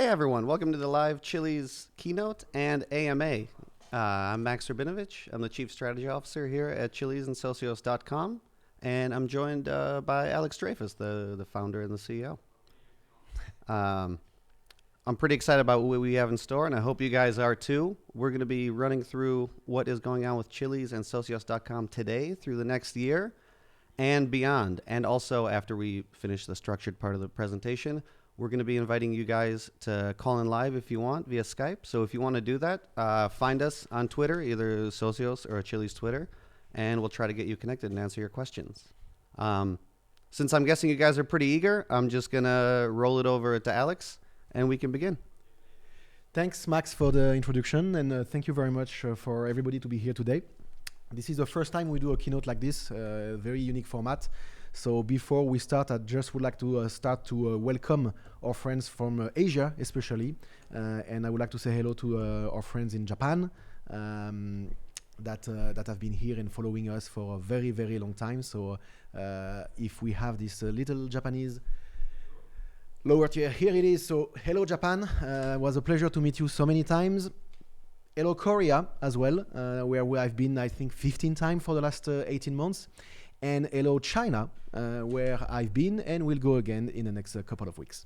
everyone. Welcome to the live Chiliz Keynote and AMA. I'm Max Rabinovich. I'm the Chief Strategy Officer here at Chiliz and Socios.com. And I'm joined by Alex Dreyfus, the founder and the CEO. I'm pretty excited about what we have in store, and I hope you guys are too. We're going to be running through what is going on with Chiliz and Socios.com today through the next year and beyond. And also, after we finish the structured part of the presentation, we're going to be inviting you guys to call in live if you want via Skype. So if you want to do that, find us on Twitter, either Socios or Chiliz Twitter, and we'll try to get you connected and answer your questions. Since I'm guessing you guys are pretty eager, I'm just going to roll it over to Alex, and we can begin. Thanks, Max, for the introduction, and thank you very much for everybody to be here today. This is the first time we do a keynote like this, a very unique format. So before we start, I just would like to start to welcome our friends from Asia, especially. And I would like to say hello to our friends in Japan that have been here and following us for a very, very long time. So if we have this little Japanese lower tier, here it is. So hello, Japan. It was a pleasure to meet you so many times. Hello, Korea as well, where I've been, I think, 15 times for the last 18 months. And hello, China, where I've been and will go again in the next couple of weeks.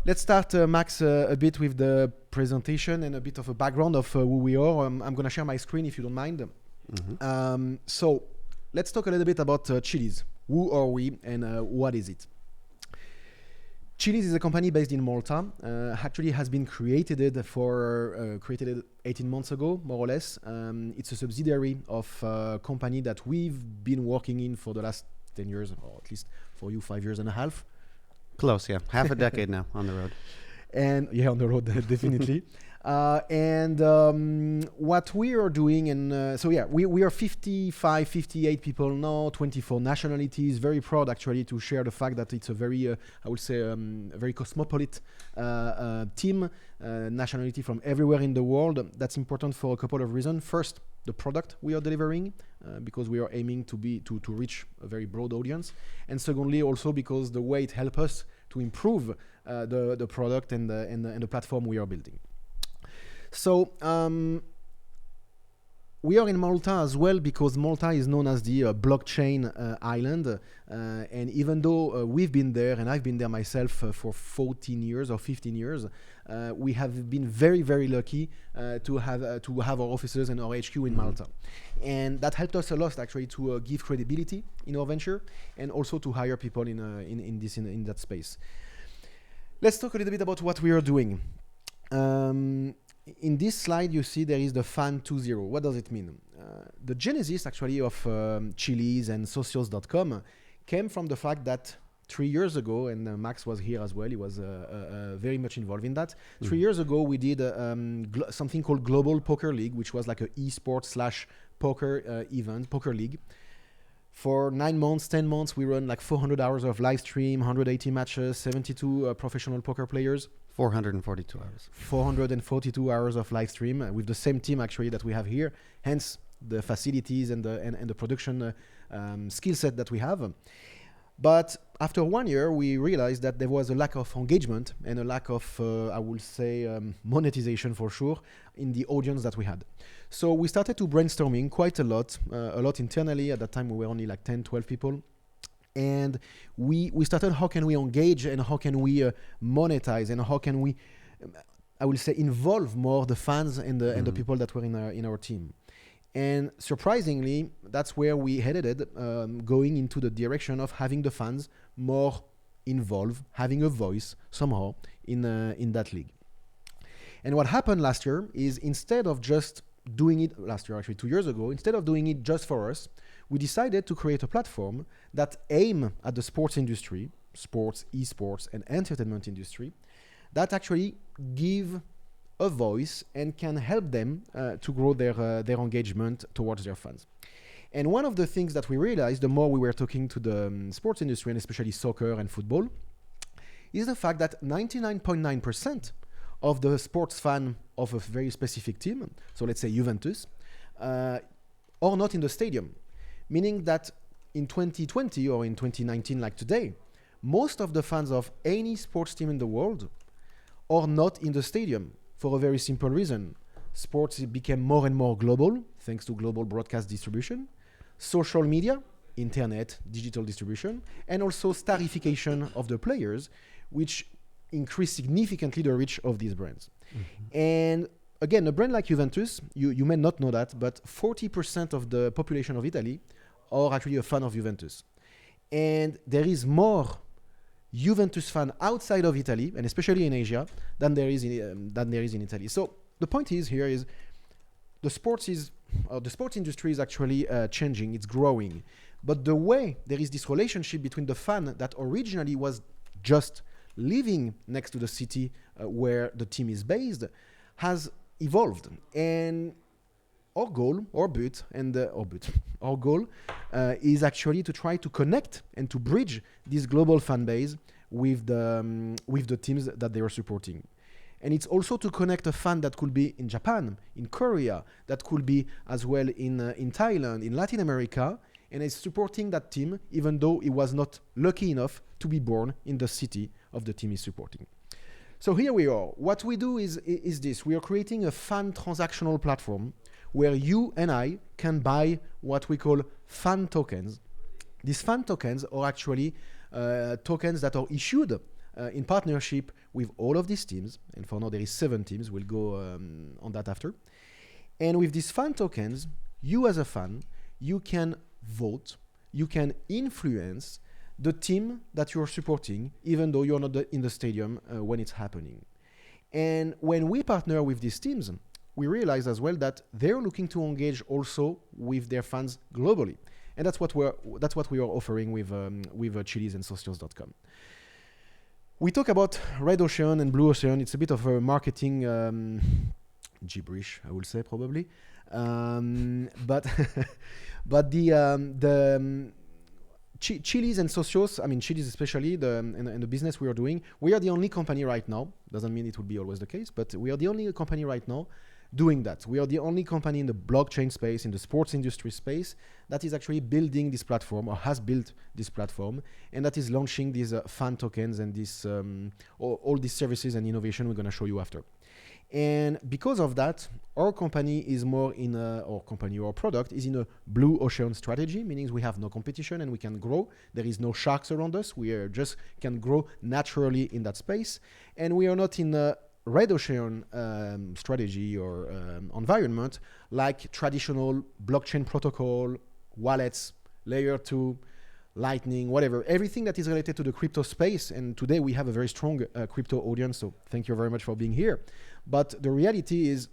Let's start, Max, a bit with the presentation and a bit of a background of who we are. I'm going to share my screen if you don't mind. Mm-hmm. So let's talk a little bit about Chiliz. Who are we and what is it? Chiliz is a company based in Malta. Actually has been created 18 months ago, more or less. It's a subsidiary of a company that we've been working in for the last 10 years, or at least for you, 5 years and a half. Close, yeah. Half a decade now on the road. And yeah, on the road, definitely. What we are doing, and so yeah, we are 55, 58 people now, 24 nationalities. Very proud actually to share the fact that it's a very, I would say, a very cosmopolitan team, nationality from everywhere in the world. That's important for a couple of reasons. First, the product we are delivering, because we are aiming to reach a very broad audience. And secondly, also because the way it helps us to improve the product and the platform we are building. So we are in Malta as well because Malta is known as the blockchain island. And even though we've been there, and I've been there myself for 14 years or 15 years, we have been very, very lucky to have our offices and our HQ in Malta. And that helped us a lot actually to give credibility in our venture and also to hire people in that space. Let's talk a little bit about what we are doing. In this slide, you see there is the Fan 2.0. What does it mean? The genesis actually of Chiliz and Socios.com came from the fact that 3 years ago, and Max was here as well, he was very much involved in that. 3 years ago, we did something called Global Poker League, which was like an esports/poker event, poker league. For 9 months, 10 months, we run like 400 hours of live stream, 180 matches, 72 professional poker players. 442 hours. 442 hours of live stream with the same team actually that we have here. Hence the facilities and the production skill set that we have. But after 1 year, we realized that there was a lack of engagement and a lack of, I would say, monetization for sure in the audience that we had. So we started to brainstorming quite a lot internally. At that time, we were only like 10, 12 people. And we started, how can we engage and how can we monetize and how can we, I will say, involve more the fans and the people that were in our team. And surprisingly, that's where we headed, going into the direction of having the fans more involved, having a voice somehow in that league. And what happened last year is instead of just doing it, last year actually 2 years ago, instead of doing it just for us, we decided to create a platform that aim at the sports industry, sports, esports, and entertainment industry, that actually give a voice and can help them to grow their engagement towards their fans. And one of the things that we realized, the more we were talking to the sports industry, and especially soccer and football, is the fact that 99.9% of the sports fan of a very specific team, so let's say Juventus, are not in the stadium. Meaning that in 2020 or in 2019 like today, most of the fans of any sports team in the world or not in the stadium for a very simple reason. Sports became more and more global thanks to global broadcast distribution, social media, internet, digital distribution, and also starification of the players, which increased significantly the reach of these brands. Mm-hmm. And again, a brand like Juventus, you may not know that, but 40% of the population of Italy are actually a fan of Juventus. And there is more Juventus fan outside of Italy, and especially in Asia, than there is in Italy. So the point is here is the sports industry is actually changing, it's growing. But the way there is this relationship between the fan that originally was just living next to the city where the team is based has evolved. And our goal is actually to try to connect and to bridge this global fan base with the teams that they are supporting. And it's also to connect a fan that could be in Japan, in Korea, that could be as well in Thailand, in Latin America, and is supporting that team even though he was not lucky enough to be born in the city of the team he's supporting. So here we are. What we do is this. We are creating a fan transactional platform where you and I can buy what we call fan tokens. These fan tokens are actually tokens that are issued in partnership with all of these teams. And for now, there is 7 teams. We'll go on that after. And with these fan tokens, you as a fan, you can vote, you can influence the team that you're supporting, even though you're not in the stadium when it's happening. And when we partner with these teams, we realize as well that they're looking to engage also with their fans globally. And that's what we are offering with Chiliz and Socios.com. We talk about Red Ocean and Blue Ocean. It's a bit of a marketing gibberish, I would say probably. But the Chiliz and Socios, I mean Chiliz especially, and the business we are doing, we are the only company right now, doesn't mean it will be always the case, but we are the only company right now doing that. We are the only company in the blockchain space, in the sports industry space, that is actually building this platform, or has built this platform, and that is launching these fan tokens and this all these services and innovation we're going to show you after. And because of that, our company is more in our product is in a blue ocean strategy, meaning we have no competition and we can grow. There is no sharks around us. We are just can grow naturally in that space. And we are not in a red ocean strategy or environment like traditional blockchain protocol, wallets, layer 2, Lightning, whatever, everything that is related to the crypto space. And today we have a very strong crypto audience, so thank you very much for being here. But the reality is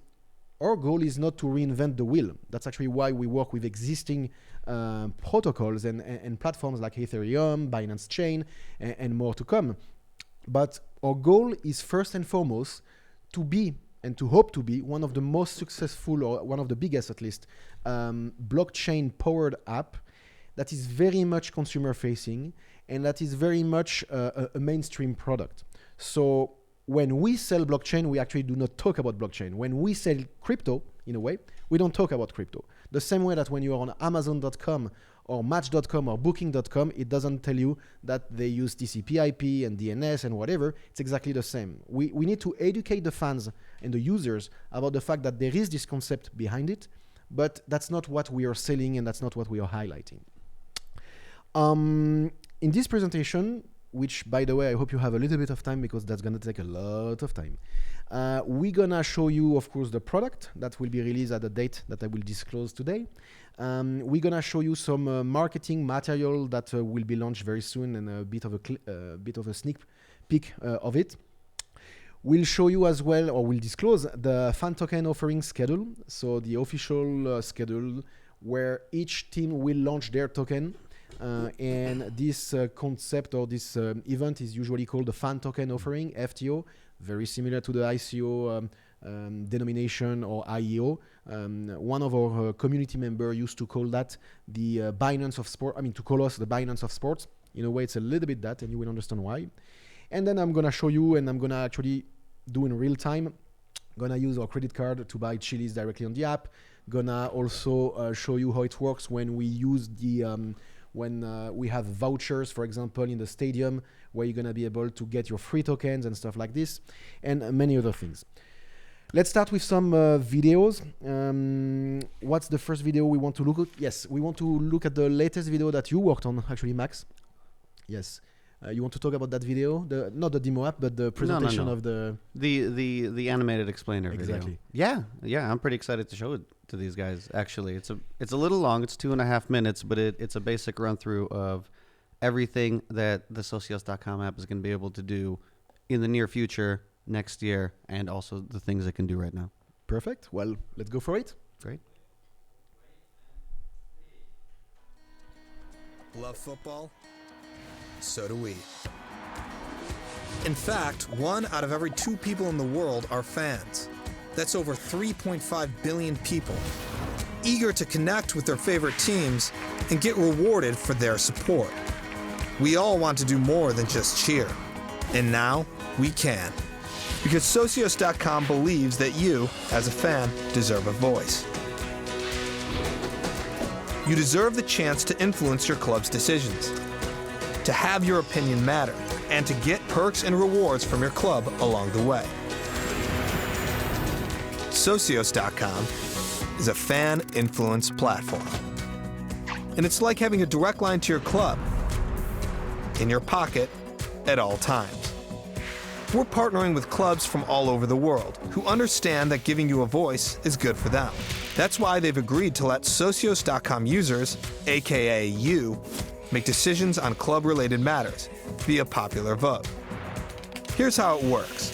our goal is not to reinvent the wheel. That's actually why we work with existing protocols and platforms like Ethereum, Binance Chain, and more to come. But our goal is first and foremost to be and to hope to be one of the most successful, or one of the biggest at least, blockchain-powered app that is very much consumer-facing and that is very much a mainstream product. So when we sell blockchain, we actually do not talk about blockchain. When we sell crypto, in a way, we don't talk about crypto. The same way that when you are on Amazon.com or Match.com or Booking.com, it doesn't tell you that they use TCP/IP and DNS and whatever. It's exactly the same. We need to educate the fans and the users about the fact that there is this concept behind it, but that's not what we are selling and that's not what we are highlighting. In this presentation, which, by the way, I hope you have a little bit of time because that's going to take a lot of time. We're going to show you, of course, the product that will be released at the date that I will disclose today. We're going to show you some marketing material that will be launched very soon and a bit of a sneak peek of it. We'll show you as well, or we'll disclose the fan token offering schedule. So the official schedule where each team will launch their token. And this concept or this event is usually called the fan token offering, FTO, very similar to the ICO denomination or IEO. One of our community members used to call that the Binance of sport. I mean, to call us the Binance of sports. In a way, it's a little bit that, and you will understand why. And then I'm going to show you, and I'm going to actually do in real time. Going to use our credit card to buy Chiliz directly on the app. Going to also show you how it works when we use the when we have vouchers, for example, in the stadium, where you're going to be able to get your free tokens and stuff like this, and many other things. Let's start with some videos. What's the first video we want to look at? Yes, we want to look at the latest video that you worked on, actually, Max. Yes. You want to talk about that video? Not the demo app, but the presentation of the animated explainer exactly. video. Yeah, I'm pretty excited to show it to these guys. Actually, it's a little long. It's 2.5 minutes, but it's a basic run through of everything that the Socios.com app is going to be able to do in the near future, next year, and also the things it can do right now. Perfect. Well, let's go for it. Great. Love football? So do we. In fact, 1 out of every 2 people in the world are fans. That's over 3.5 billion people, eager to connect with their favorite teams and get rewarded for their support. We all want to do more than just cheer. And now, we can. Because Socios.com believes that you, as a fan, deserve a voice. You deserve the chance to influence your club's decisions, to have your opinion matter, and to get perks and rewards from your club along the way. Socios.com is a fan influence platform. And it's like having a direct line to your club, in your pocket, at all times. We're partnering with clubs from all over the world who understand that giving you a voice is good for them. That's why they've agreed to let Socios.com users, aka you, make decisions on club-related matters via popular vote. Here's how it works.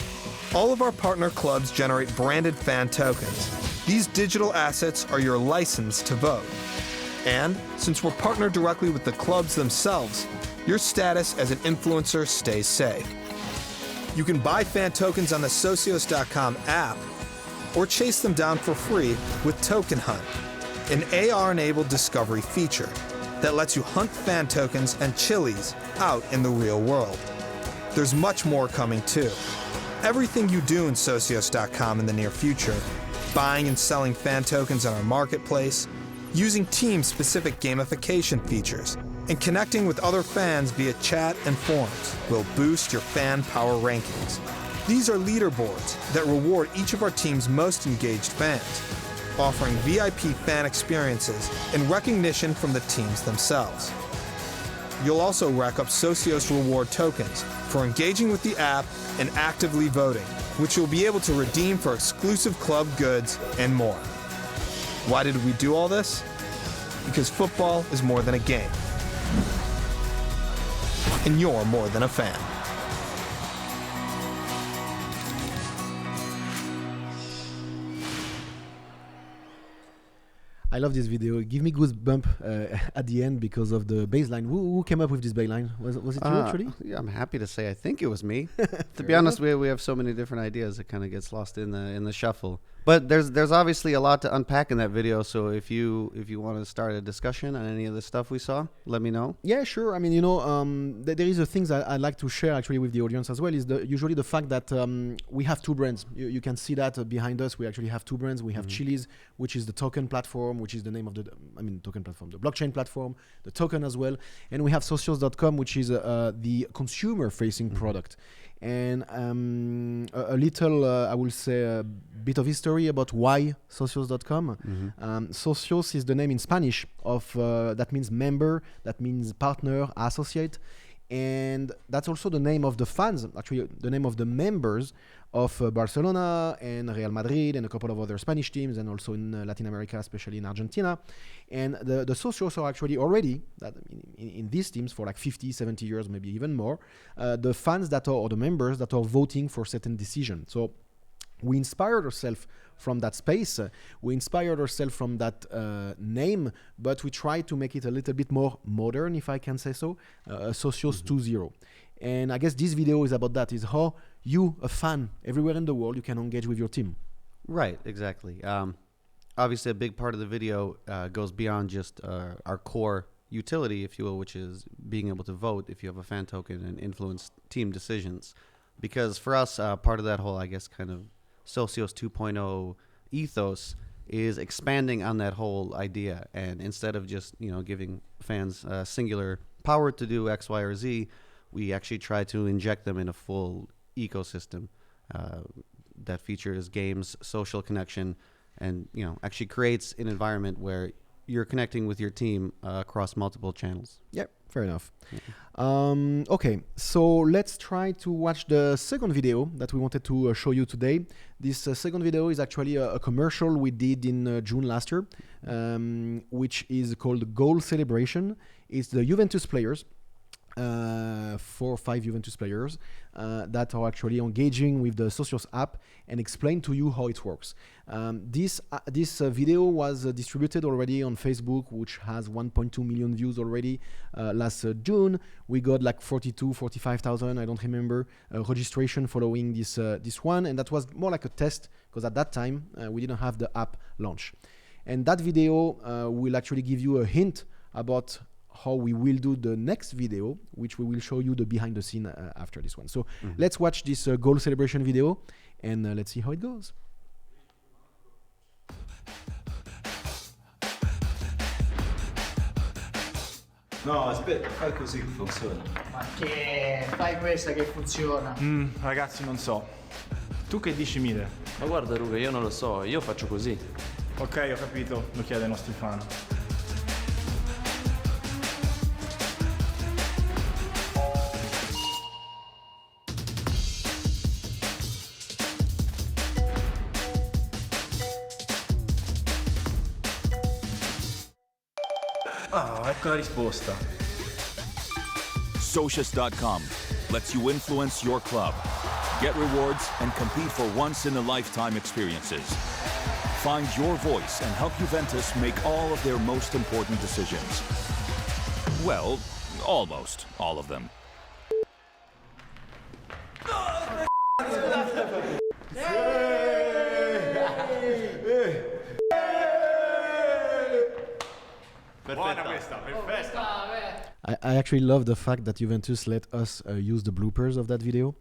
All of our partner clubs generate branded fan tokens. These digital assets are your license to vote. And since we're partnered directly with the clubs themselves, your status as an influencer stays safe. You can buy fan tokens on the Socios.com app or chase them down for free with Token Hunt, an AR-enabled discovery feature that lets you hunt fan tokens and Chiliz out in the real world. There's much more coming too. Everything you do in Socios.com in the near future, buying and selling fan tokens on our marketplace, using team-specific gamification features, and connecting with other fans via chat and forums will boost your fan power rankings. These are leaderboards that reward each of our team's most engaged fans, offering VIP fan experiences and recognition from the teams themselves. You'll also rack up Socios reward tokens for engaging with the app and actively voting, which you'll be able to redeem for exclusive club goods and more. Why did we do all this? Because football is more than a game. And you're more than a fan. I love this video. Give me goosebump at the end because of the baseline. Who came up with this baseline? Was it you actually? Yeah, I'm happy to say I think it was me. To be honest, we have so many different ideas. It kind of gets lost in the shuffle. But there's obviously a lot to unpack in that video. So if you want to start a discussion on any of the stuff we saw, let me know. Yeah, sure. I mean, there is a things I'd like to share actually with the audience as well. Is usually the fact that we have 2 brands. You can see that behind us. We actually have 2 brands. We have Chiliz, which is the token platform, which is the name of token platform, the blockchain platform, the token as well. And we have Socios.com, which is the consumer-facing product. And a little, I will say, a bit of history about why Socios.com. Socios is the name in Spanish of that means member, that means partner, associate, and that's also the name of the fans. Actually, the name of the members of Barcelona and Real Madrid and a couple of other Spanish teams, and also in Latin America, especially in Argentina. And the Socios are actually already that in these teams for like 50, 70 years, maybe even more, the fans that are, or the members that are voting for certain decisions. So we inspired ourselves from that space. We inspired ourselves from that name, but we tried to make it a little bit more modern, if I can say so, Socios 2.0. And I guess this video is about that, is how you, a fan, everywhere in the world, you can engage with your team. Right, exactly. Obviously, a big part of the video goes beyond just our core utility, if you will, which is being able to vote if you have a fan token and influence team decisions. Because for us, part of that whole, I guess, kind of Socios 2.0 ethos is expanding on that whole idea. And instead of just, giving fans singular power to do X, Y, or Z, we actually try to inject them in a full ecosystem that features games, social connection, and actually creates an environment where you're connecting with your team across multiple channels. Yep, fair enough. Okay, so let's try to watch the second video that we wanted to show you today. This second video is actually a commercial we did in June last year, which is called Goal Celebration. It's the Juventus players, 4 or 5 Juventus players that are actually engaging with the Socios app and explain to you how it works. This video was distributed already on Facebook, which has 1.2 million views already. Last June, we got like 45,000, I don't remember, registration following this one, and that was more like a test because at that time we didn't have the app launch. And that video will actually give you a hint about how we will do the next video, which we will show you the behind the scene after this one. So let's watch this goal celebration video and let's see how it goes. No, aspetta, fai così che funziona. Ma che fai questa che funziona? Ragazzi, non so. Tu che dici, Mide? Ma guarda Ruga, io non lo so, io faccio così. Ok, ho capito, lo chiede ai nostri fan. Ah, ecco la risposta. CEST.com lets you influence your club, get rewards, and compete for once-in-a-lifetime experiences. Find your voice and help Juventus make all of their most important decisions. Well, almost all of them. I actually love the fact that Juventus let us use the bloopers of that video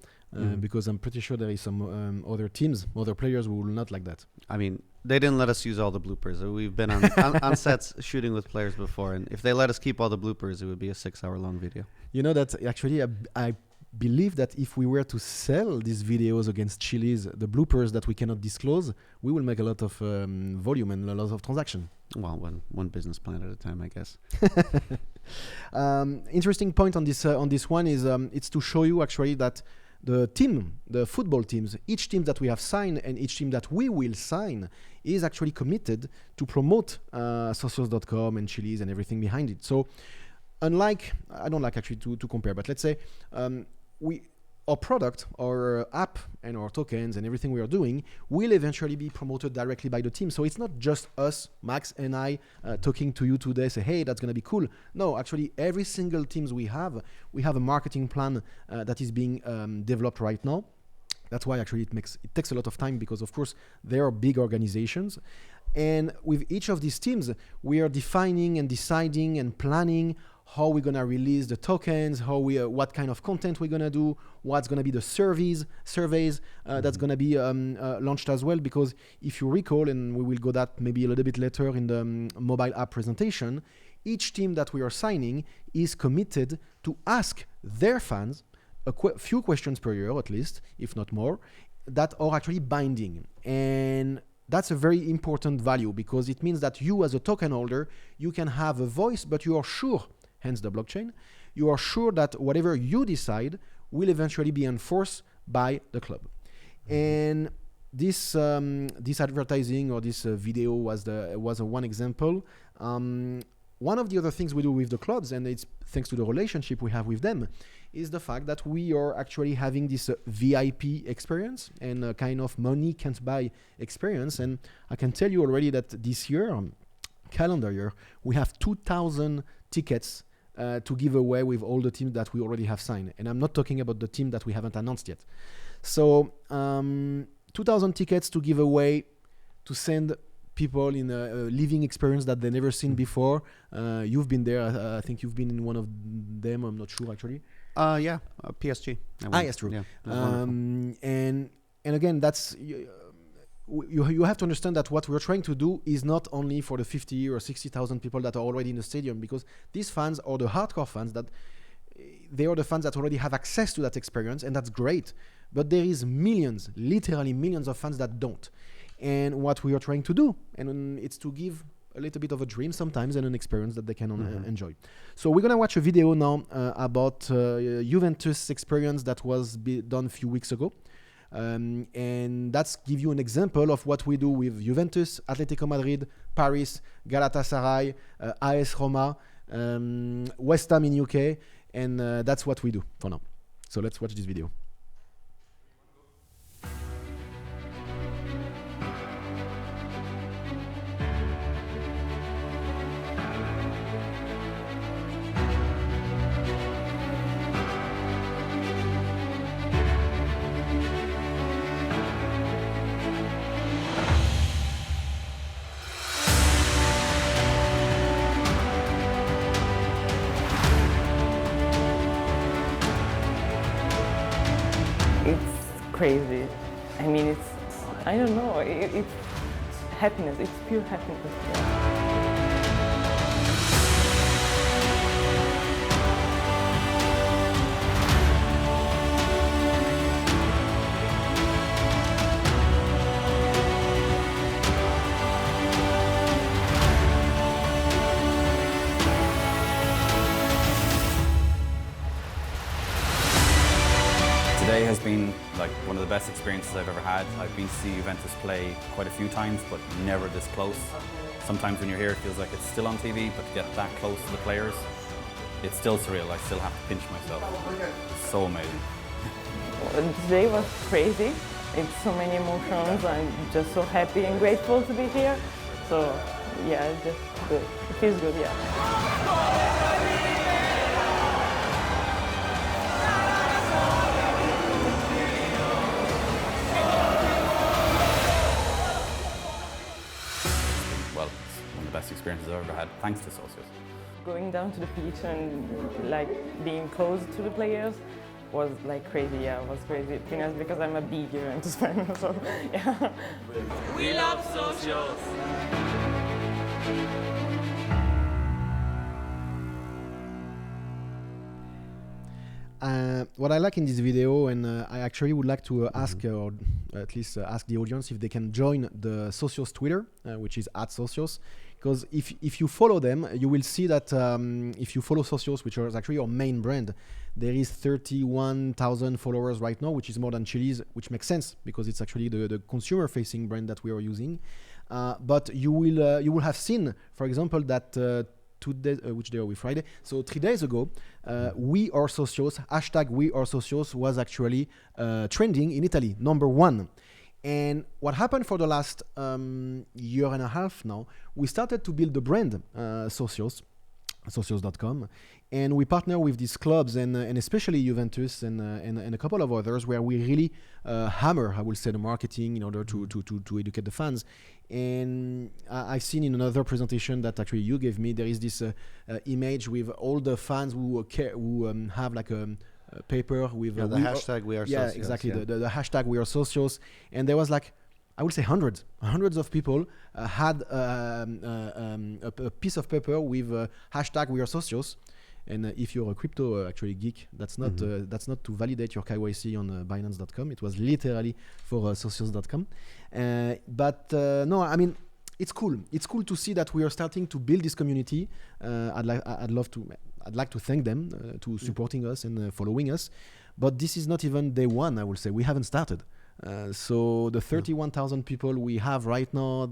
because I'm pretty sure there is some other teams, other players who will not like that. I mean, they didn't let us use all the bloopers. We've been on sets shooting with players before, and if they let us keep all the bloopers, it would be a 6-hour-long video. You know that actually I believe that if we were to sell these videos against Chiliz, the bloopers that we cannot disclose, we will make a lot of volume and a lot of transaction. Well, one business plan at a time, I guess. Interesting point on this one is it's to show you actually that the football teams, each team that we have signed and each team that we will sign is actually committed to promote Socios.com and Chiliz and everything behind it. So unlike, I don't like actually to compare, but let's say our product, our app and our tokens and everything we are doing will eventually be promoted directly by the team. So it's not just us, Max and I, talking to you today, say, hey, that's going to be cool. No, actually every single teams we have a marketing plan that is being developed right now. That's why actually it takes a lot of time because of course they are big organizations. And with each of these teams, we are defining and deciding and planning how we're gonna release the tokens, what kind of content we're gonna do, what's gonna be the surveys that's gonna be launched as well. Because if you recall, and we will go that maybe a little bit later in the mobile app presentation, each team that we are signing is committed to ask their fans a few questions per year, at least, if not more, that are actually binding. And that's a very important value because it means that you as a token holder, you can have a voice, but you are sure, hence the blockchain, you are sure that whatever you decide will eventually be enforced by the club. And this advertising or this video was one example. One of the other things we do with the clubs, and it's thanks to the relationship we have with them, is the fact that we are actually having this VIP experience and a kind of money can't buy experience. And I can tell you already that this year, calendar year, we have 2,000 tickets to give away with all the teams that we already have signed. And I'm not talking about the team that we haven't announced yet. So 2,000 tickets to give away, to send people in a living experience that they've never seen before. You've been there. I think you've been in one of them. I'm not sure actually. PSG. Yes, true. Yeah, and again, that's you have to understand that what we're trying to do is not only for the 50 or 60,000 people that are already in the stadium, because these fans are the hardcore fans that they are the fans that already have access to that experience, and that's great. But there is millions, literally millions of fans that don't. And what we are trying to do, and it's to give a little bit of a dream sometimes and an experience that they can enjoy. So we're gonna watch a video now about Juventus experience that was done a few weeks ago. And that's give you an example of what we do with Juventus, Atletico Madrid, Paris, Galatasaray, AS Roma, West Ham in UK, and that's what we do for now. So let's watch this video. Crazy. I mean, I don't know, it's happiness, it's pure happiness. Today has been like one of the best experiences I've ever had. I've been to see Juventus play quite a few times, but never this close. Sometimes when you're here, it feels like it's still on TV, but to get that close to the players, it's still surreal. I still have to pinch myself. It's so amazing. Today was crazy. It's so many emotions. I'm just so happy and grateful to be here. So yeah, it's just good. It feels good, yeah. Best experiences I've ever had, thanks to Socios. Going down to the pitch and like being close to the players was like crazy, yeah, it was crazy. Because I'm a big Juventus fan, so yeah. We love Socios! What I like in this video, and I actually would like to ask, or at least ask the audience if they can join the Socios Twitter, which is @Socios. Because if you follow them, you will see that if you follow Socios, which is actually our main brand, there is 31,000 followers right now, which is more than Chiliz, which makes sense because it's actually the consumer-facing brand that we are using. But you will have seen, for example, that today, which day are we? Friday. So 3 days ago, We Are Socios, hashtag We Are Socios was actually trending in Italy, #1. And what happened for the last year and a half now, we started to build the brand Socios, Socios.com, and we partner with these clubs and especially Juventus and a couple of others where we really hammer, I will say, the marketing in order to educate the fans. And I've seen in another presentation that actually you gave me, there is this image with all the fans who have like a paper with the hashtag We Are Socios. Yeah, exactly. Yeah. The hashtag We Are Socios, and there was like, I would say hundreds of people had a piece of paper with hashtag We Are Socios. And if you're a crypto actually geek, that's not to validate your KYC on Binance.com. It was literally for Socios.com. But no, I mean, it's cool. It's cool to see that we are starting to build this community. I'd like to thank them to supporting us and following us. But this is not even day one, I will say. We haven't started. So the 31,000 people we have right now,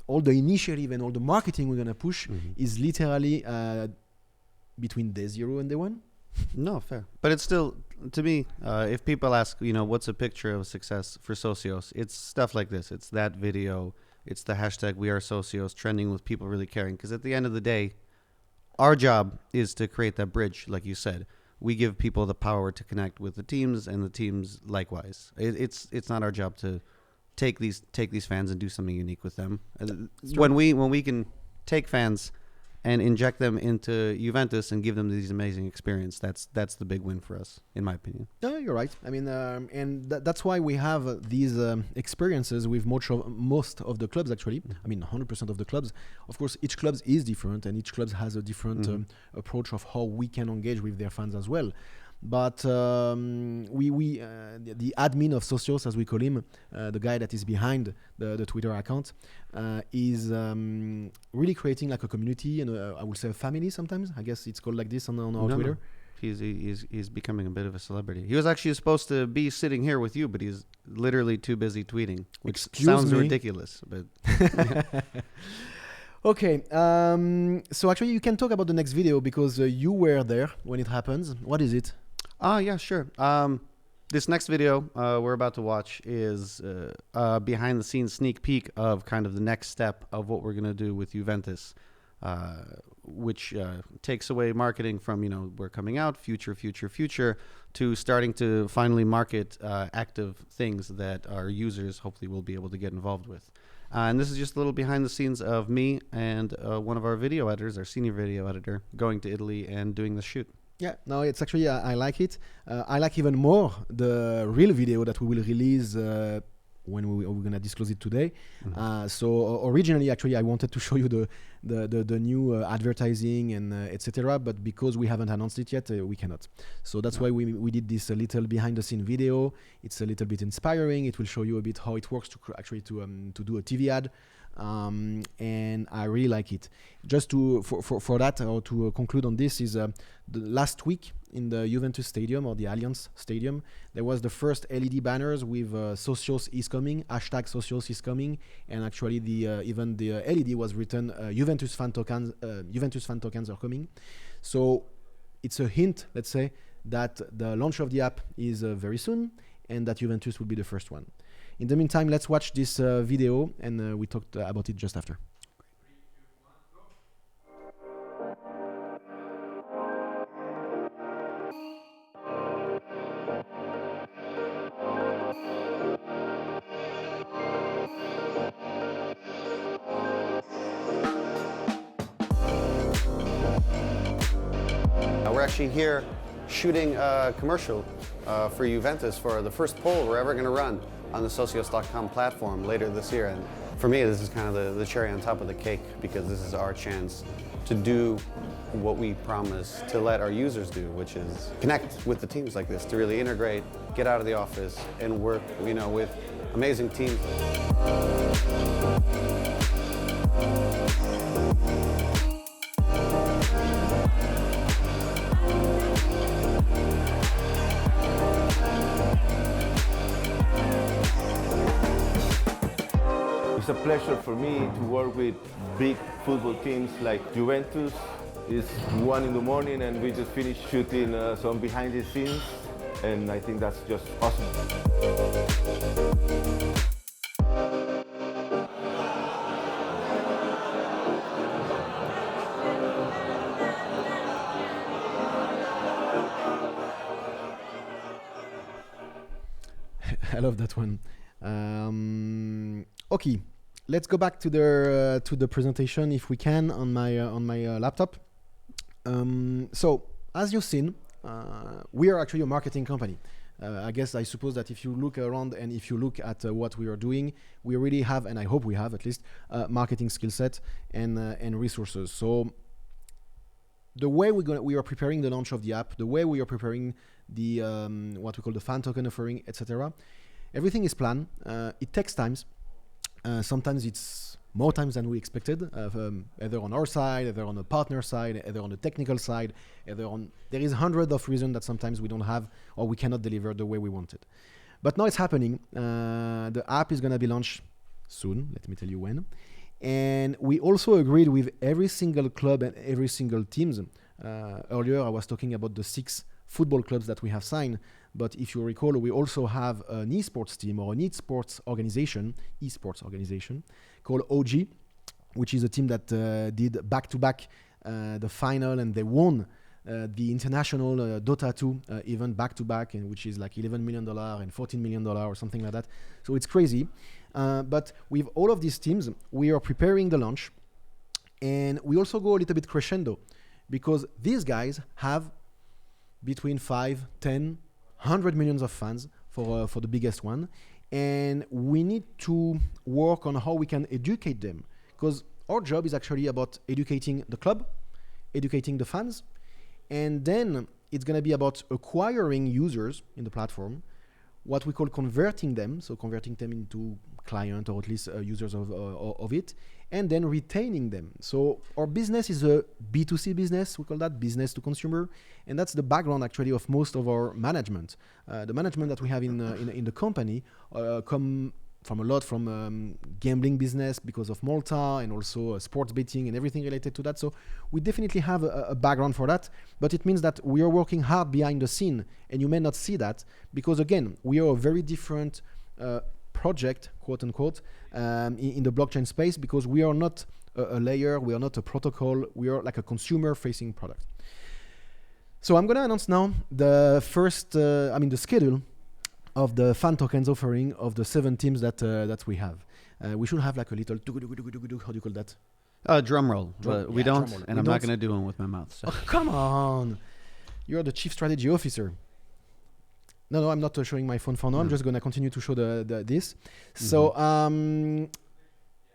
all the initiative and all the marketing we're going to push is literally between day 0 and day 1. No, fair. But it's still, to me, if people ask, what's a picture of success for Socios, it's stuff like this. It's that video. It's the hashtag We Are Socios trending with people really caring. Because at the end of the day, our job is to create that bridge, like you said. We give people the power to connect with the teams, and the teams likewise. It's not our job to take these fans and do something unique with them. When we can take fans, and inject them into Juventus and give them these amazing experience. That's the big win for us, in my opinion. No, you're right. I mean, and that's why we have these experiences with most of the clubs, actually. I mean, 100% of the clubs. Of course, each club is different, and each club has a different approach of how we can engage with their fans as well. But the admin of Socios, as we call him, the guy that is behind the Twitter account, is really creating like a community and I would say a family sometimes. I guess it's called like this on our Twitter. He's becoming a bit of a celebrity. He was actually supposed to be sitting here with you, but he's literally too busy tweeting, which sounds ridiculous. But okay, so actually you can talk about the next video because you were there when it happens. What is it? Yeah, sure. This next video we're about to watch is a behind-the-scenes sneak peek of kind of the next step of what we're going to do with Juventus, which takes away marketing from, we're coming out, future, to starting to finally market active things that our users hopefully will be able to get involved with. And this is just a little behind the scenes of me and one of our video editors, our senior video editor, going to Italy and doing the shoot. Yeah, no, it's actually, I like it. I like even more the real video that we will release when we're going to disclose it today. So originally, actually, I wanted to show you the new advertising and etc. But because we haven't announced it yet, we cannot. So that's why we did this little behind-the-scene video. It's a little bit inspiring. It will show you a bit how it works to do a TV ad. And I really like it. Just for that, or to conclude on this, is the last week in the Juventus Stadium or the Allianz Stadium, there was the first LED banners with Socios is coming, hashtag Socios is coming, and actually even the LED was written Juventus fan tokens are coming. So it's a hint, let's say, that the launch of the app is very soon, and that Juventus will be the first one. In the meantime, let's watch this video, and we talked about it just after. We're actually here shooting a commercial for Juventus for the first poll we're ever going to run on the Socios.com platform later this year. And for me, this is kind of the cherry on top of the cake, because this is our chance to do what we promise to let our users do, which is connect with the teams like this, to really integrate, get out of the office, and work, with amazing teams. It's a pleasure for me to work with big football teams like Juventus. It's 1 in the morning and we just finished shooting some behind the scenes, and I think that's just awesome. I love that one. Okay, let's go back to the presentation if we can on my laptop. So as you've seen, we are actually a marketing company. I suppose that if you look around and if you look at what we are doing, we really have, and I hope we have at least, marketing skill set and resources. So the way we are preparing the launch of the app, the way we are preparing the what we call the fan token offering, etc. Everything is planned. It takes times. Sometimes it's more times than we expected, either on our side, either on the partner side, either on the technical side, there is hundreds of reasons that sometimes we don't have or we cannot deliver the way we wanted. But now it's happening. The app is going to be launched soon. Let me tell you when. And we also agreed with every single club and every single teams. Earlier, I was talking about the 6 football clubs that we have signed. But if you recall, we also have an esports team or an esports organization called OG, which is a team that did back-to-back the final, and they won the international Dota 2 event back-to-back, and which is like $11 million and $14 million or something like that. So it's crazy. But with all of these teams, we are preparing the launch. And we also go a little bit crescendo because these guys have between 5, 10, 100 millions of fans for the biggest one. And we need to work on how we can educate them, because our job is actually about educating the club, educating the fans, and then it's going to be about acquiring users in the platform, what we call converting them, so converting them into client or at least users of it, and then retaining them. So our business is a B2C business, we call that business to consumer, and that's the background actually of most of our management. The management that we have in the company come from a lot from gambling business because of Malta, and also sports betting and everything related to that. So we definitely have a background for that, but it means that we are working hard behind the scene, and you may not see that because, again, we are a very different project, quote unquote, in the blockchain space, because we are not a layer, we are not a protocol, we are like a consumer facing product. So I'm going to announce now the first, the schedule of the fan tokens offering of the 7 teams that we have. We should have like a little, how do you call that? Drum roll, but we don't, and I'm not going to do one with my mouth. So. Oh, come on. You're the chief strategy officer. No, I'm not showing my phone for now. I'm just going to continue to show this. So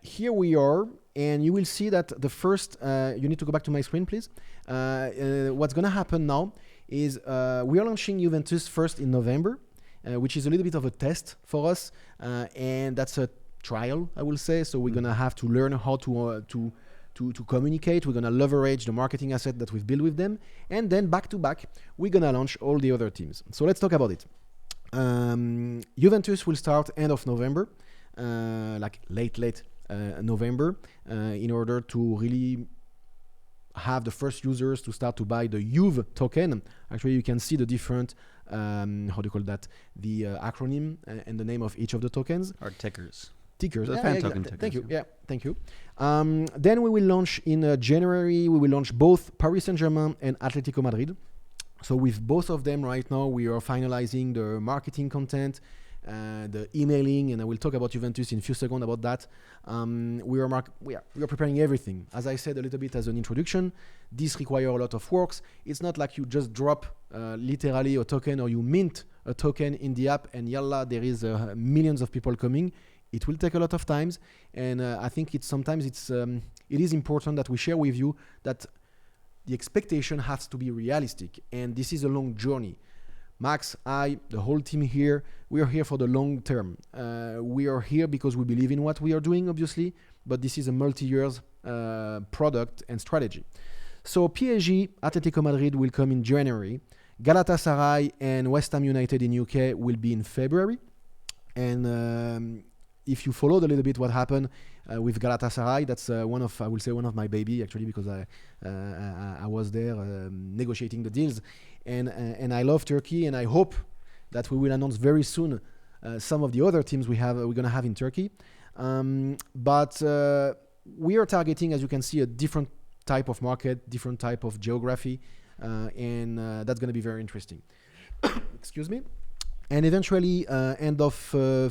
here we are, and you will see that the first, you need to go back to my screen, please. What's going to happen now is we are launching Juventus first in November, which is a little bit of a test for us, and that's a trial, I will say. So we're going to have to learn how to communicate. We're going to leverage the marketing asset that we've built with them. And then back to back, we're going to launch all the other teams. So let's talk about it. Juventus will start end of November, like late November, in order to really have the first users to start to buy the Juve token. Actually, you can see the different, how do you call that? The acronym and the name of each of the tokens. Or tickers. Tickers. The fan token tickers. Thank you. Yeah, thank you. Then we will launch in January. We will launch both Paris Saint-Germain and Atletico Madrid. So with both of them right now, we are finalizing the marketing content, the emailing, and I will talk about Juventus in a few seconds about that. We are preparing everything. As I said a little bit as an introduction, this requires a lot of works. It's not like you just drop literally a token, or you mint a token in the app and yalla, there is millions of people coming. It will take a lot of times, and I think it is important that we share with you that the expectation has to be realistic, and this is a long journey. Max, the whole team here, we are here for the long term. We are here because we believe in what we are doing, obviously, but this is a multi-years product and strategy. So PSG, Atletico Madrid will come in January. Galatasaray and West Ham United in UK will be in February. And if you followed a little bit what happened with Galatasaray, that's one of my baby, actually, because I was there negotiating the deals, and I love Turkey, and I hope that we will announce very soon some of the other teams we're gonna have in Turkey. But we are targeting, as you can see, a different type of market, different type of geography, and that's gonna be very interesting. Excuse me. And eventually, end of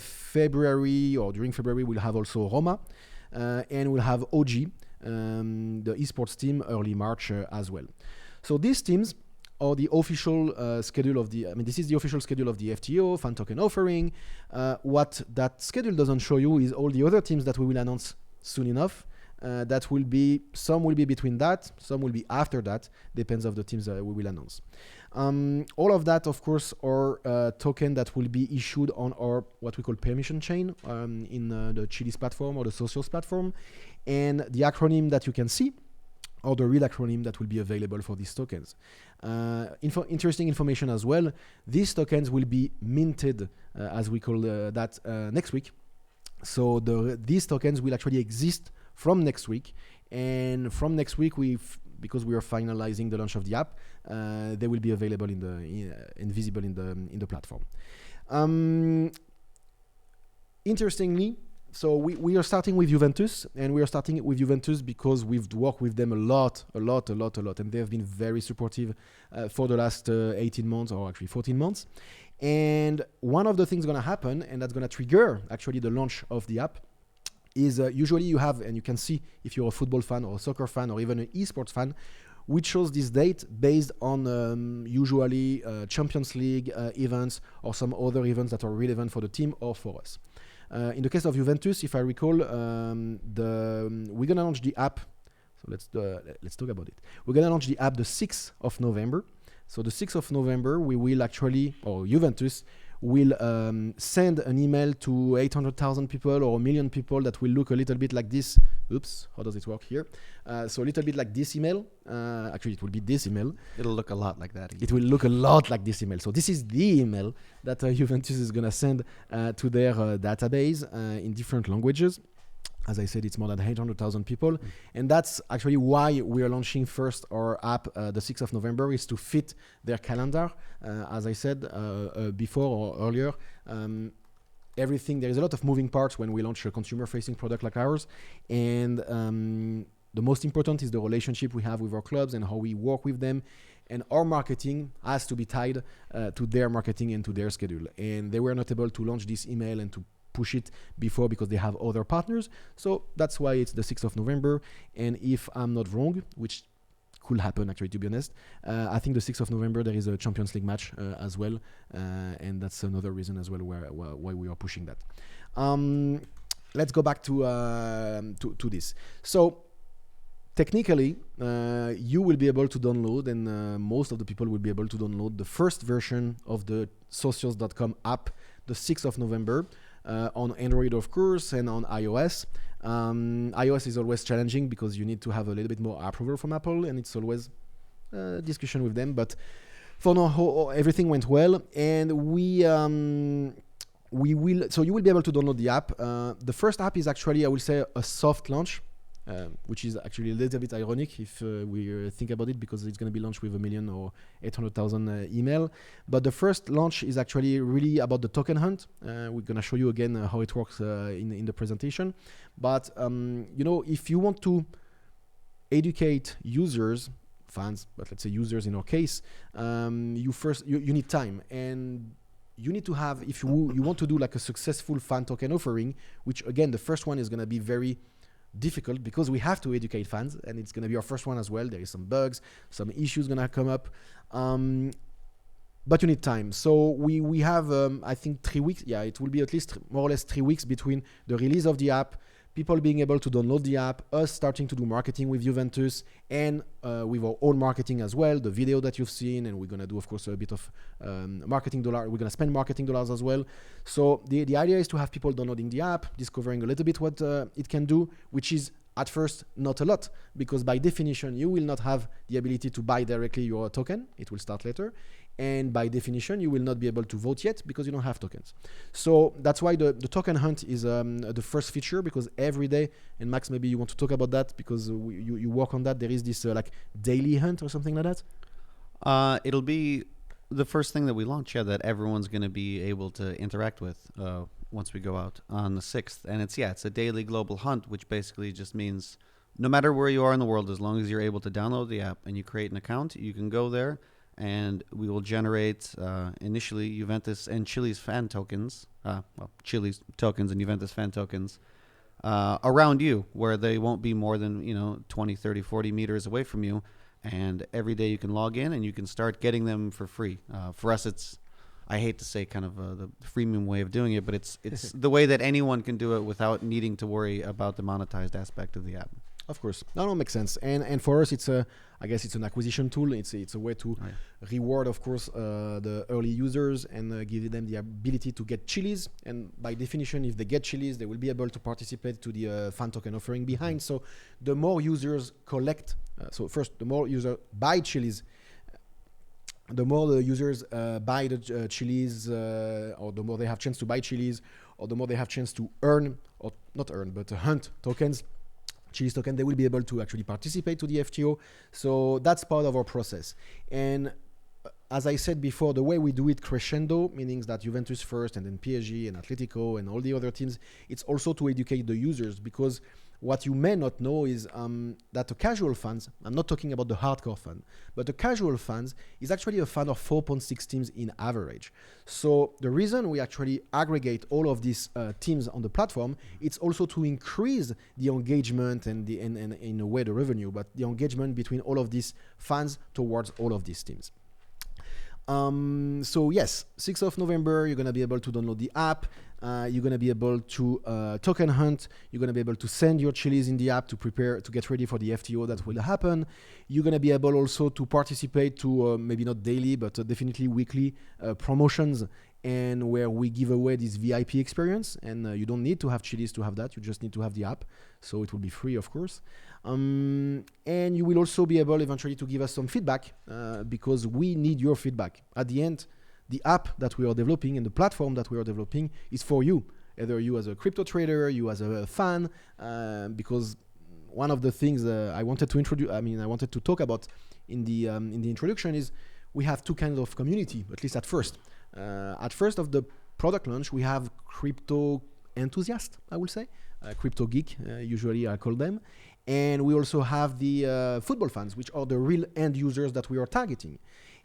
February or during February, we'll have also Roma, and we'll have OG, the esports team, early March as well. So these teams are the official schedule of this is the official schedule of the FTO, fan token offering. What that schedule doesn't show you is all the other teams that we will announce soon enough. Some will be between that, some will be after that, depends of the teams that we will announce. All of that, of course, are token that will be issued on our what we call permission chain in the Chiliz platform or the Socios platform, and the acronym that you can see, or the real acronym that will be available for these tokens. Interesting information as well. These tokens will be minted, as we call that, next week. So these tokens will actually exist from next week, and from next week because we are finalizing the launch of the app, they will be available and visible in the platform. Interestingly, so we are starting with Juventus, and we are starting with Juventus because we've worked with them a lot, and they have been very supportive for the last 18 months, or actually 14 months. And one of the things going to happen, and that's going to trigger actually the launch of the app, is usually you have, and you can see if you're a football fan or a soccer fan or even an esports fan, we chose this date based on usually Champions League events or some other events that are relevant for the team or for us. In the case of Juventus, if I recall, we're gonna launch the app. So let's talk about it. We're gonna launch the app the 6th of November. So the 6th of November, we will actually, or Juventus will send an email to 800,000 people or 1 million people that will look a little bit like this. Oops, how does it work here? So a little bit like this email. Actually, it will be this email. It'll look a lot like that. It will look a lot like this email. So this is the email that Juventus is going to send to their database in different languages. As I said, it's more than 800,000 people. And that's actually why we are launching first our app the 6th of November, is to fit their calendar. As I said before or earlier, there is a lot of moving parts when we launch a consumer-facing product like ours. And the most important is the relationship we have with our clubs and how we work with them. And our marketing has to be tied to their marketing and to their schedule. And they were not able to launch this email and to push it before because they have other partners. So that's why it's the 6th of November. And if I'm not wrong, which could happen actually, to be honest, I think the 6th of November there is a Champions League match as well. And that's another reason as well why we are pushing that. Let's go back to this. So technically, you will be able to download, and most of the people will be able to download the first version of the socios.com app the 6th of November. On Android, of course, and on iOS. iOS is always challenging because you need to have a little bit more approval from Apple, and it's always a discussion with them. But for now, everything went well, and we will. So you will be able to download the app. The first app is actually, I will say, a soft launch. Which is actually a little bit ironic if we think about it, because it's going to be launched with 1 million or 800,000 email. But the first launch is actually really about the token hunt. We're going to show you again how it works in the presentation. But if you want to educate users, fans, but let's say users in our case, you need time, and you need to have, if you want to do like a successful fan token offering, which again the first one is going to be very difficult because we have to educate fans, and it's going to be our first one as well. There is some bugs, some issues going to come up, but you need time. So we have I think 3 weeks. Yeah, it will be at least more or less 3 weeks between the release of the app, people being able to download the app, us starting to do marketing with Juventus, and with our own marketing as well, the video that you've seen, and we're going to do, of course, a bit of marketing dollar. We're going to spend marketing dollars as well. So the idea is to have people downloading the app, discovering a little bit what it can do, which is at first not a lot, because by definition, you will not have the ability to buy directly your token. It will start later. And by definition, you will not be able to vote yet because you don't have tokens. So that's why the token hunt is the first feature, because every day, and Max, maybe you want to talk about that because you work on that. There is this like daily hunt or something like that. It'll be the first thing that we launch, that everyone's going to be able to interact with once we go out on the 6th. And it's a daily global hunt, which basically just means no matter where you are in the world, as long as you're able to download the app and you create an account, you can go there. And we will generate initially Juventus and Chiliz fan tokens, Chiliz tokens and Juventus fan tokens around you, where they won't be more than 20, 30, 40 meters away from you. And every day you can log in and you can start getting them for free. For us, it's, I hate to say kind of the freemium way of doing it, but it's the way that anyone can do it without needing to worry about the monetized aspect of the app. Of course, no, makes sense. And for us, I guess it's an acquisition tool. It's a way to reward, of course, the early users and give them the ability to get Chiliz. And by definition, if they get Chiliz, they will be able to participate to the fan token offering behind. So the more users collect, so first, the more users buy Chiliz, the more the users buy the Chiliz, or the more they have chance to buy Chiliz, or the more they have chance to earn, or not earn, but hunt tokens. Chiliz token, they will be able to actually participate to the FTO. So that's part of our process. And as I said before, the way we do it crescendo, meaning that Juventus first and then PSG and Atletico and all the other teams, it's also to educate the users, because what you may not know is that a casual fans, I'm not talking about the hardcore fan, but a casual fans is actually a fan of 4.6 teams in average. So the reason we actually aggregate all of these teams on the platform, it's also to increase the engagement and in a way the revenue, but the engagement between all of these fans towards all of these teams. So yes, 6th of November, you're going to be able to download the app. You're going to be able to token hunt. You're going to be able to send your Chiliz in the app to prepare, to get ready for the FTO that will happen. You're going to be able also to participate to maybe not daily, but definitely weekly promotions, and where we give away this VIP experience. And you don't need to have Chiliz to have that. You just need to have the app. So it will be free, of course. And you will also be able eventually to give us some feedback because we need your feedback. At the end, the app that we are developing and the platform that we are developing is for you, either you as a crypto trader, you as a fan, because one of the things I wanted to talk about in the introduction is we have two kinds of community, at least at first. At first of the product launch, we have crypto enthusiasts, I will say, crypto geek, usually I call them. And we also have the football fans, which are the real end users that we are targeting.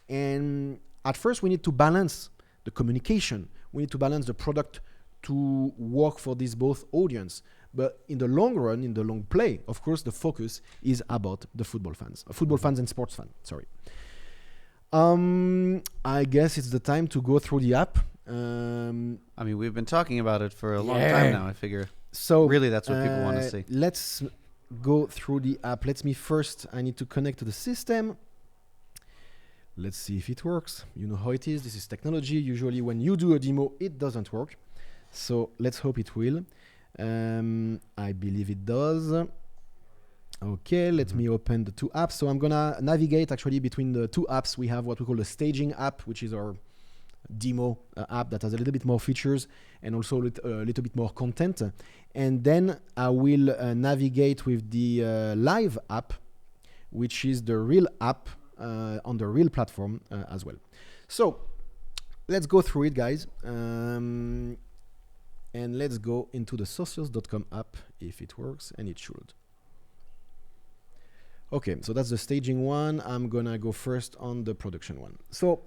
And at first, we need to balance the communication. We need to balance the product to work for this both audience. But in the long run, in the long play, of course, the focus is about the football fans and sports fans, sorry. I guess it's the time to go through the app. I mean, we've been talking about it for a long time now, I figure. So really, that's what people want to see. Let's go through the app. I need to connect to the system. Let's see if it works. You know how it is. This is technology. Usually when you do a demo, it doesn't work. So let's hope it will. I believe it does. Okay, let me open the two apps. So I'm going to navigate actually between the two apps. We have what we call the staging app, which is our demo app that has a little bit more features and also a little bit more content. And then I will navigate with the live app, which is the real app on the real platform as well. So let's go through it, guys. And let's go into the socios.com app if it works, and it should. Okay, so that's the staging one. I'm gonna go first on the production one. So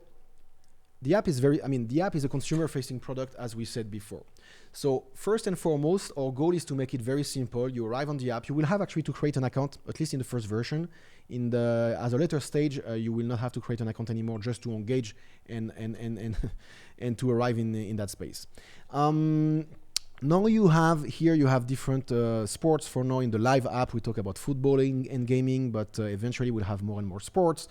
the app is the app is a consumer-facing product, as we said before. So first and foremost, our goal is to make it very simple. You arrive on the app. You will have actually to create an account, at least in the first version. As a later stage, you will not have to create an account anymore, just to engage and to arrive in that space. Now you have different sports. For now, in the live app, we talk about footballing and gaming, but eventually we'll have more and more sports.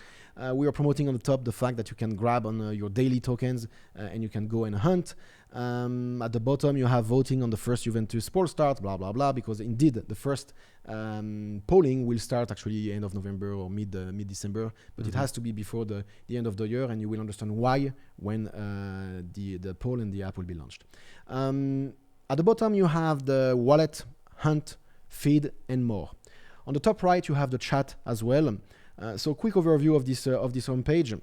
We are promoting on the top the fact that you can grab on your daily tokens and you can go and hunt. At the bottom, you have voting on the first Juventus poll start, blah, blah, blah, because indeed the first polling will start actually end of November or mid-December, but it has to be before the end of the year, and you will understand why when the poll and the app will be launched. At the bottom, you have the wallet, hunt, feed, and more. On the top right, you have the chat as well. So quick overview of this homepage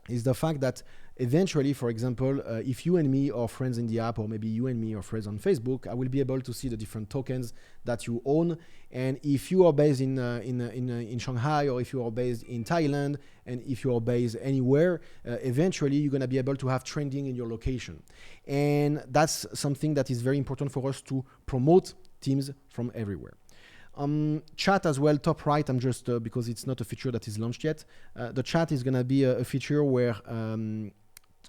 is the fact that eventually, for example, if you and me are friends in the app, or maybe you and me are friends on Facebook, I will be able to see the different tokens that you own. And if you are based in Shanghai, or if you are based in Thailand, and if you are based anywhere, eventually you're going to be able to have trending in your location. And that's something that is very important for us to promote teams from everywhere. Chat as well, top right, I'm just, because it's not a feature that is launched yet. The chat is going to be a feature where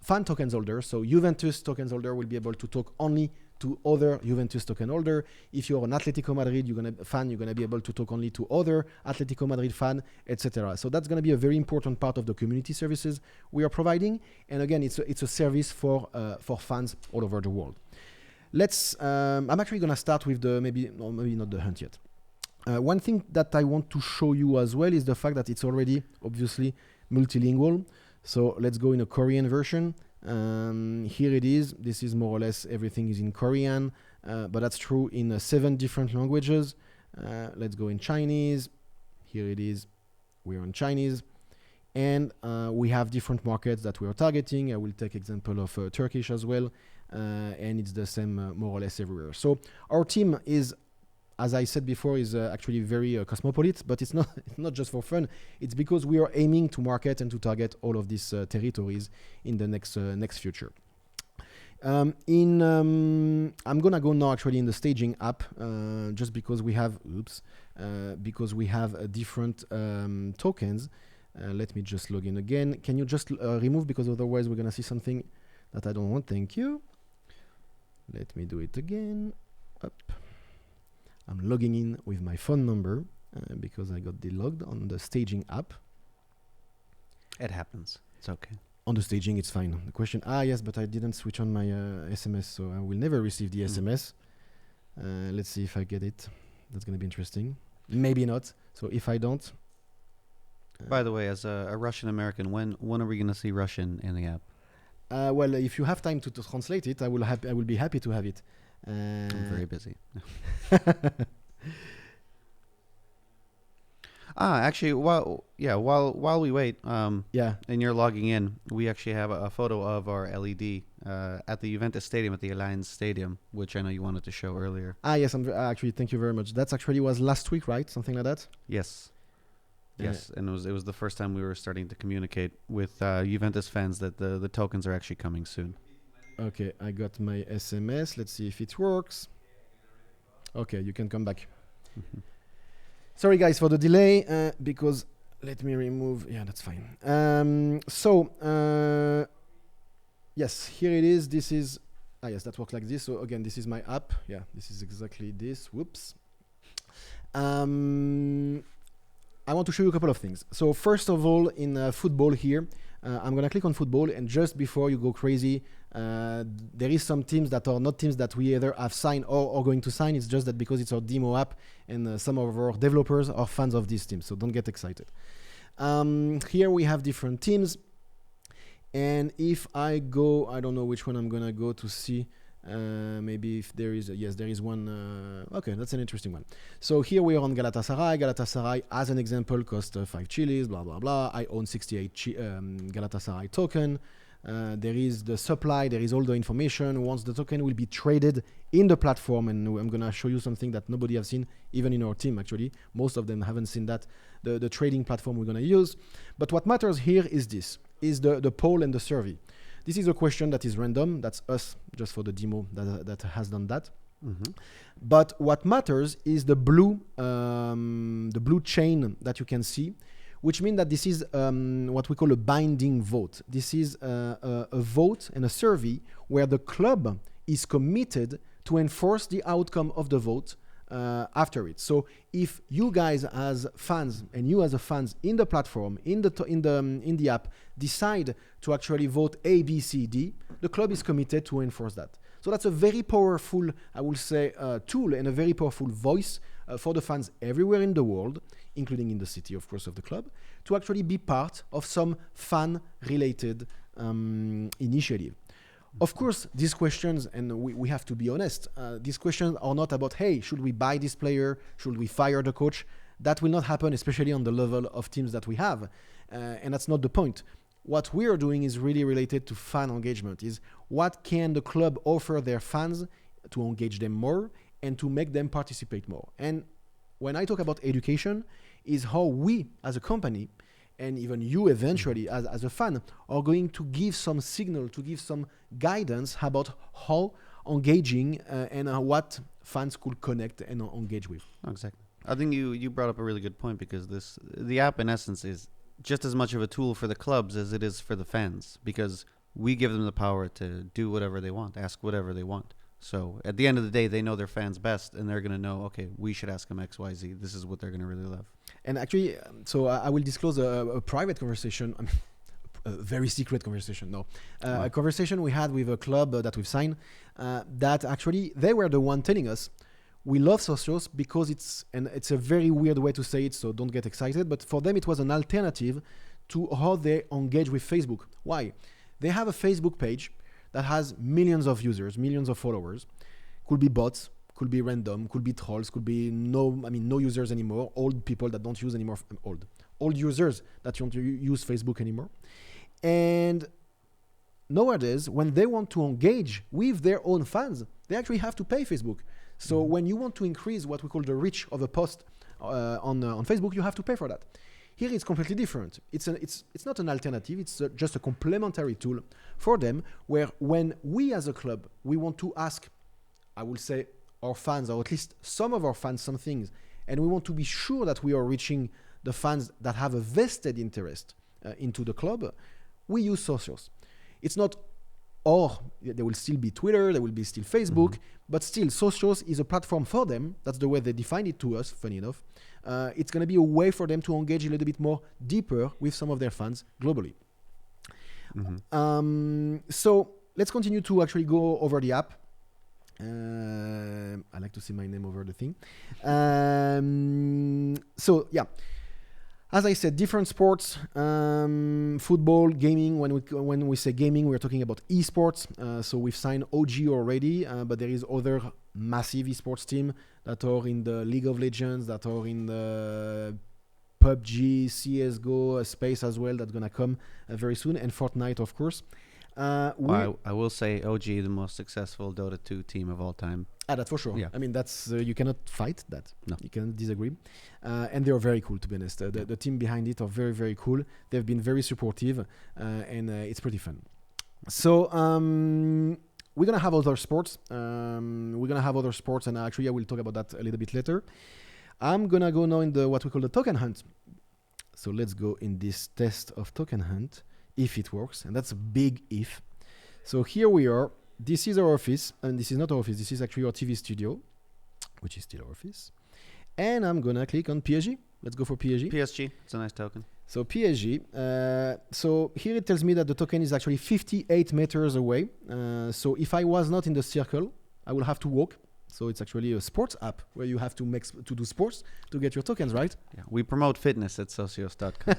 fan tokens holders, so Juventus tokens holder, will be able to talk only to other Juventus token holder. If you're an Atletico Madrid you're going to be able to talk only to other Atletico Madrid fan, etc. So that's going to be a very important part of the community services we are providing. And again, it's a service for fans all over the world. I'm actually going to start with maybe not the hunt yet. One thing that I want to show you as well is the fact that it's already obviously multilingual. So let's go in a Korean version. Here it is. This is more or less everything is in Korean, but that's true in 7 different languages. Let's go in Chinese. Here it is. We're on Chinese. And we have different markets that we are targeting. I will take example of Turkish as well. And it's the same more or less everywhere. So our team is as I said before, is actually very cosmopolitan, but it's not it's not just for fun. It's because we are aiming to market and to target all of these territories in the next future. I'm gonna go now actually in the staging app, just because we have different tokens. Let me just log in again. Can you just remove, because otherwise we're gonna see something that I don't want. Thank you. Let me do it again. Up. I'm logging in with my phone number because I got delogged on the staging app. It happens. It's okay. On the staging, it's fine. The question, yes, but I didn't switch on my SMS, so I will never receive the SMS. Let's see if I get it. That's going to be interesting. Maybe not. So if I don't... By the way, as a Russian American, when are we going to see Russian in the app? Well, if you have time to translate it, I will be happy to have it. I'm very busy. Actually, while we wait, and you're logging in, we actually have a photo of our LED at the Juventus Stadium, at the Allianz Stadium, which I know you wanted to show earlier. Yes, actually, thank you very much. That's actually was last week, right? Something like that? Yes. Yes, and it was the first time we were starting to communicate with Juventus fans that the tokens are actually coming soon. Okay, I got my SMS. Let's see if it works. Okay, you can come back. Sorry, guys, for the delay, because let me remove... Yeah, that's fine. Yes, here it is. This is... yes, that works like this. So, again, this is my app. Yeah, this is exactly this. Whoops. I want to show you a couple of things. So, first of all, in football here, I'm going to click on football, and just before you go crazy, there is some teams that are not teams that we either have signed or are going to sign. It's just that because it's our demo app, and some of our developers are fans of these teams, so don't get excited. Here we have different teams, and if I go, I don't know which one I'm going to go to see. Maybe if there is yes, there is one. Okay, that's an interesting one. So here we are on Galatasaray. Galatasaray, as an example, cost 5 Chiliz, blah blah blah. I own 68 Galatasaray token. There is the supply. There is all the information. Once the token will be traded in the platform, and I'm gonna show you something that nobody has seen, even in our team actually. Most of them haven't seen that. The trading platform we're gonna use. But what matters here is this: is the poll and the survey. This is a question that is random. That's us, just for the demo that has done that. But what matters is the blue chain that you can see, which means that this is what we call a binding vote. This is a vote and a survey where the club is committed to enforce the outcome of the vote after it. So if you guys as fans and you as a fans in the platform, in the app, decide to actually vote A, B, C, D, the club is committed to enforce that. So that's a very powerful, I will say, tool and a very powerful voice for the fans everywhere in the world, including in the city, of course, of the club, to actually be part of some fan-related initiative. Of course, these questions, and we have to be honest, these questions are not about, hey, should we buy this player? Should we fire the coach? That will not happen, especially on the level of teams that we have. And that's not the point. What we are doing is really related to fan engagement, is what can the club offer their fans to engage them more and to make them participate more. And when I talk about education, is how we as a company, and even you eventually as a fan, are going to give some signal, to give some guidance about how engaging and what fans could connect and engage with. Exactly. I think you brought up a really good point, because the app in essence is just as much of a tool for the clubs as it is for the fans, because we give them the power to do whatever they want, ask whatever they want. So at the end of the day, they know their fans best, and they're going to know, okay, we should ask them X, Y, Z. This is what they're going to really love. And actually, so I will disclose a private conversation, a very secret conversation, no. A conversation we had with a club that we've signed, that actually, they were the one telling us, we love Socios because it's a very weird way to say it, so don't get excited, but for them it was an alternative to how they engage with Facebook. Why? They have a Facebook page that has millions of users, millions of followers. Could be bots, could be random, could be trolls, could be no users anymore, old people that don't use anymore, old users that don't use Facebook anymore. And nowadays, when they want to engage with their own fans, they actually have to pay Facebook. So when you want to increase what we call the reach of a post on Facebook, you have to pay for that. Here it's completely different. It's not an alternative. It's just a complementary tool for them, where when we as a club, we want to ask, I will say, our fans, or at least some of our fans, some things, and we want to be sure that we are reaching the fans that have a vested interest into the club, we use socials. It's not, or there will still be Twitter, there will be still Facebook, but still socials is a platform for them. That's the way they define it to us, funny enough. It's going to be a way for them to engage a little bit more deeper with some of their fans globally. So let's continue to actually go over the app. I like to see my name over the thing. So yeah, as I said, different sports, football, gaming. When we say gaming, we're talking about esports. So we've signed OG already, but there is other massive esports team that are in the League of Legends, that are in the PUBG, CSGO space as well. That's gonna come very soon, and Fortnite, of course. I will say OG, the most successful Dota 2 team of all time. That's for sure. Yeah. I mean, that's you cannot fight that. No. You cannot disagree. And they are very cool, to be honest. The team behind it are very, very cool. They've been very supportive, and it's pretty fun. So we're going to have other sports. And actually I will talk about that a little bit later. I'm going to go now in what we call the token hunt. So let's go in this test of token hunt, if it works. And that's a big if. So here we are. This is our office, and this is not our office. This is actually our TV studio, which is still our office. And I'm gonna click on PSG. Let's go for PSG. PSG, it's a nice token. So PSG. So here it tells me that the token is actually 58 meters away. So if I was not in the circle, I will have to walk. So it's actually a sports app where you have to do sports to get your tokens, right? Yeah, we promote fitness at socios.com.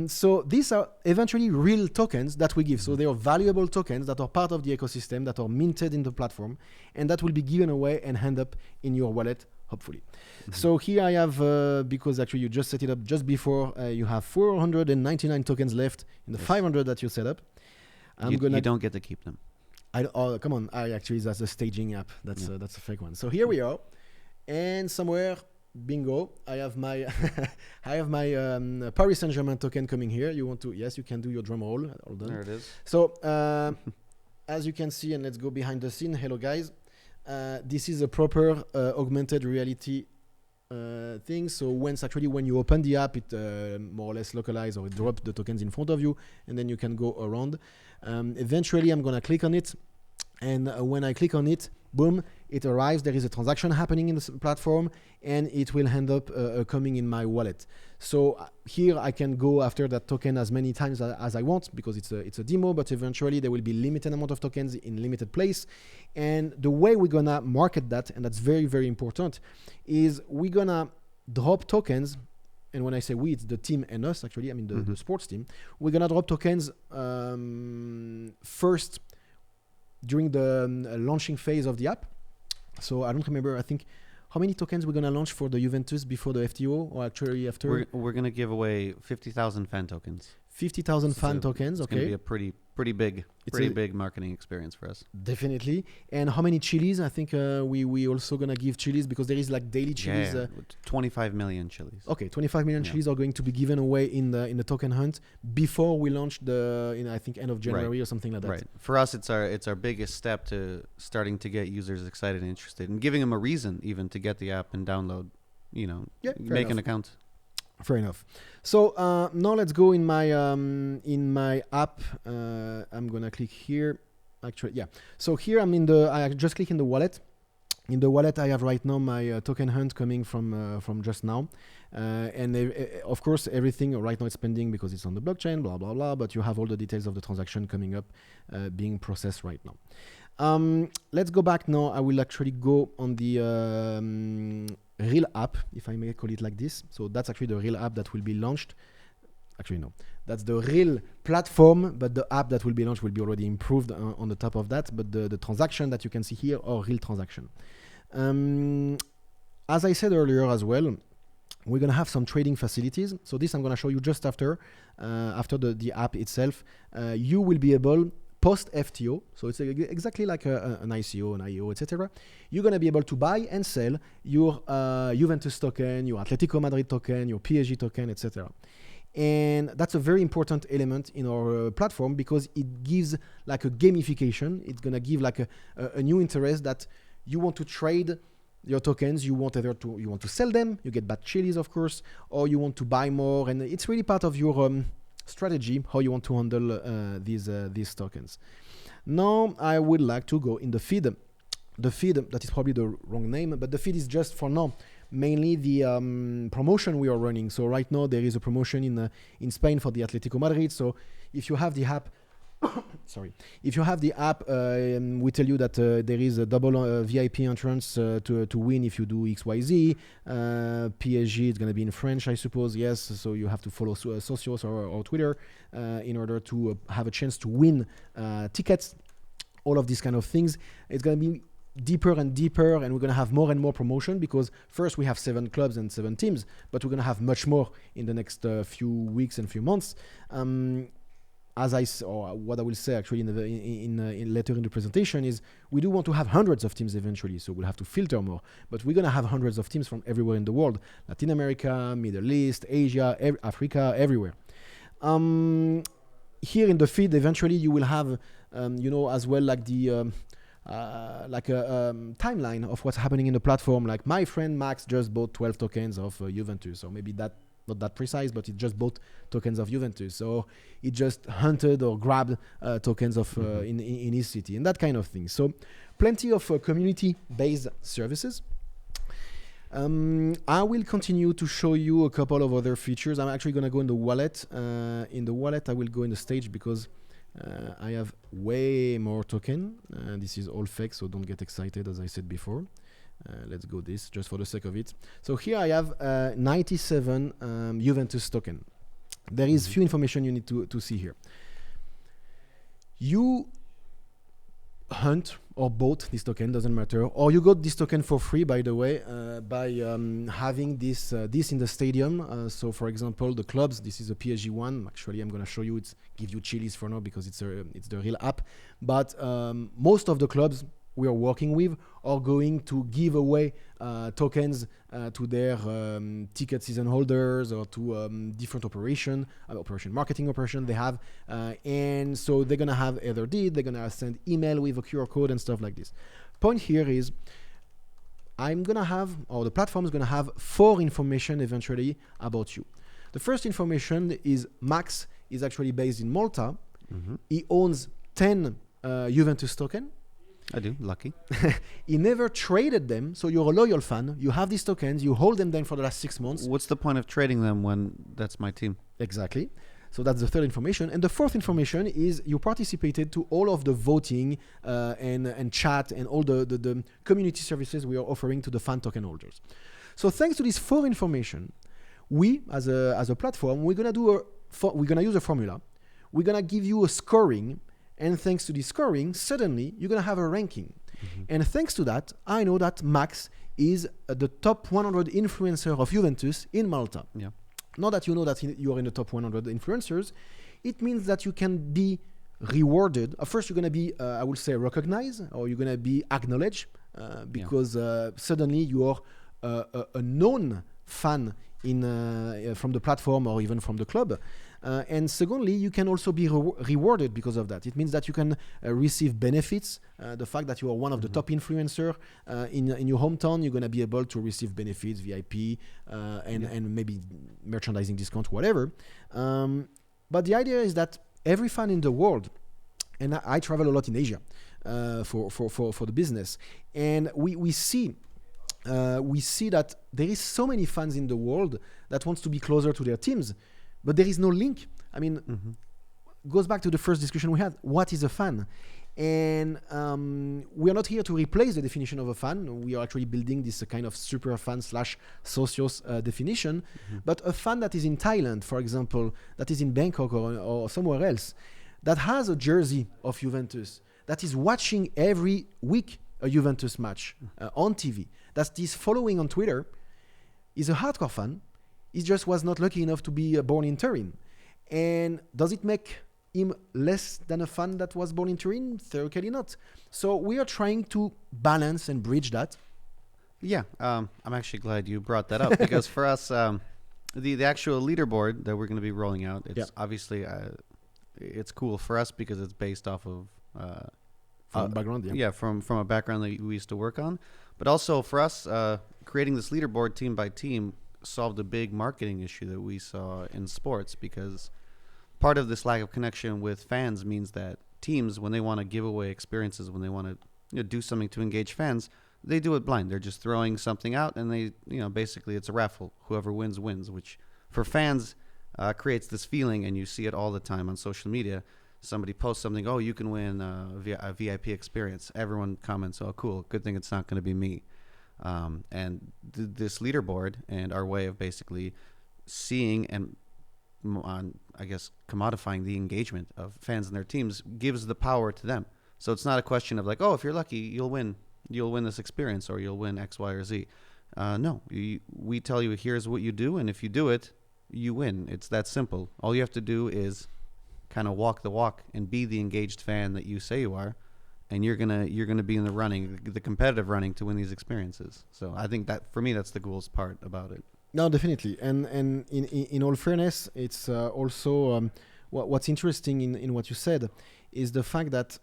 So these are eventually real tokens that we give. So they are valuable tokens that are part of the ecosystem, that are minted in the platform, and that will be given away and end up in your wallet, hopefully. So here I have, because actually you just set it up just before, you have 499 tokens left in the 500 that you set up. You don't get to keep them. Come on! Actually, that's a staging app. That's a fake one. So here we are, and somewhere, bingo! I have my Paris Saint-Germain token coming here. You want to? Yes, you can do your drum roll. All done. There it is. So as you can see, and let's go behind the scene. Hello, guys. This is a proper augmented reality thing. So when you open the app, it more or less localizes, or it drops the tokens in front of you, and then you can go around. Eventually I'm gonna click on it, and when I click on it, boom, it arrives. There is a transaction happening in the platform, and it will end up coming in my wallet. So here I can go after that token as many times as I want, because it's a demo, but eventually there will be limited amount of tokens in limited place. And the way we're gonna market that, and that's very, very important, is we're gonna drop tokens. And when I say we, it's the team and us, actually. I mean, the sports team. We're going to drop tokens first during the launching phase of the app. So I don't remember, I think, how many tokens we're going to launch for the Juventus before the FTO, or actually after? We're going to give away 50,000 fan tokens. 50,000 fan tokens, okay. It's going to be a pretty big marketing experience for us. Definitely. And how many Chiliz? I think we also going to give Chiliz, because there is like daily Chiliz. Yeah, 25 million Chiliz. Okay, 25 million Chiliz are going to be given away in the token hunt before we launch I think end of January or something like that. Right. For us, it's our biggest step to starting to get users excited and interested, and giving them a reason even to get the app and download, make an account. Fair enough. So now let's go in my app. I'm gonna click here. Actually, yeah. So here I just click in the wallet. In the wallet, I have right now my token hunt coming from just now, and of course everything right now it's pending because it's on the blockchain, blah blah blah. But you have all the details of the transaction coming up, being processed right now. Let's go back now. I will actually go on the real app, if I may call it like this. So that's actually the real app that will be launched. Actually, no. That's the real platform, but the app that will be launched will be already improved on the top of that. But the transaction that you can see here are real transaction. As I said earlier as well, we're going to have some trading facilities. So this I'm going to show you just after the app itself. You will be able, post FTO, so it's exactly like an ICO, an IEO, etc. You're gonna be able to buy and sell your Juventus token, your Atletico Madrid token, your PSG token, etc. And that's a very important element in our platform because it gives like a gamification. It's gonna give like a new interest that you want to trade your tokens. You want to sell them. You get bad Chiliz, of course, or you want to buy more, and it's really part of your strategy how you want to handle these tokens. Now I would like to go in the feed. The feed, that is probably the wrong name, but the feed is just for now mainly the promotion we are running. So right now there is a promotion in Spain for the Atletico Madrid. So if you have the app, if you have the app, we tell you that there is a double VIP entrance to win if you do XYZ. PSG, it's going to be in French, I suppose. Yes, so you have to follow Socios or Twitter in order to have a chance to win tickets. All of these kind of things. It's going to be deeper and deeper, and we're going to have more and more promotion because first we have 7 clubs and 7 teams, but we're going to have much more in the next few weeks and few months. What I will say actually in later in the presentation is we do want to have hundreds of teams eventually, so we'll have to filter more, but we're going to have hundreds of teams from everywhere in the world: Latin America, Middle East, Asia, Africa, everywhere. Here in the feed, eventually you will have as well like the timeline of what's happening in the platform. Like my friend Max just bought 12 tokens of Juventus, or maybe that not that precise, but it just bought tokens of Juventus. So it just hunted or grabbed tokens of in his city and that kind of thing. So plenty of community-based services. I will continue to show you a couple of other features. I'm actually going to go in the wallet. In the wallet, I will go in the stage because I have way more token. This is all fake, so don't get excited, as I said before. Let's go this just for the sake of it. So here I have 97 Juventus token. There is few information you need to see here. You hunt or bought this token, doesn't matter, or you got this token for free, by the way, by having this in the stadium. So for example, the clubs, this is a PSG one. Actually, I'm going to show you, it's give you Chiliz for now because it's the real app. But most of the clubs we are working with are going to give away tokens to their ticket season holders or to different marketing operation they have. And so they're going to have they're going to send email with a QR code and stuff like this. Point here is the platform is going to have 4 information eventually about you. The first information is Max is actually based in Malta. He owns 10 Juventus token. I do, lucky. He never traded them, so you're a loyal fan. You have these tokens, you hold them then for the last 6 months. What's the point of trading them when that's my team? Exactly. So that's the third information. And the fourth information is you participated to all of the voting and chat and all the community services we are offering to the fan token holders. So thanks to these 4 information, we as a platform, we're gonna use a formula. We're gonna give you a scoring. And thanks to this scoring, suddenly you're going to have a ranking. And thanks to that, I know that Max is the top 100 influencer of Juventus in Malta. Yeah. Now that you know that you are in the top 100 influencers, it means that you can be rewarded. First, you're going to be, I would say, recognized, or you're going to be acknowledged because suddenly you are a known fan from the platform or even from the club. And secondly, you can also be rewarded because of that. It means that you can receive benefits. The fact that you are one of the top influencer in your hometown, you're going to be able to receive benefits, VIP, and maybe merchandising discount, whatever. But the idea is that every fan in the world, and I travel a lot in Asia for the business, and we see that there is so many fans in the world that wants to be closer to their teams, but there is no link. I mean, goes back to the first discussion we had. What is a fan? And we are not here to replace the definition of a fan. We are actually building this kind of super fan / socios definition. But a fan that is in Thailand, for example, that is in Bangkok or somewhere else, that has a jersey of Juventus, that is watching every week a Juventus match on TV, that is following on Twitter, is a hardcore fan. He just was not lucky enough to be born in Turin. And does it make him less than a fan that was born in Turin? Theoretically not. So we are trying to balance and bridge that. Yeah, I'm actually glad you brought that up because for us, the actual leaderboard that we're going to be rolling out, it's obviously it's cool for us because it's based off of background. From a background that we used to work on, but also for us, creating this leaderboard team by team solved a big marketing issue that we saw in sports because part of this lack of connection with fans means that teams, when they want to give away experiences, when they want to do something to engage fans, they do it blind. They're just throwing something out and they, basically it's a raffle. Whoever wins, wins, which for fans creates this feeling, and you see it all the time on social media. Somebody posts something, oh, you can win a VIP experience. Everyone comments, oh, cool. Good thing it's not going to be me. And this leaderboard and our way of basically seeing and commodifying the engagement of fans and their teams gives the power to them. So it's not a question of like, oh, if you're lucky, you'll win this experience or you'll win X, Y, or Z. No, we tell you, here's what you do. And if you do it, you win. It's that simple. All you have to do is kind of walk the walk and be the engaged fan that you say you are. And you're gonna be in the running, the competitive running to win these experiences. So I think that for me, that's the coolest part about it. No, definitely. And in all fairness, it's also what's interesting in what you said is the fact that,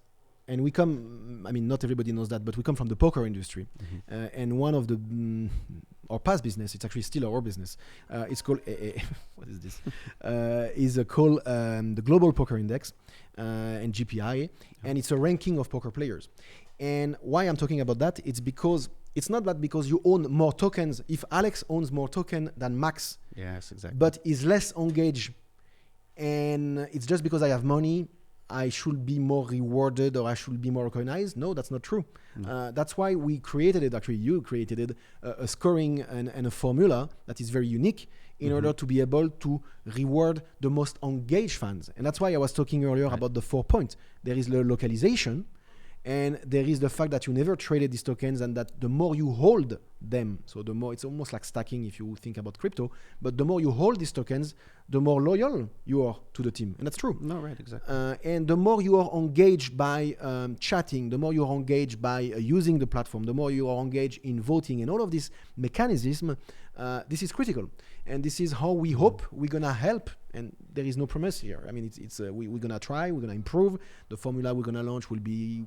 and we come, I mean, not everybody knows that, but we come from the poker industry. And one of our past business, it's actually still our business. It's called, what is this? Is called the Global Poker Index and GPI. And it's a ranking of poker players. And why I'm talking about that, it's because it's not that because you own more tokens. If Alex owns more token than Max, yes, exactly, but is less engaged, and it's just because I have money, I should be more rewarded or I should be more recognized. No, that's not true. No. That's why we created it. Actually, you created it, a scoring and a formula that is very unique in order to be able to reward the most engaged fans. And that's why I was talking earlier about the 4 points. There is the localization, and there is the fact that you never traded these tokens, and that the more you hold them, so the more, it's almost like stacking if you think about crypto, but the more you hold these tokens, the more loyal you are to the team. And that's true. No, right, exactly. And the more you are engaged by chatting, the more you are engaged by using the platform, the more you are engaged in voting, and all of this mechanism, this is critical. And this is how we hope we're going to help. And there is no promise here. I mean, we're going to try, we're going to improve. The formula we're going to launch will be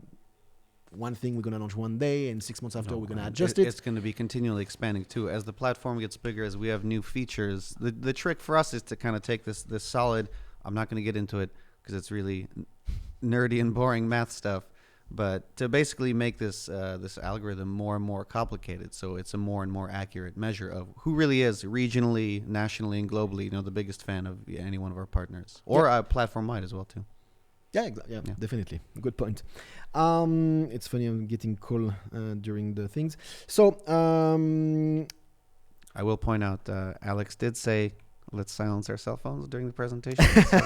one thing we're going to launch one day, and 6 months after we're going to adjust it. It's going to be continually expanding too. As the platform gets bigger, as we have new features, the trick for us is to kind of take this solid, I'm not going to get into it because it's really nerdy and boring math stuff, but to basically make this algorithm more and more complicated, so it's a more and more accurate measure of who really is regionally, nationally, and globally, the biggest fan of any one of our partners, or platform-wide as well too. Yeah, definitely. Good point. It's funny, I'm getting call during the things. So I will point out, Alex did say, let's silence our cell phones during the presentation. So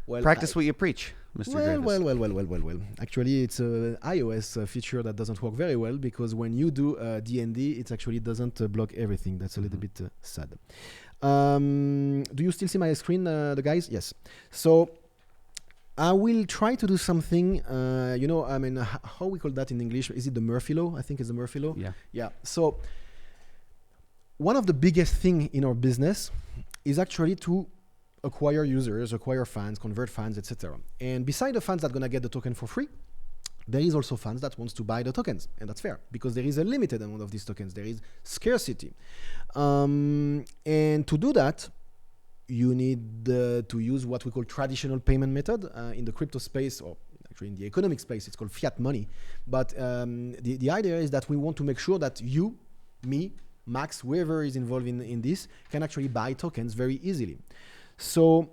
well, practice what you preach, Mr. Dreyfus. Well. Actually, it's an iOS feature that doesn't work very well, because when you do D&D, it actually doesn't block everything. That's a little bit sad. Do you still see my screen, the guys? Yes. So I will try to do something, I mean, how we call that in English? Is it the Murphy Law? I think it's the Murphy Law. Yeah. So one of the biggest thing in our business is actually to acquire users, acquire fans, convert fans, etc. And beside the fans that are going to get the token for free, there is also fans that wants to buy the tokens. And that's fair, because there is a limited amount of these tokens. There is scarcity. And to do that, you need to use what we call traditional payment method in the crypto space, or actually in the economic space, it's called fiat money. But the idea is that we want to make sure that you, me, Max, whoever is involved in this, can actually buy tokens very easily. So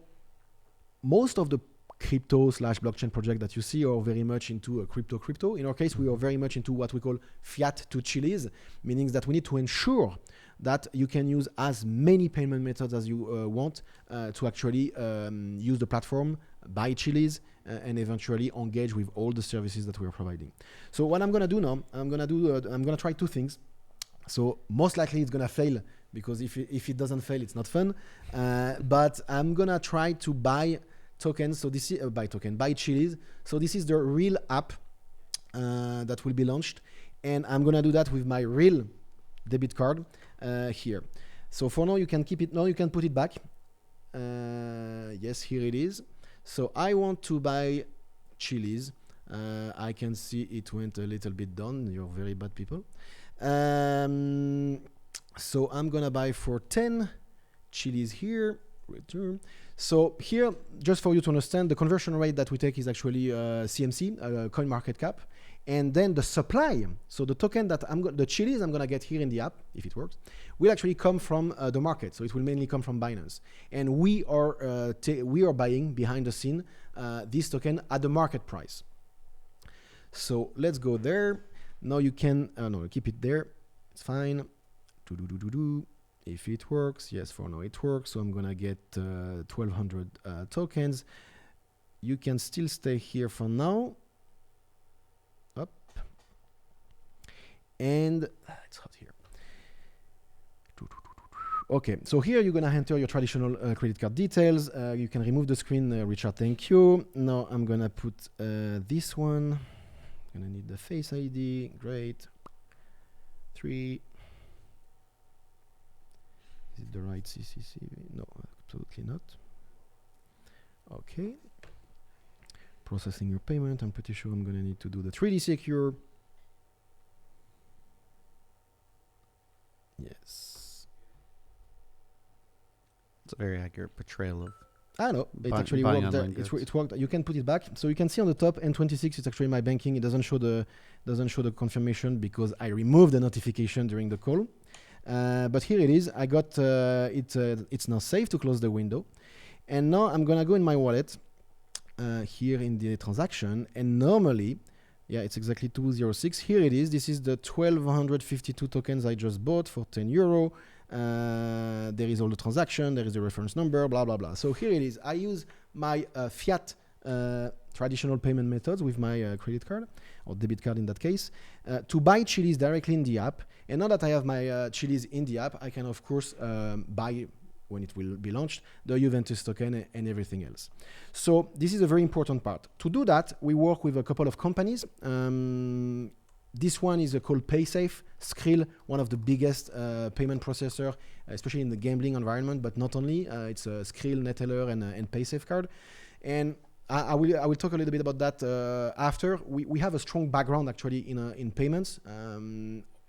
most of the crypto/blockchain project that you see are very much into a crypto. In our case, we are very much into what we call fiat to Chiliz, meaning that we need to ensure that you can use as many payment methods as you want to actually use the platform, buy Chiliz, and eventually engage with all the services that we are providing. So what I'm going to do now, I'm going to try two things. So most likely it's going to fail, because if it doesn't fail, it's not fun. But I'm going to try to buy tokens. So this is by Chiliz. So this is the real app that will be launched, and I'm gonna do that with my real debit card here. So for now you can keep it. Now you can put it back. Yes, here it is. So I want to buy Chiliz. I can see it went a little bit down. You're very bad people. So I'm gonna buy for 10 Chiliz here. Return. So here, just for you to understand, the conversion rate that we take is actually CMC, coin market cap, and then the supply. So the token that the Chiliz I'm gonna get here in the app, if it works, will actually come from the market. So it will mainly come from Binance, and we are buying behind the scene this token at the market price. So let's go there. Now you can no, keep it there. It's fine. If it works, yes, for now it works. So I'm gonna get 1200 tokens. You can still stay here for now. Up. And it's hot here. Okay, so here you're gonna enter your traditional credit card details. You can remove the screen, Richard, thank you. Now I'm gonna put this one. Gonna need the Face ID, great. 3. Is it the right CCC? No, absolutely not. Okay. Processing your payment. I'm pretty sure I'm gonna need to do the 3D secure. Yes. It's a very accurate portrayal of. I know, it actually worked. It worked. You can put it back. So you can see on the top, N26 is actually my banking. It doesn't show the confirmation because I removed the notification during the call. But here it is. I got it. It's now safe to close the window. And now I'm gonna go in my wallet here in the transaction. And normally, yeah, it's exactly 206. Here it is. This is the 1252 tokens I just bought for €10. There is all the transaction, there is the reference number, blah, blah, blah. So here it is. I use my fiat traditional payment methods with my credit card, or debit card in that case, to buy Chiliz directly in the app. And now that I have my Chiliz in the app, I can, of course, buy, when it will be launched, the Juventus token and everything else. So this is a very important part. To do that, we work with a couple of companies. This one is called PaySafe, Skrill, one of the biggest payment processor, especially in the gambling environment, but not only. It's Skrill, Neteller, and PaySafe card. And I will talk a little bit about that after. We have a strong background actually in payments,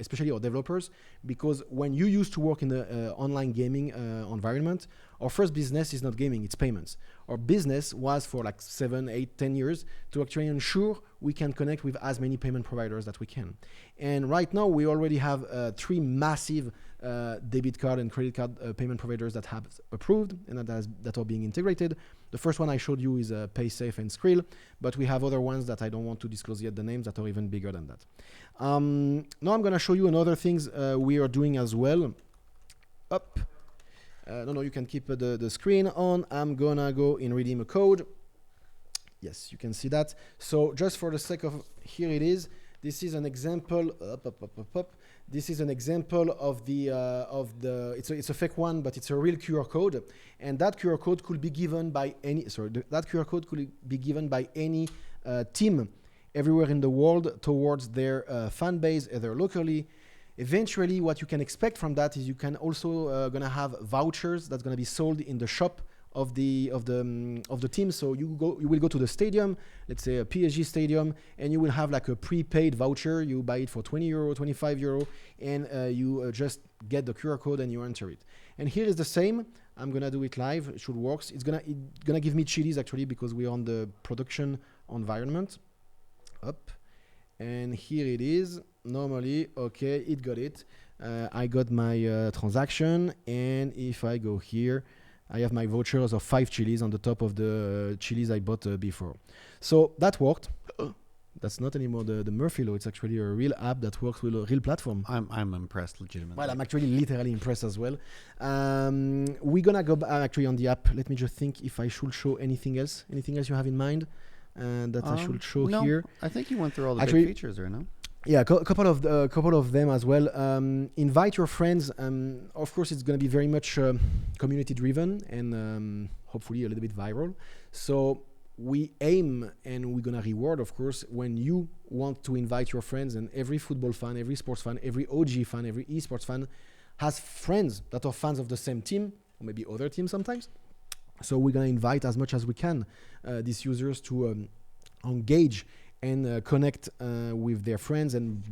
especially our developers, because when you used to work in the online gaming environment, our first business is not gaming, it's payments. Our business was for like 7, 8, 10 years to actually ensure we can connect with as many payment providers that we can. And right now we already have 3 massive debit card and credit card payment providers that have approved and that are being integrated. The first one I showed you is PaySafe and Skrill, but we have other ones that I don't want to disclose yet the names that are even bigger than that. Now I'm gonna show you another things we are doing as well. Up. No, you can keep the screen on. I'm gonna go in redeem a code. Yes, you can see that. So just for the sake of, here it is. This is an example. This is an example of the it's a fake one, but it's a real QR code, and that QR code could be given by any. That QR code could be given by any team everywhere in the world towards their fan base, either locally. Eventually, what you can expect from that is you can also gonna have vouchers that's gonna be sold in the shop of the team. So you will go to the stadium, let's say a PSG stadium, and you will have like a prepaid voucher. You buy it for €20, €25, and you just get the QR code and you enter it. And here is the same. I'm gonna do it live. It should work. It's gonna give me Chiliz actually because we're on the production environment. Up, and here it is. Normally, okay, it got it. I got my transaction, and if I go here, I have my vouchers of 5 Chiliz on the top of the Chiliz I bought before. So that worked. That's not anymore the Murphy Law. It's actually a real app that works with a real platform. I'm impressed, legitimately. Well, I'm actually literally impressed as well. We're gonna go actually on the app. Let me just think if I should show anything else. Anything else you have in mind that I should show here? I think you went through all the big features right now. Yeah, a couple of them as well. Invite your friends. Of course, it's going to be very much community driven, and hopefully a little bit viral. So we aim and we're gonna reward, of course, when you want to invite your friends, and every football fan, every sports fan, every OG fan, every esports fan has friends that are fans of the same team, or maybe other teams sometimes. So we're gonna invite as much as we can these users to engage and connect with their friends and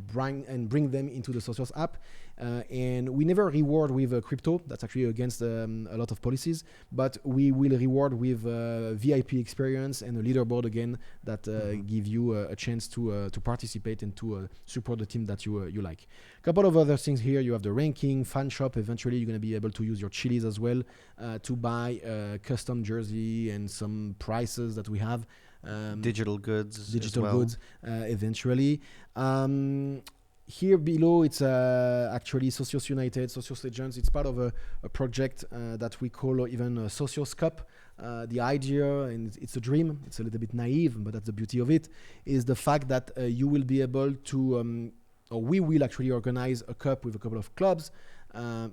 bring them into the Socios app. And we never reward with crypto. That's actually against a lot of policies. But we will reward with VIP experience and a leaderboard again that give you a chance to participate and to support the team that you like. A couple of other things here. You have the ranking, fan shop. Eventually, you're going to be able to use your Chiliz as well to buy a custom jersey and some prices that we have. Digital goods eventually. Here below, it's actually Socios United, Socios Legends. It's part of a project that we call even Socios Cup. The idea, and it's a dream, it's a little bit naive, but that's the beauty of it, is the fact that you will be able to, or we will actually organize a cup with a couple of clubs,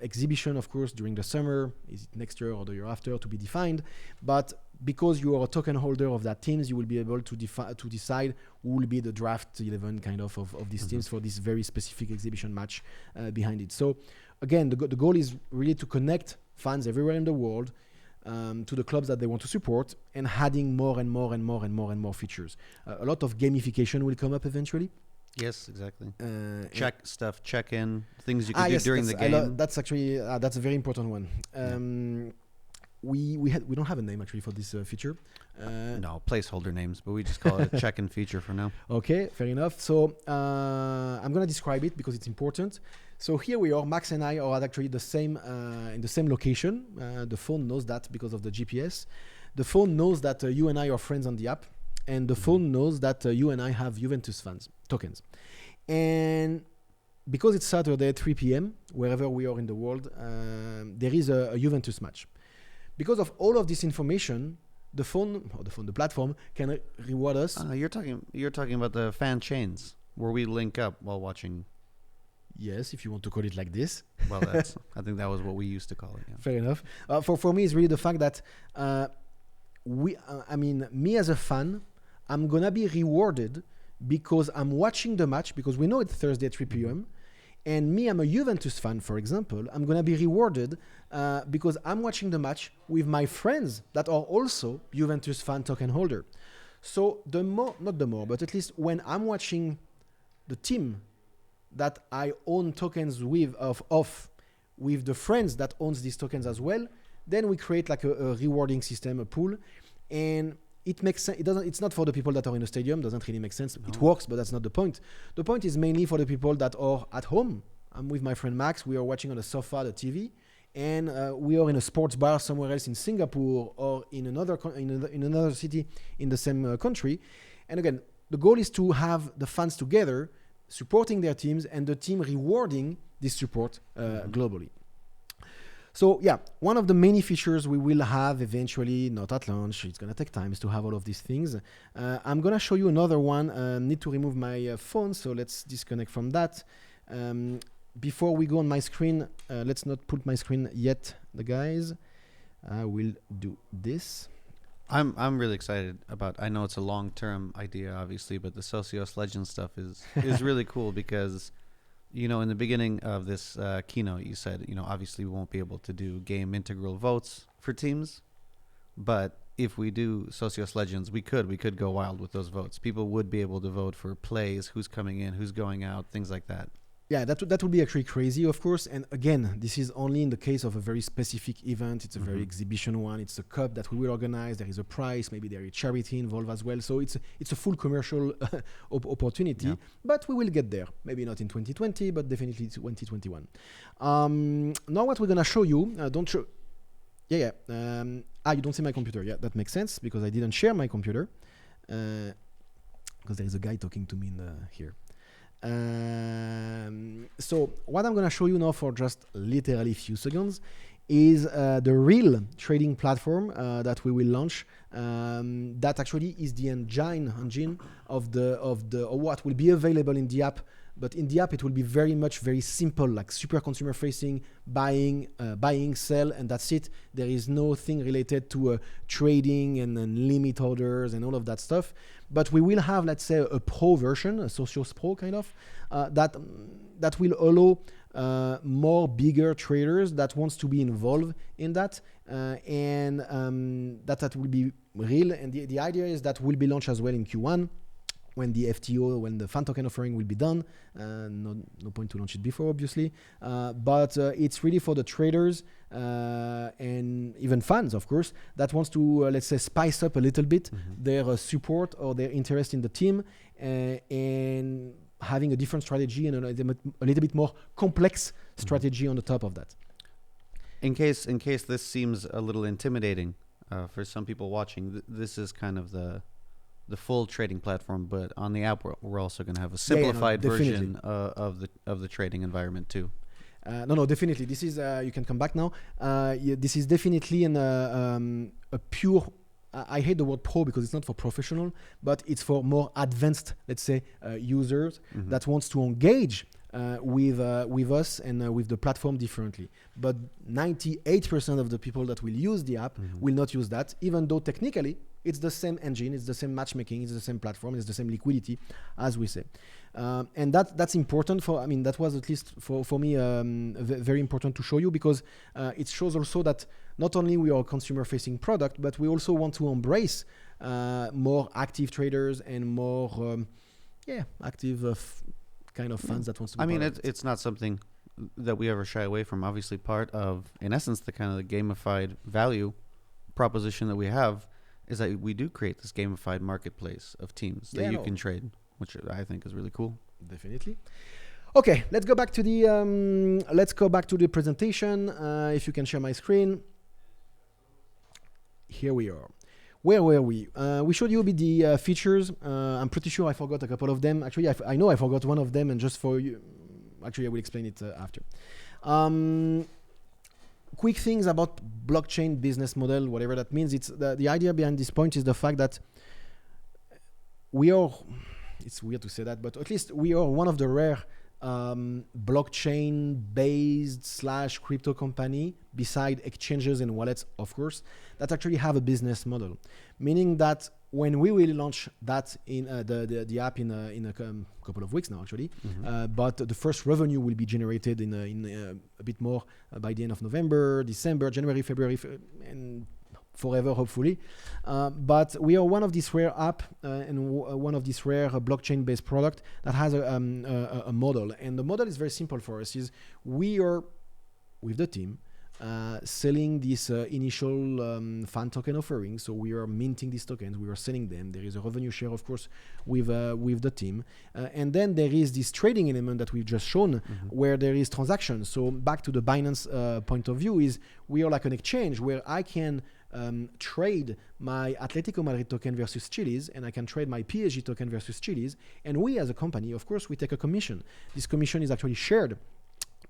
exhibition, of course, during the summer. Is it next year or the year after, to be defined? But because you are a token holder of that teams, you will be able to decide who will be the draft 11 kind of these teams for this very specific exhibition match behind it. So again, the goal is really to connect fans everywhere in the world to the clubs that they want to support, and adding more and more and more and more and more features. A lot of gamification will come up eventually. Yes, exactly. Check in, things you can do during the game. That's actually that's a very important one. We don't have a name actually for this feature. No, placeholder names, but we just call it a check-in feature for now. Okay, fair enough. So I'm gonna describe it because it's important. So here we are. Max and I are actually the same in the same location. The phone knows that because of the GPS. The phone knows that you and I are friends on the app, and the phone knows that you and I have Juventus fans tokens. And because it's Saturday 3 p.m. wherever we are in the world, there is a Juventus match. Because of all of this information, the platform can reward us. You're talking about the fan chains where we link up while watching. Yes, if you want to call it like this. Well, I think that was what we used to call it. Yeah. Fair enough. For me, it's really the fact that me as a fan, I'm gonna be rewarded because I'm watching the match, because we know it's Thursday at 3 p.m. And me, I'm a Juventus fan, for example. I'm going to be rewarded because I'm watching the match with my friends that are also Juventus fan token holder. So but at least when I'm watching the team that I own tokens with with the friends that owns these tokens as well, then we create like a rewarding system, a pool. And it makes sense. It's not for the people that are in the stadium. Doesn't really make sense. No. It works, but that's not the point. The point is mainly for the people that are at home. I'm with my friend Max. We are watching on the sofa, the TV, and we are in a sports bar somewhere else in Singapore or in another city in the same country. And again, the goal is to have the fans together, supporting their teams, and the team rewarding this support globally. So yeah, one of the many features we will have eventually, not at launch, it's going to take time, is to have all of these things. I'm going to show you another one. Need to remove my phone, so let's disconnect from that. Before we go on my screen, let's not put my screen yet, the guys. I will do this. I'm really excited about, I know it's a long-term idea, obviously, but the Socios Legends stuff is really cool because... You know, in the beginning of this keynote, you said, obviously we won't be able to do game integral votes for teams, but if we do Socios Legends, we could go wild with those votes. People would be able to vote for plays, who's coming in, who's going out, things like that. Yeah, that would be actually crazy, of course. And again, this is only in the case of a very specific event. It's a very exhibition one. It's a cup that we will organize. There is a prize. Maybe there is charity involved as well. So it's a full commercial opportunity. Yeah. But we will get there. Maybe not in 2020, but definitely 2021. Now what we're going to show you, don't show... Yeah. You don't see my computer. Yeah, that makes sense because I didn't share my computer. Because there is a guy talking to me here. So what I'm going to show you now for just literally a few seconds is the real trading platform that we will launch. That actually is the engine of what will be available in the app but in the app it will be very simple, like super consumer facing, buying, sell, and that's it. There is nothing related to trading and limit orders and all of that stuff. But we will have, let's say, a pro version, a Socios Pro kind of, that will allow more bigger traders that wants to be involved in that, and that will be real. And the idea is that will be launched as well in Q1 when the FTO, when the fan token offering will be done. No point to launch it before, obviously, but it's really for the traders and even fans, of course, that wants to let's say spice up a little bit their support or their interest in the team, and having a different strategy and a little bit more complex strategy on the top of that. In case this seems a little intimidating for some people watching, this is kind of the full trading platform, but on the app we're also going to have a simplified version of the trading environment too. No, definitely. This is you can come back now. This is definitely a pure. I hate the word pro because it's not for professional, but it's for more advanced, let's say, users that wants to engage with us and with the platform differently. But 98% of the people that will use the app will not use that, even though technically it's the same engine, it's the same matchmaking, it's the same platform, it's the same liquidity, as we say. And that's important that was, at least for me, very important to show you, because it shows also that not only we are a consumer-facing product, but we also want to embrace more active traders and more active kind of fans that wants to be it's not something that we ever shy away from. Obviously, part of, in essence, the kind of the gamified value proposition that we have is that we do create this gamified marketplace of teams that you can trade, which I think is really cool. Definitely. Okay, let's go back to the presentation. If you can share my screen. Here we are. Where were we? We showed you a bit the features. I'm pretty sure I forgot a couple of them. Actually, I know I forgot one of them, and just for you, actually, I will explain it after. Quick things about blockchain business model, whatever that means. It's the idea behind this point is the fact that we are, it's weird to say that, but at least we are one of the rare blockchain based / crypto company, beside exchanges and wallets, of course, that actually have a business model. Meaning that when we will launch that in the app in a couple of weeks now, actually, but the first revenue will be generated in a bit more by the end of November, December, January, February, and forever, hopefully. But we are one of these rare app and one of these rare blockchain-based product that has a model. And the model is very simple for us. Is we are, with the team, selling this initial fan token offering. So we are minting these tokens, we are selling them. There is a revenue share, of course, with the team. And then there is this trading element that we've just shown, where there is transactions. So back to the Binance point of view, is we are like an exchange where I can trade my Atletico Madrid token versus Chiliz, and I can trade my PSG token versus Chiliz. And we as a company, of course, we take a commission. This commission is actually shared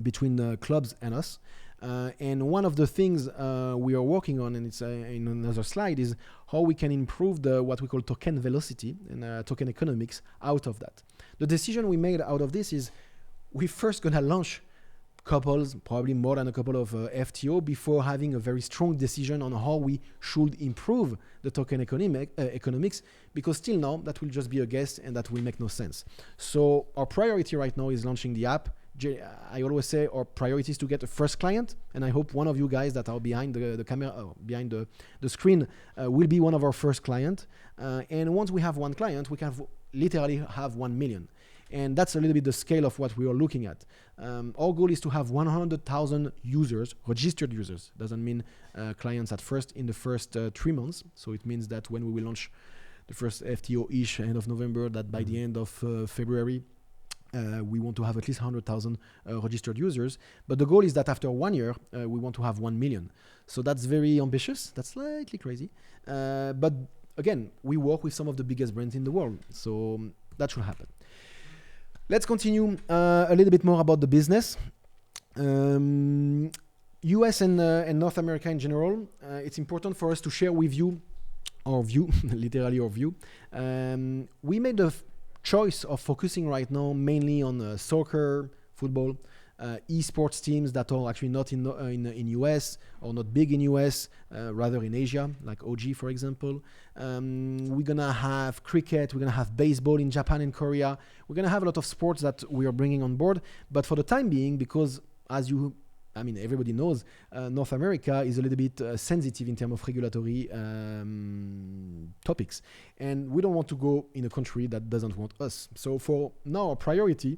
between the clubs and us. And one of the things we are working on, and it's in another slide, is how we can improve what we call token velocity and token economics out of that. The decision we made out of this is we're first going to launch couples, probably more than a couple of FTO, before having a very strong decision on how we should improve the token economics, because still now that will just be a guess and that will make no sense. So our priority right now is launching the app. I always say our priority is to get a first client, and I hope one of you guys that are behind the camera, behind the screen, will be one of our first client. And once we have one client, we can literally have 1 million. And that's a little bit the scale of what we are looking at. Our goal is to have 100,000 users, registered users. Doesn't mean clients at first in the first 3 months. So it means that when we will launch the first FTO-ish end of November, that by the end of February, we want to have at least 100,000 registered users. But the goal is that after 1 year, we want to have 1 million. So that's very ambitious. That's slightly crazy. But again, we work with some of the biggest brands in the world. So that should happen. Let's continue a little bit more about the business. US and North America in general, it's important for us to share with you our view, literally our view. We made a choice of focusing right now mainly on soccer, football, esports teams that are actually not in US or not big in US, rather in Asia, like OG for example. We're gonna have cricket, we're gonna have baseball in Japan and Korea. We're gonna have a lot of sports that we are bringing on board. But for the time being, because everybody knows North America is a little bit sensitive in terms of regulatory topics, and we don't want to go in a country that doesn't want us. So for now, our priority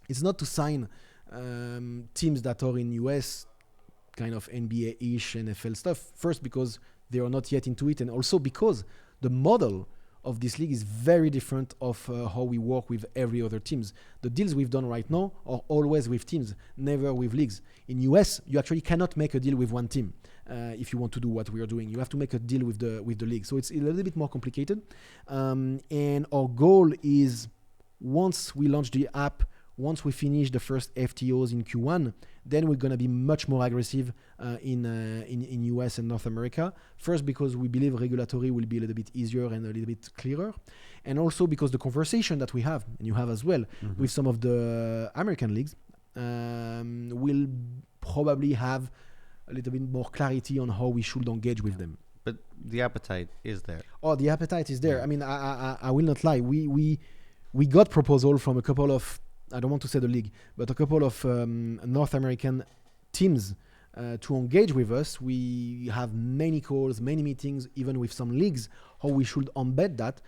is not to sign teams that are in US, kind of NBA-ish, NFL stuff. First, because they are not yet into it, and also because the model of this league is very different of how we work with every other teams. The deals we've done right now are always with teams, never with leagues. In US, you actually cannot make a deal with one team if you want to do what we are doing. You have to make a deal with the league. So it's a little bit more complicated. And our goal is, once we launch the app, once we finish the first FTOs in Q1, then we're going to be much more aggressive in US and North America. First, because we believe regulatory will be a little bit easier and a little bit clearer. And also because the conversation that we have, and you have as well, with some of the American leagues, will probably have a little bit more clarity on how we should engage with them. But the appetite is there. Oh, the appetite is there. I mean, I will not lie. We got proposal from a couple of, I don't want to say the league, but a couple of North American teams to engage with us. We have many calls, many meetings, even with some leagues, how we should embed that.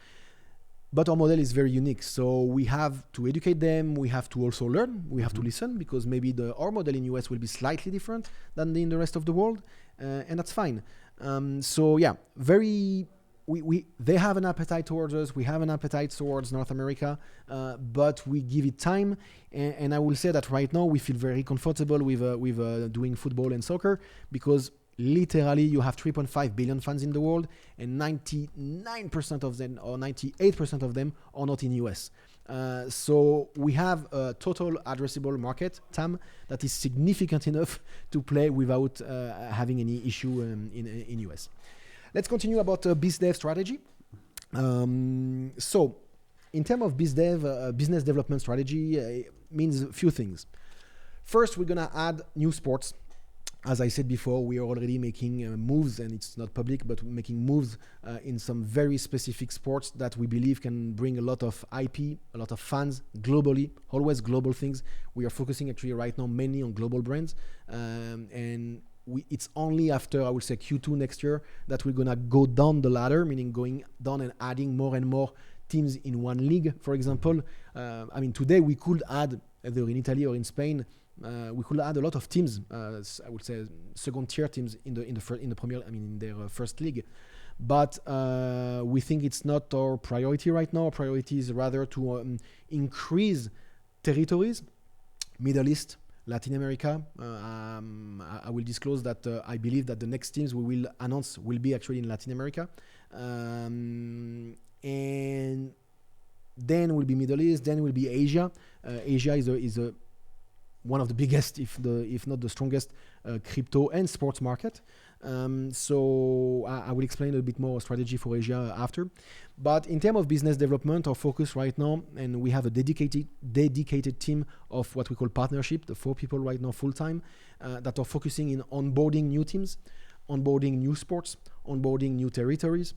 But our model is very unique. So we have to educate them. We have to also learn. We have to listen, because maybe our model in US will be slightly different than in the rest of the world. And that's fine. So yeah, they have an appetite towards us. We have an appetite towards North America, but we give it time. And I will say that right now we feel very comfortable with doing football and soccer, because literally you have 3.5 billion fans in the world, and 99% of them or 98% of them are not in US. So we have a total addressable market, TAM, that is significant enough to play without having any issue in US. Let's continue about biz dev strategy. So in terms of biz dev, business development strategy means a few things. First, we're going to add new sports. As I said before, we are already making moves, and it's not public, but making moves in some very specific sports that we believe can bring a lot of IP, a lot of fans globally, always global things. We are focusing actually right now mainly on global brands, and it's only after, I would say, Q2 next year that we're going to go down the ladder, meaning going down and adding more and more teams in one league, for example. Today we could add, either in Italy or in Spain, we could add a lot of teams, I would say second tier teams in the Premier, in their first league. But we think it's not our priority right now. Our priority is rather to increase territories, Middle East, Latin America. I will disclose that I believe that the next teams we will announce will be actually in Latin America. And then will be Middle East, then will be Asia. Asia is one of the biggest, if not the strongest, crypto and sports market. So I will explain a bit more strategy for Asia after. But in terms of business development, our focus right now, and we have a dedicated team of what we call partnership, the 4 people right now full-time, that are focusing in onboarding new teams, onboarding new sports, onboarding new territories.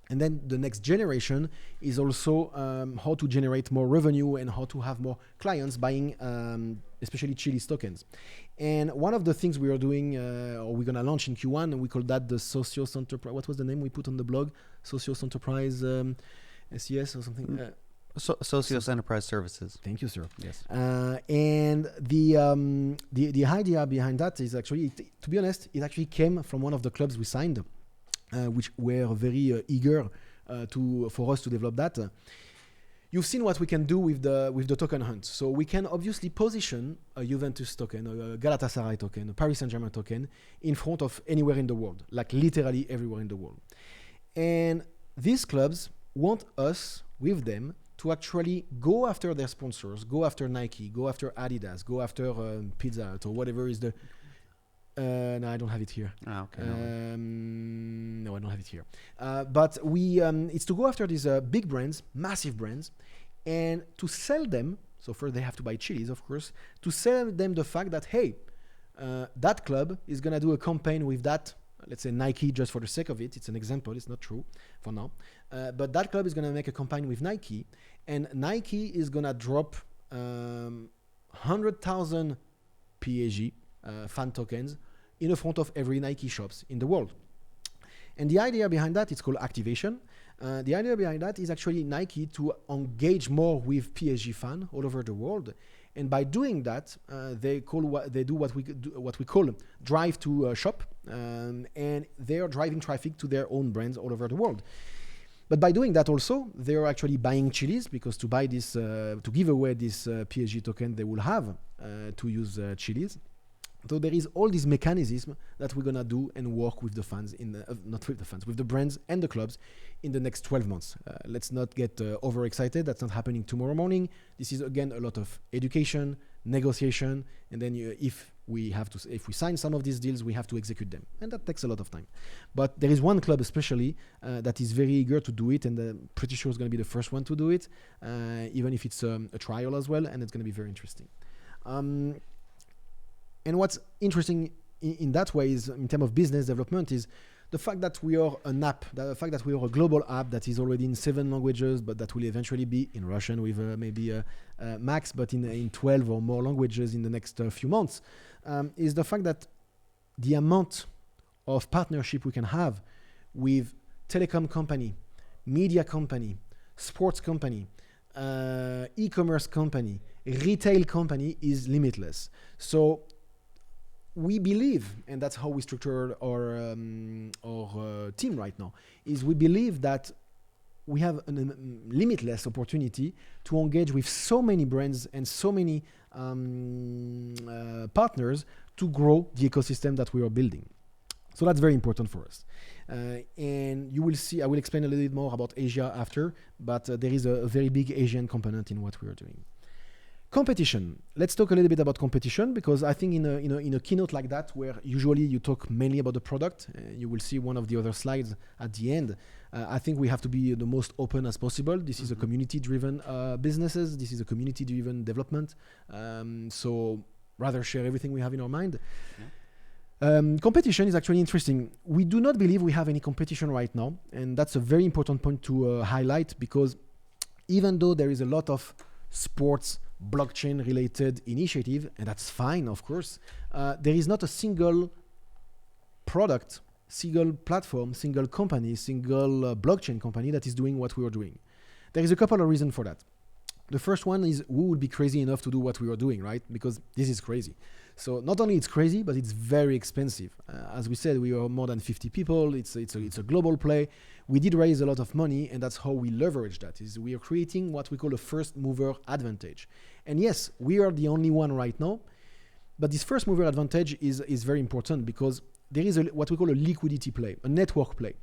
And then the next generation is also how to generate more revenue and how to have more clients buying, especially Chiliz tokens. And one of the things we are doing, or we're going to launch in Q1, and we call that the Socios Enterprise. What was the name we put on the blog? Socios Enterprise SES or something? Socios Enterprise Services. Thank you, sir. Yes. And the idea behind that is actually, to be honest, it actually came from one of the clubs we signed, which were very eager for us to develop that. You've seen what we can do with the token hunt. So we can obviously position a Juventus token, a Galatasaray token, a Paris Saint-Germain token in front of anywhere in the world, like literally everywhere in the world. And these clubs want us with them to actually go after their sponsors, go after Nike, go after Adidas, go after Pizza Hut or whatever is the... no, I don't have it here. Okay. No, I don't have it here. But it's to go after these big brands, massive brands, and to sell them. So first they have to buy Chiliz, of course, to sell them the fact that, hey, that club is going to do a campaign with that, let's say Nike, just for the sake of it. It's an example. It's not true for now. But that club is going to make a campaign with Nike, and Nike is going to drop 100,000 PAG, fan tokens, in the front of every Nike shops in the world. And the idea behind that is called activation. The idea behind that is actually Nike to engage more with PSG fans all over the world. And by doing that, they do what we call drive to shop, and they are driving traffic to their own brands all over the world. But by doing that also, they are actually buying Chiliz, because to buy this, to give away this PSG token, they will have to use Chiliz. So there is all these mechanisms that we're gonna do and work with the fans not with the fans, with the brands and the clubs in the next 12 months. Let's not get overexcited. That's not happening tomorrow morning. This is again a lot of education, negotiation, and then if we sign some of these deals, we have to execute them, and that takes a lot of time. But there is one club especially that is very eager to do it, and pretty sure is going to be the first one to do it, even if it's a trial as well, and it's going to be very interesting. And what's interesting in that way is, in terms of business development, is the fact that we are an app, the fact that we are a global app that is already in 7 languages, but that will eventually be in Russian with maybe max, but in 12 or more languages in the next few months, is the fact that the amount of partnership we can have with telecom company, media company, sports company, e-commerce company, retail company is limitless. So we believe, and that's how we structure our team right now, is we believe that we have a limitless opportunity to engage with so many brands and so many partners to grow the ecosystem that we are building. So that's very important for us. And you will see, I will explain a little bit more about Asia after, but there is a very big Asian component in what we are doing. Competition. Let's talk a little bit about competition, because I think in a keynote like that, where usually you talk mainly about the product, you will see one of the other slides at the end. I think we have to be the most open as possible. This is a community-driven businesses. This is a community-driven development. So rather share everything we have in our mind. Yeah. Competition is actually interesting. We do not believe we have any competition right now, and that's a very important point to highlight, because even though there is a lot of sports blockchain related initiative, and that's fine, of course, there is not a single product, single platform, single company, single blockchain company that is doing what we are doing. There is a couple of reasons for that. The first one is, who would be crazy enough to do what we are doing, right? Because this is crazy. So not only it's crazy, but it's very expensive. As we said, we are more than 50 people. It's a global play. We did raise a lot of money, and that's how we leverage that. Is we are creating what we call a first mover advantage. And yes, we are the only one right now, but this first mover advantage is very important, because there is what we call a liquidity play, a network play.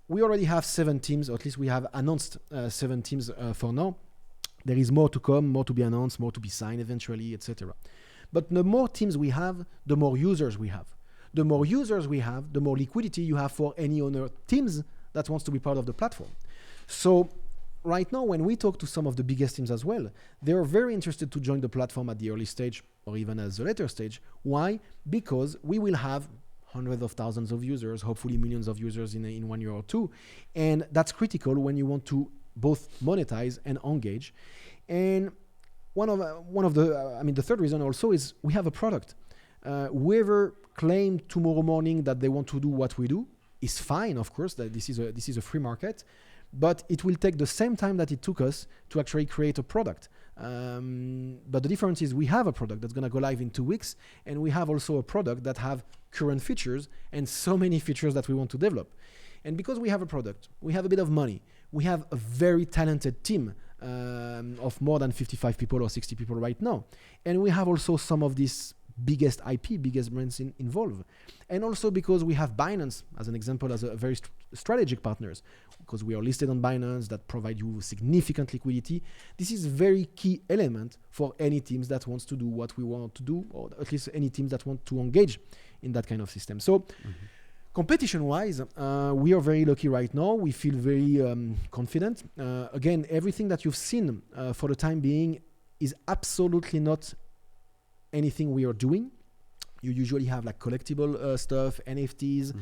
We already have 7 teams, or at least we have announced 7 teams for now. There is more to come, more to be announced, more to be signed eventually, etc. But the more teams we have, the more users we have. The more users we have, the more liquidity you have for any other teams that wants to be part of the platform. So right now, when we talk to some of the biggest teams as well, they are very interested to join the platform at the early stage or even at the later stage. Why? Because we will have hundreds of thousands of users, hopefully millions of users in 1 year or 2. And that's critical when you want to both monetize and engage. And the third reason also is we have a product. Whoever claim tomorrow morning that they want to do what we do is fine, of course, that this is a free market, but it will take the same time that it took us to actually create a product. But the difference is we have a product that's going to go live in 2 weeks, and we have also a product that have current features and so many features that we want to develop. And because we have a product, we have a bit of money, we have a very talented team of more than 55 people or 60 people right now. And we have also some of these biggest IP, biggest brands involved. And also because we have Binance, as an example, as a very strategic partners, because we are listed on Binance that provide you significant liquidity. This is a very key element for any teams that wants to do what we want to do, or at least any teams that want to engage in that kind of system. So Competition-wise, we are very lucky right now. We feel very confident. Again, everything that you've seen for the time being is absolutely not anything we are doing. You usually have like collectible stuff, NFTs.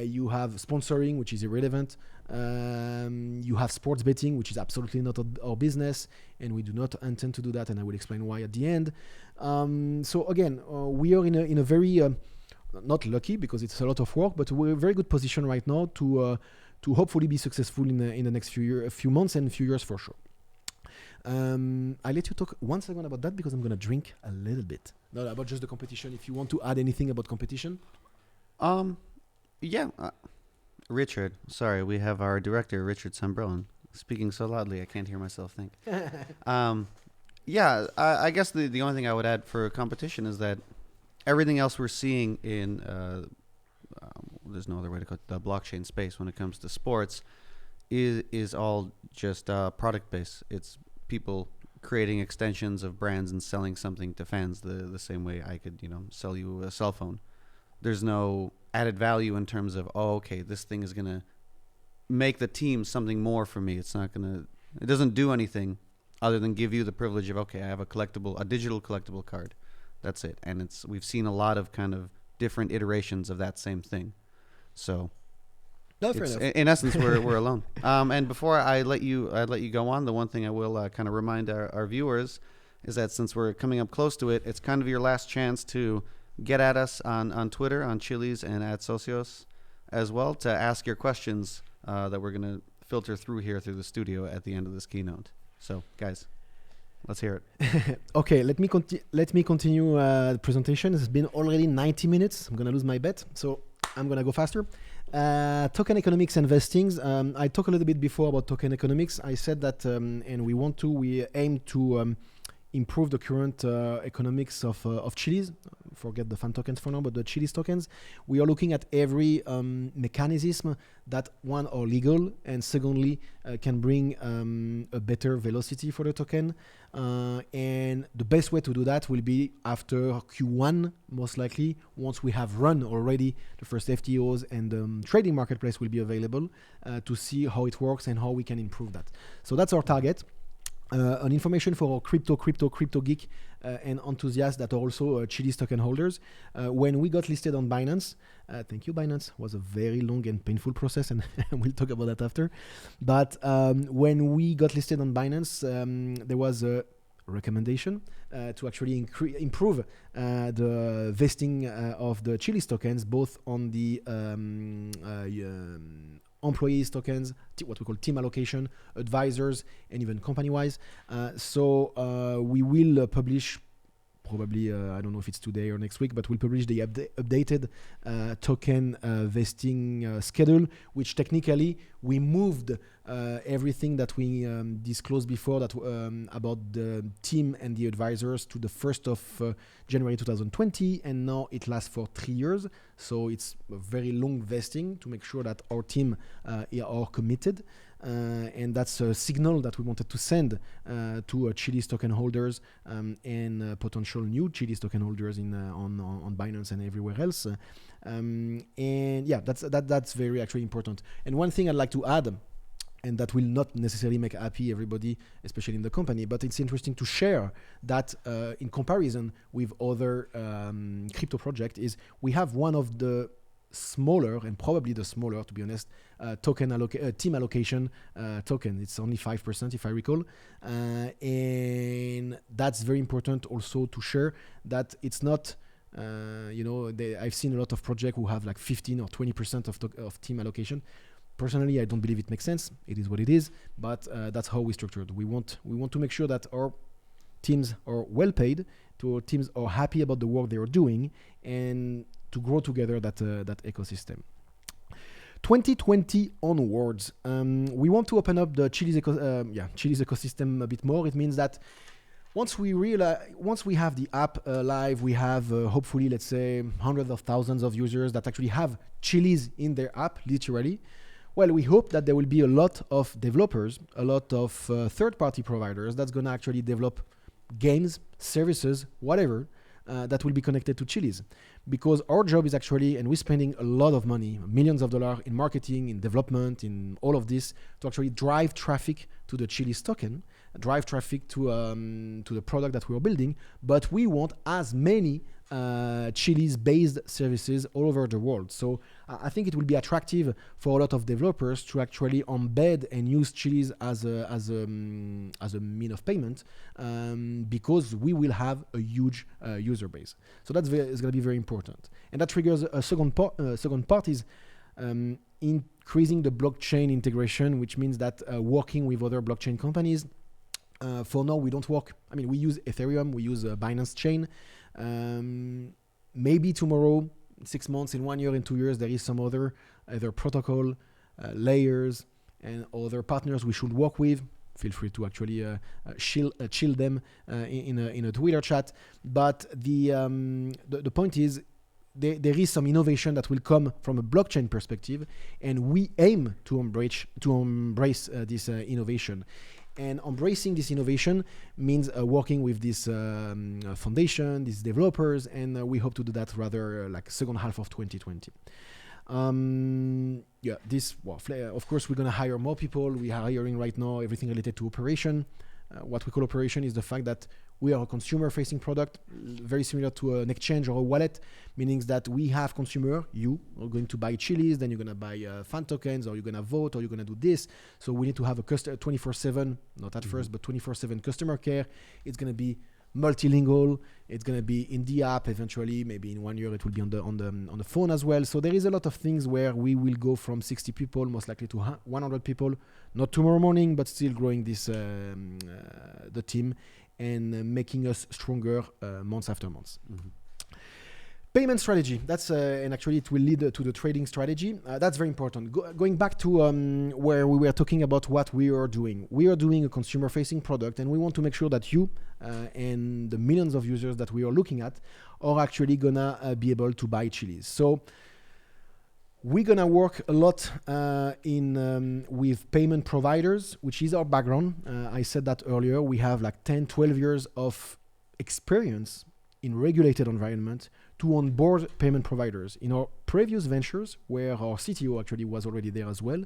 You have sponsoring, which is irrelevant. You have sports betting, which is absolutely not our business, and we do not intend to do that. And I will explain why at the end. So again, we are in a very not lucky, because it's a lot of work, but we're in a very good position right now to hopefully be successful in the next few months and few years for sure. I'll let you talk 1 second about that, because I'm gonna drink a little bit. No, about just the competition. If you want to add anything about competition. Yeah. Richard, sorry, we have our director, Richard Sambrone, speaking so loudly I can't hear myself think. Yeah, I guess the only thing I would add for competition is that everything else we're seeing in, there's no other way to call it, the blockchain space when it comes to sports is all just product based. It's people creating extensions of brands and selling something to fans the same way I could, sell you a cell phone. There's no added value in terms of, okay, this thing is going to make the team something more for me. It doesn't do anything other than give you the privilege of, okay, I have a digital collectible card. That's it. And we've seen a lot of kind of different iterations of that same thing. So in essence, we're alone. And before I let you go on, the one thing I will kind of remind our viewers is that since we're coming up close to it, it's kind of your last chance to get at us on Twitter, on Chiliz, and at Socios as well, to ask your questions that we're going to filter through here through the studio at the end of this keynote. So, guys, let's hear it. Okay, let me continue the presentation. It's been already 90 minutes. I'm going to lose my bet, so I'm going to go faster. Token economics and vestings. I talked a little bit before about token economics. I said that, and we aim to improve the current economics of Chiliz. Forget the fan tokens for now, but the Chiliz tokens. We are looking at every mechanism that, one, are legal, and secondly, can bring a better velocity for the token. And the best way to do that will be after Q1, most likely, once we have run already the first FTOs and the trading marketplace will be available to see how it works and how we can improve that. So that's our target. An information for our crypto geek and enthusiasts that are also Chiliz token holders. When we got listed on Binance, thank you Binance, was a very long and painful process, and we'll talk about that after. But when we got listed on Binance, there was a recommendation to actually improve the vesting of the Chiliz tokens, both on the employees tokens, what we call team allocation, advisors, and even company-wise. So we will publish, probably, I don't know if it's today or next week, but we'll publish the updated token vesting schedule, which technically we moved everything that we disclosed before that about the team and the advisors to the 1st of January 2020, and now it lasts for 3 years. So it's a very long vesting to make sure that our team are committed. And that's a signal that we wanted to send to Chiliz token holders and potential new Chiliz token holders on Binance and everywhere else. And yeah, that's very actually important. And one thing I'd like to add, and that will not necessarily make happy everybody, especially in the company, but it's interesting to share that in comparison with other crypto projects, is we have one of the smaller, and probably the smaller, to be honest, team allocation token. It's only 5%, if I recall. And that's very important also to share that it's not, I've seen a lot of projects who have like 15 or 20% of team allocation. Personally, I don't believe it makes sense. It is what it is, but that's how we structured. We want to make sure that our teams are well paid, our teams are happy about the work they are doing, and to grow together that ecosystem. 2020 onwards, we want to open up the Chiliz ecosystem a bit more. It means that once we have the app live, we have hopefully, let's say, hundreds of thousands of users that actually have Chiliz in their app, literally. Well, we hope that there will be a lot of developers, a lot of third-party providers that's going to actually develop games, services, whatever, that will be connected to Chiliz, because our job is actually, and we're spending a lot of money, millions of dollars in marketing, in development, in all of this to actually drive traffic to the Chiliz token, drive traffic to the product that we are building. But we want as many Chiliz-based services all over the world. So I think it will be attractive for a lot of developers to actually embed and use Chiliz as a mean of payment, because we will have a huge user base. So that's going to be very important. And that triggers a second part is increasing the blockchain integration, which means that working with other blockchain companies. For now, we don't work. I mean, we use Ethereum, we use Binance Chain. Maybe tomorrow, 6 months, in 1 year, in 2 years, there is some other either protocol, layers, and other partners we should work with. Feel free to actually chill them in a Twitter chat. But the point is, there is some innovation that will come from a blockchain perspective, and we aim to embrace this innovation. And embracing this innovation means working with this foundation, these developers, and we hope to do that rather like second half of 2020. Of course, we're going to hire more people. We are hiring right now everything related to operation. What we call operation is the fact that we are a consumer-facing product, very similar to an exchange or a wallet, meaning that we have consumer, you are going to buy Chiliz, then you're going to buy fan tokens, or you're going to vote, or you're going to do this. So we need to have a 24/7, not at first, but 24/7 customer care. It's going to be multilingual. It's going to be in the app eventually. Maybe in 1 year it will be on the phone as well. So there is a lot of things where we will go from 60 people most likely to 100 people, not tomorrow morning, but still growing this the team and making us stronger months after months. Mm-hmm. Payment strategy. That's and actually it will lead to the trading strategy. That's very important. Going back to where we were talking about what we are doing. We are doing a consumer-facing product, and we want to make sure that you and the millions of users that we are looking at are actually gonna be able to buy Chiliz. So we're gonna work a lot with payment providers, which is our background. I said that earlier. We have like 10, 12 years of experience in regulated environment to onboard payment providers. In our previous ventures, where our CTO actually was already there as well,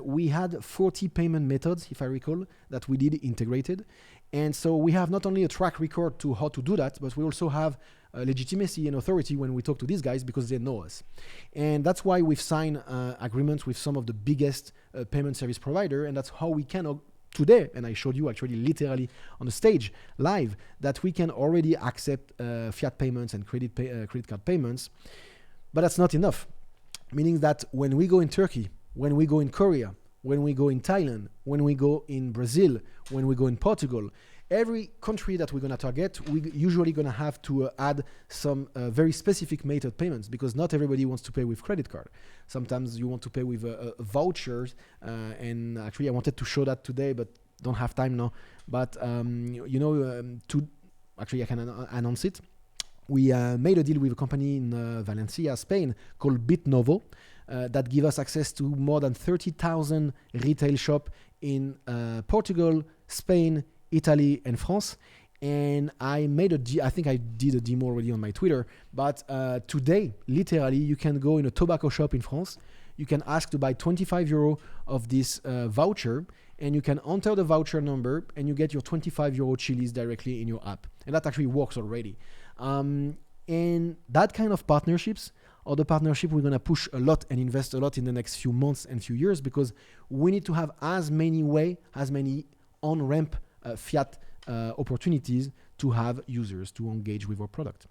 we had 40 payment methods, if I recall, that we did integrated. And so we have not only a track record to how to do that, but we also have legitimacy and authority when we talk to these guys because they know us. And that's why we've signed agreements with some of the biggest payment service provider, and that's how we can today, and I showed you actually literally on the stage live, that we can already accept fiat payments and credit card payments. But that's not enough. Meaning that when we go in Turkey, when we go in Korea, when we go in Thailand, when we go in Brazil, when we go in Portugal, every country that we're going to target, we're usually going to have to add some very specific method payments, because not everybody wants to pay with credit card. Sometimes you want to pay with vouchers, and actually I wanted to show that today, but don't have time now. But actually I can announce it. We made a deal with a company in Valencia, Spain, called BitNovo, that give us access to more than 30,000 retail shop in Portugal, Spain, Italy, and France. And I think I did a demo already on my Twitter, but today, literally, you can go in a tobacco shop in France, you can ask to buy 25 euro of this voucher, and you can enter the voucher number, and you get your 25 euro Chiliz directly in your app. And that actually works already. And that kind of partnerships are the partnership we're going to push a lot and invest a lot in the next few months and few years, because we need to have as many on-ramp fiat opportunities to have users to engage with our product.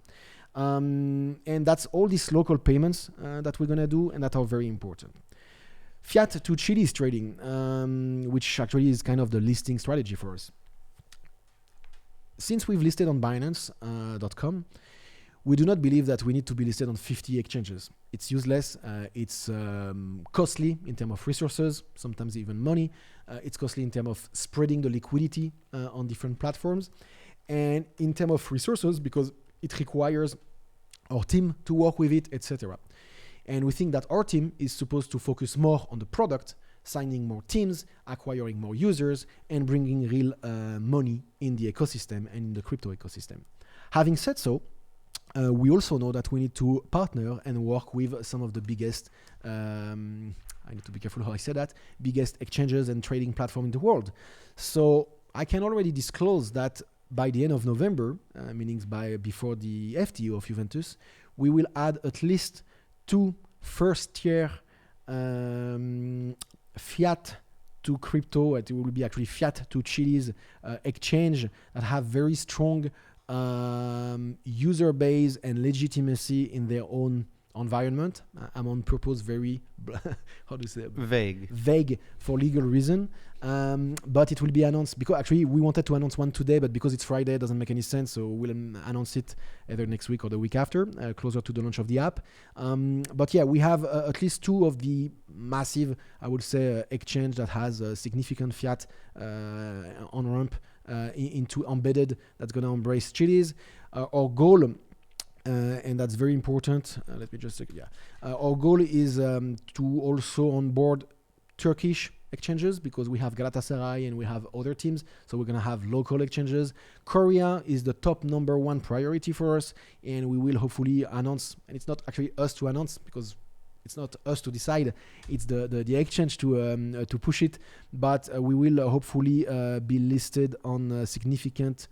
And that's all these local payments that we're going to do, and that are very important. Fiat to Chiliz trading, which actually is kind of the listing strategy for us. Since we've listed on Binance.com, we do not believe that we need to be listed on 50 exchanges. It's useless. It's costly in terms of resources, sometimes even money. It's costly in terms of spreading the liquidity on different platforms. And in terms of resources, because it requires our team to work with it, etc. And we think that our team is supposed to focus more on the product, signing more teams, acquiring more users, and bringing real money in the ecosystem and in the crypto ecosystem. Having said so, we also know that we need to partner and work with some of the biggest, I need to be careful how I say that, biggest exchanges and trading platform in the world. So I can already disclose that by the end of November, meaning before the FTO of Juventus, we will add at least 2 first-tier fiat to crypto. It will be actually fiat to Chiliz exchange that have very strong user base and legitimacy in their own environment. I'm on purpose very how do you say vague for legal reason, but it will be announced, because actually we wanted to announce one today, but because it's Friday it doesn't make any sense, so we'll announce it either next week or the week after, closer to the launch of the app. But yeah, we have at least 2 of the massive, I would say, exchange that has a significant fiat on ramp into embedded, that's going to embrace Chiliz. Our goal, and that's very important. Let me just check. Our goal is to also onboard Turkish exchanges, because we have Galatasaray and we have other teams, so we're going to have local exchanges. Korea is the top number 1 priority for us, and we will hopefully announce, and it's not actually us to announce, because it's not us to decide, it's the exchange to push it, but we will hopefully be listed on a significant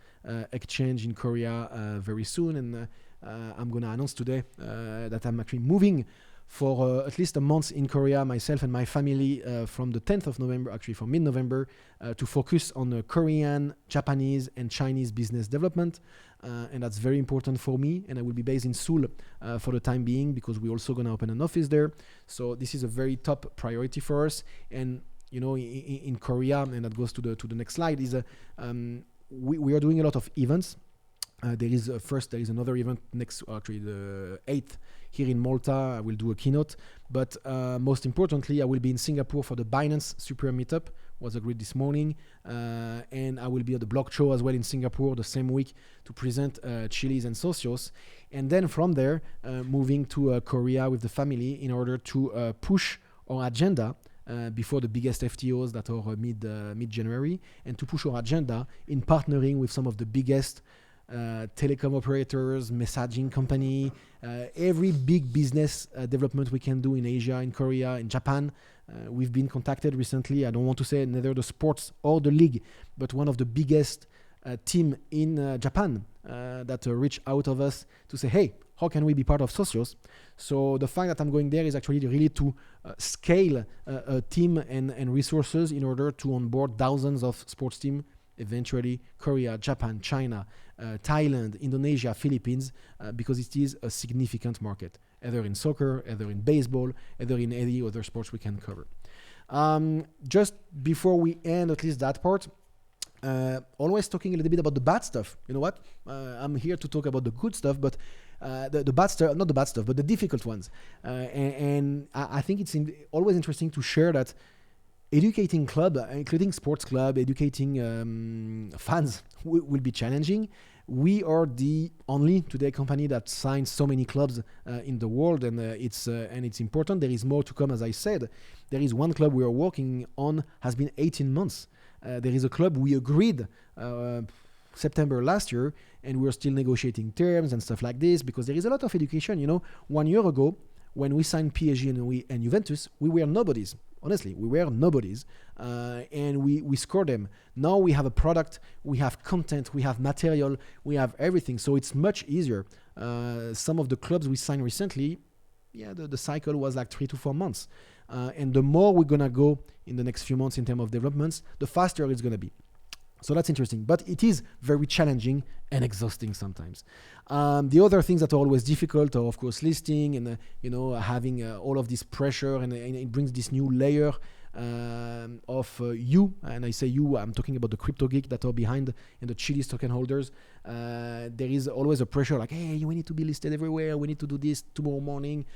exchange in Korea very soon, and I'm going to announce today that I'm actually moving for at least a month in Korea, myself and my family, from the 10th of November, actually from mid-November, to focus on Korean, Japanese, and Chinese business development. And that's very important for me. And I will be based in Seoul for the time being, because we're also going to open an office there. So this is a very top priority for us. And, you know, in Korea, and that goes to the next slide, is we are doing a lot of events. There is another event next, actually the 8th, here in Malta. I will do a keynote, but most importantly, I will be in Singapore for the Binance Super Meetup, was agreed this morning, and I will be at the Block Show as well in Singapore the same week to present Chiliz and Socios, and then from there moving to Korea with the family in order to push our agenda before the biggest FTOs that are mid-January, and to push our agenda in partnering with some of the biggest telecom operators, messaging company, every big business development we can do in Asia, in Korea, in Japan. We've been contacted recently, I don't want to say neither the sports or the league, but one of the biggest team in Japan that reached out of us to say, hey, how can we be part of Socios? So the fact that I'm going there is actually really to scale a team and resources in order to onboard thousands of sports teams, eventually Korea, Japan, China, Thailand, Indonesia, Philippines, because it is a significant market, either in soccer, either in baseball, either in any other sports we can cover. Just before we end at least that part, always talking a little bit about the bad stuff. You know what? I'm here to talk about the good stuff, but the bad stuff, not the bad stuff, but the difficult ones. And I think it's always interesting to share that educating club, including sports club, educating fans will be challenging. We are the only today company that signs so many clubs in the world, and it's important. There is more to come, as I said. There is one club we are working on, has been 18 months. There is a club we agreed September last year, and we're still negotiating terms and stuff like this, because there is a lot of education. You know, 1 year ago, when we signed PSG and Juventus, we were nobodies. Honestly, we were nobodies, and we scored them. Now we have a product, we have content, we have material, we have everything. So it's much easier. Some of the clubs we signed recently, the cycle was like 3 to 4 months. And the more we're going to go in the next few months in terms of developments, the faster it's going to be. So that's interesting, but it is very challenging and exhausting sometimes. The other things that are always difficult are, of course, listing and having all of this pressure, and it brings this new layer of you. And I say you, I'm talking about the crypto geek that are behind and the Chiliz token holders. There is always a pressure like, hey, we need to be listed everywhere. We need to do this tomorrow morning.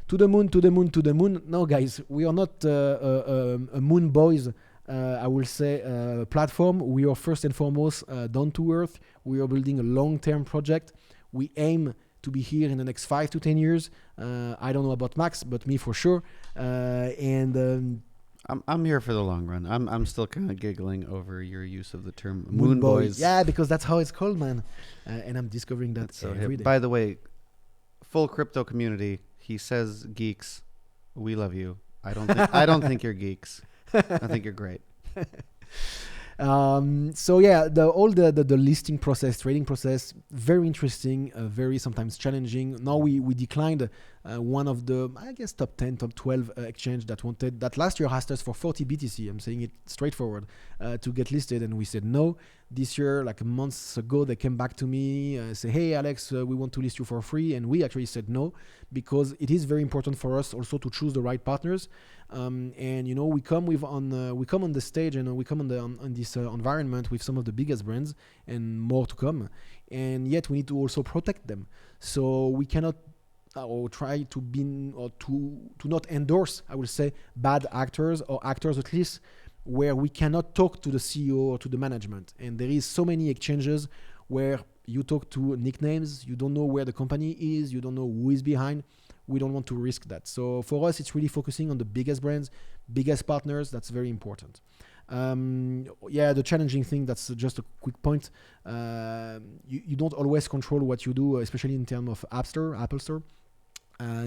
To the moon, to the moon, to the moon. No, guys, we are not a moon boys. I will say platform. We are first and foremost down to earth. We are building a long-term project. We aim to be here in the next 5 to 10 years. I don't know about Max, but me for sure. I'm here for the long run. I'm still kind of giggling over your use of the term moon boys. Yeah, because that's how it's called, man. And I'm discovering that every day. By the way, full crypto community. He says, geeks, we love you. I don't think you're geeks. I think you're great. So yeah, the listing process, trading process, very interesting, very sometimes challenging. Now we declined one of the, I guess, top 10, top 12 exchange that last year asked us for 40 BTC. I'm saying it straightforward to get listed, and we said no. This year, like a month ago, they came back to me, say, hey Alex, we want to list you for free, and we actually said no, because it is very important for us also to choose the right partners. And we come on the stage, and we come on this environment with some of the biggest brands and more to come, and yet we need to also protect them. So we cannot or try to be or to not endorse, I would say, bad actors, or actors at least where we cannot talk to the CEO or to the management. And there is so many exchanges where you talk to nicknames, you don't know where the company is, you don't know who is behind. We don't want to risk that. So for us, it's really focusing on the biggest brands, biggest partners. That's very important. The challenging thing, that's just a quick point. You don't always control what you do, especially in terms of Apple Store.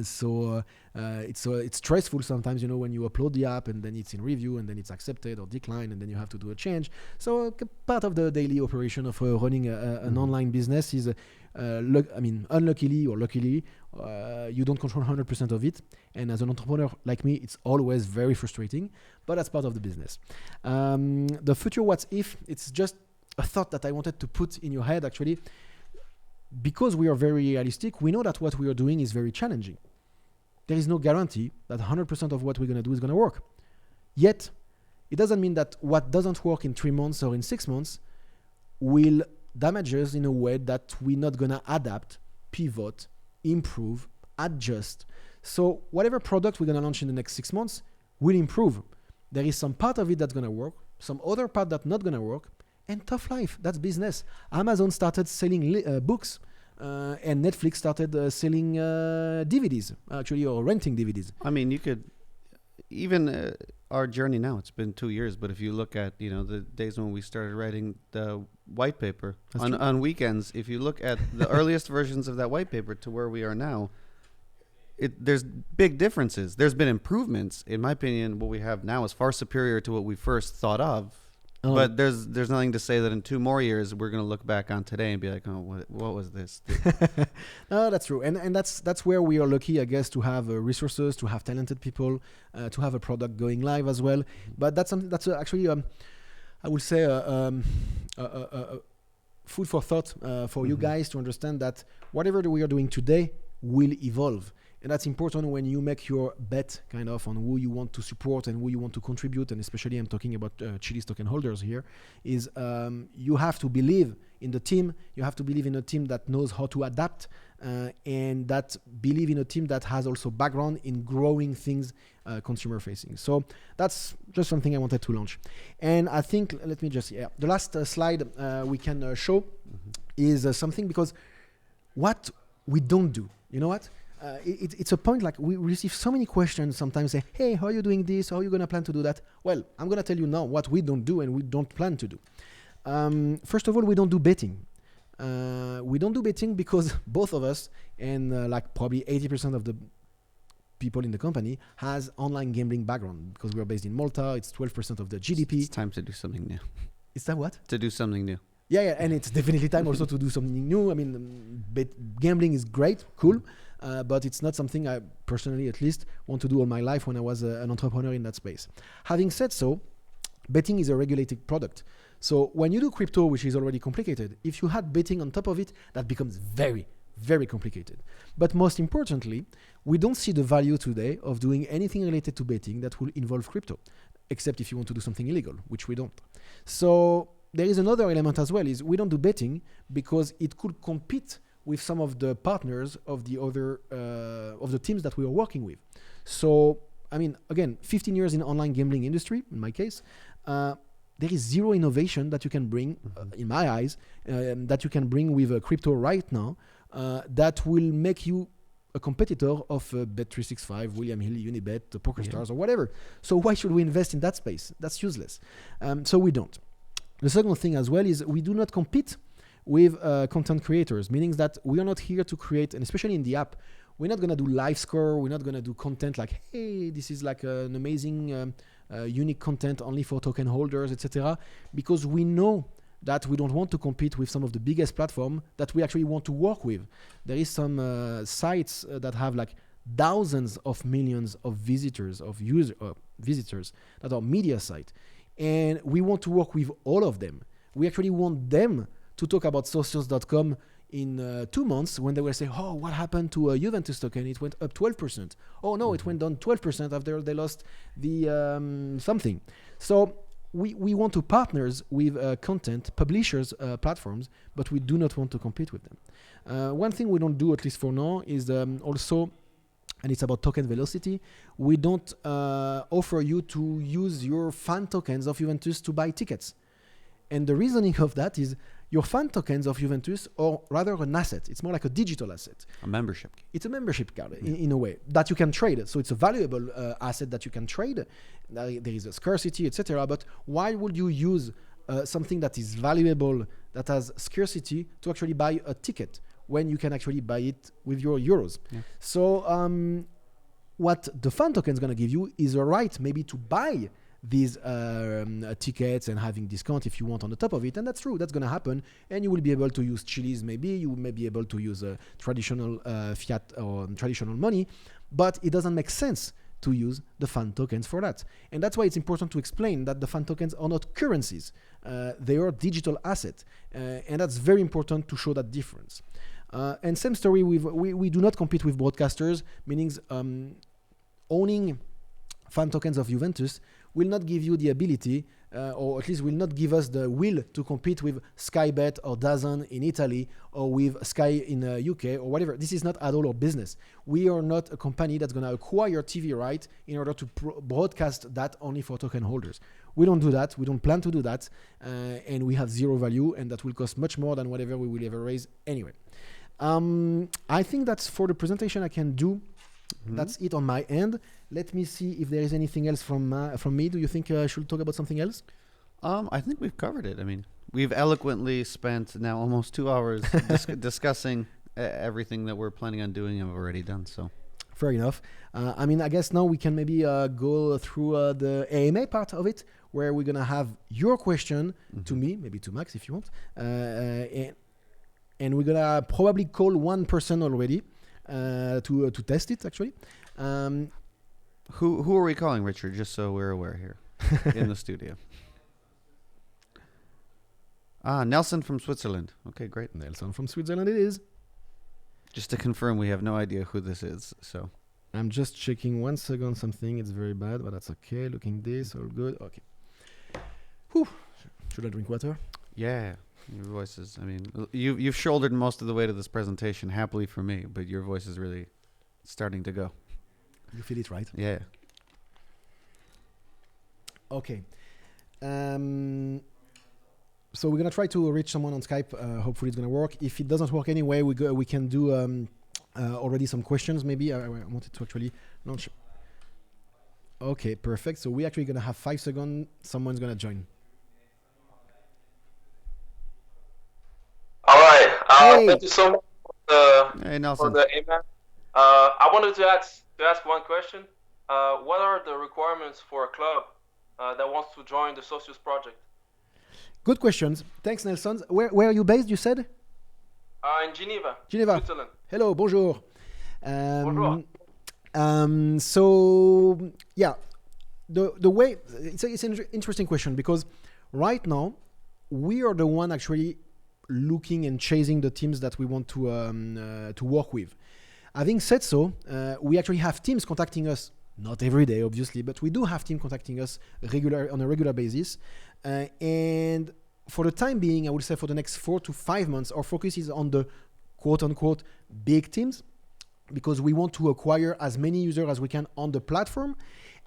So it's stressful sometimes, when you upload the app and then it's in review and then it's accepted or declined and then you have to do a change. So part of the daily operation of running an online business is, unluckily or luckily, you don't control 100% of it. And as an entrepreneur like me, it's always very frustrating, but that's part of the business. The future what if, it's just a thought that I wanted to put in your head actually. Because we are very realistic, we know that what we are doing is very challenging. There is no guarantee that 100% of what we're going to do is going to work. Yet, it doesn't mean that what doesn't work in 3 months or in 6 months will damage us in a way that we're not going to adapt, pivot, improve, adjust. So whatever product we're going to launch in the next 6 months will improve. There is some part of it that's going to work, some other part that's not going to work. And tough life, that's business. Amazon started selling books, and Netflix started selling DVDs, actually, or renting DVDs. I mean, you could, even our journey now, it's been 2 years, but if you look at, the days when we started writing the white paper on weekends, if you look at the earliest versions of that white paper to where we are now, there's big differences. There's been improvements. In my opinion, what we have now is far superior to what we first thought of. But there's nothing to say that in 2 more years we're going to look back on today and be like, oh, what was this? No, that's true, and that's where we are lucky, I guess, to have resources, to have talented people, to have a product going live as well. But that's something that's actually, I would say, food for thought for you guys to understand that whatever we are doing today will evolve. And that's important when you make your bet kind of on who you want to support and who you want to contribute. And especially I'm talking about Chiliz token holders here, is you have to believe in the team. You have to believe in a team that knows how to adapt and that believe in a team that has also background in growing things consumer facing. So that's just something I wanted to launch. And I think, let me just, the last slide we can show is something, because what we don't do, you know what? It's a point, like we receive so many questions sometimes, say, hey, how are you doing this? How are you going to plan to do that? Well, I'm going to tell you now what we don't do and we don't plan to do. First of all, we don't do betting. We don't do betting because both of us, and like probably 80% of the people in the company, has online gambling background, because we are based in Malta. It's 12% of the GDP. It's time to do something new. Is that what? To do something new. Yeah, and it's definitely time also to do something new. I mean, gambling is great, cool. But it's not something I personally, at least, want to do all my life when I was an entrepreneur in that space. Having said so, betting is a regulated product. So when you do crypto, which is already complicated, if you had betting on top of it, that becomes very, very complicated. But most importantly, we don't see the value today of doing anything related to betting that will involve crypto, except if you want to do something illegal, which we don't. So there is another element as well, is we don't do betting because it could compete with some of the partners of the other of the teams that we are working with. So, I mean, again, 15 years in online gambling industry, in my case, there is zero innovation that you can bring, in my eyes, that you can bring with crypto right now, that will make you a competitor of Bet365, William Hill, Unibet, PokerStars, or whatever. So why should we invest in that space? That's useless. So we don't. The second thing as well is we do not compete with content creators, meaning that we are not here to create, and especially in the app, we're not going to do live score. We're not going to do content like, hey, this is like an amazing unique content only for token holders, etc. Because we know that we don't want to compete with some of the biggest platforms that we actually want to work with. There is some sites that have like thousands of millions of visitors, visitors that are media sites. And we want to work with all of them. We actually want them to talk about socios.com in 2 months when they will say, oh, what happened to a Juventus token? It went up 12%. Oh, no, it went down 12% after they lost the something. So we want to partners with content publishers platforms, but we do not want to compete with them. One thing we don't do, at least for now, is also, and it's about token velocity, we don't offer you to use your fan tokens of Juventus to buy tickets. And the reasoning of that is your fan tokens of Juventus are rather an asset. It's more like a digital asset. A membership. It's a membership card in a way that you can trade. So it's a valuable asset that you can trade. There is a scarcity, etc. But why would you use something that is valuable, that has scarcity, to actually buy a ticket when you can actually buy it with your euros? Yeah. So what the fan token is going to give you is a right maybe to buy these tickets and having discount if you want on the top of it, and that's true, that's going to happen, and you will be able to use Chiliz, maybe you may be able to use traditional fiat or traditional money, but it doesn't make sense to use the fan tokens for that. And that's why it's important to explain that the fan tokens are not currencies, they are digital assets, and that's very important to show that difference. And same story with, we do not compete with broadcasters, meaning owning fan tokens of Juventus will not give you the ability, or at least will not give us the will to compete with Sky Bet or DAZN in Italy, or with Sky in UK, or whatever. This is not at all our business. We are not a company that's going to acquire TV right in order to broadcast that only for token holders. We don't do that. We don't plan to do that. And we have zero value, and that will cost much more than whatever we will ever raise anyway. I think that's for the presentation I can do. Mm-hmm. That's it on my end. Let me see if there is anything else from me. Do you think I should talk about something else? I think we've covered it. I mean, we've eloquently spent now almost 2 hours discussing everything that we're planning on doing and have already done. So, fair enough. I mean, I guess now we can maybe go through the AMA part of it, where we're gonna have your question to me, maybe to Max if you want, and we're gonna probably call one person already. To test it, actually. Who are we calling, Richard? Just so we're aware here in the studio. Nelson from Switzerland. Okay, great. Nelson from Switzerland it is. Just to confirm, we have no idea who this is. So I'm just checking 1 second something. It's very bad, but that's okay. Looking this, all good. Okay. Whew. Should I drink water? Yeah. Your voice is, I mean, you've shouldered most of the way to this presentation, happily for me, but your voice is really starting to go. You feel it, right? Yeah. Okay. So we're going to try to reach someone on Skype. Hopefully it's going to work. If it doesn't work anyway, we can do already some questions maybe. I wanted to actually launch. Okay, perfect. So we're actually going to have 5 seconds. Someone's going to join. All right. Hey. Thank you so much for the AMA. I wanted to ask one question. What are the requirements for a club that wants to join the Socios project? Good questions. Thanks, Nelson. Where are you based, you said? In Geneva, Switzerland. Hello, bonjour. Bonjour. So, yeah, the way, it's an interesting question, because right now, we are the one actually looking and chasing the teams that we want to work with. Having said so, we actually have teams contacting us, not every day obviously, but we do have teams contacting us on a regular basis, and for the time being, I would say for the next 4 to 5 months, our focus is on the quote-unquote big teams, because we want to acquire as many users as we can on the platform,